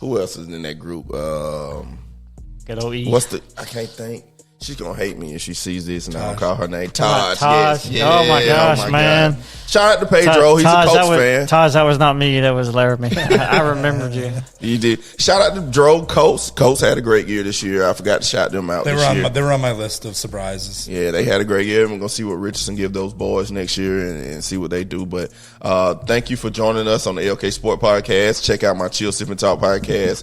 [SPEAKER 1] Who else is in that group?
[SPEAKER 2] Good old E.
[SPEAKER 1] I can't think. She's gonna hate me if she sees this and I don't call her name. Taj.
[SPEAKER 2] Taj.
[SPEAKER 1] Yes.
[SPEAKER 2] Oh my gosh, man.
[SPEAKER 1] God. Shout out to Pedro. He's a Colts fan.
[SPEAKER 2] Taj, that was not me. That was Laramie. I remembered you.
[SPEAKER 1] You did. Shout out to Dro Colts. Colts had a great year this year. I forgot to shout them out. They
[SPEAKER 3] were on my list of surprises.
[SPEAKER 1] Yeah, they had a great year. We're gonna see what Richardson give those boys next year and see what they do. But thank you for joining us on the LK Sport Podcast. Check out my Chill Sip and Talk podcast.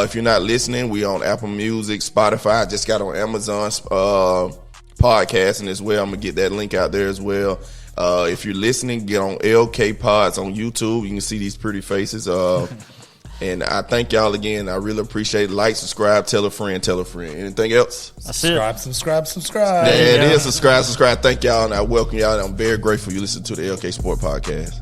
[SPEAKER 1] If you're not listening, we on Apple Music, Spotify. I just got on Amazon's podcasting as well. I'm gonna get that link out there as well. If you're listening, get on LK Pods on YouTube. You can see these pretty faces. And I thank y'all again. I really appreciate it. Like, subscribe, tell a friend. Anything else?
[SPEAKER 3] Subscribe.
[SPEAKER 1] Yeah, it is. Subscribe. Thank y'all, and I welcome y'all. And I'm very grateful you listen to the LK Sport Podcast.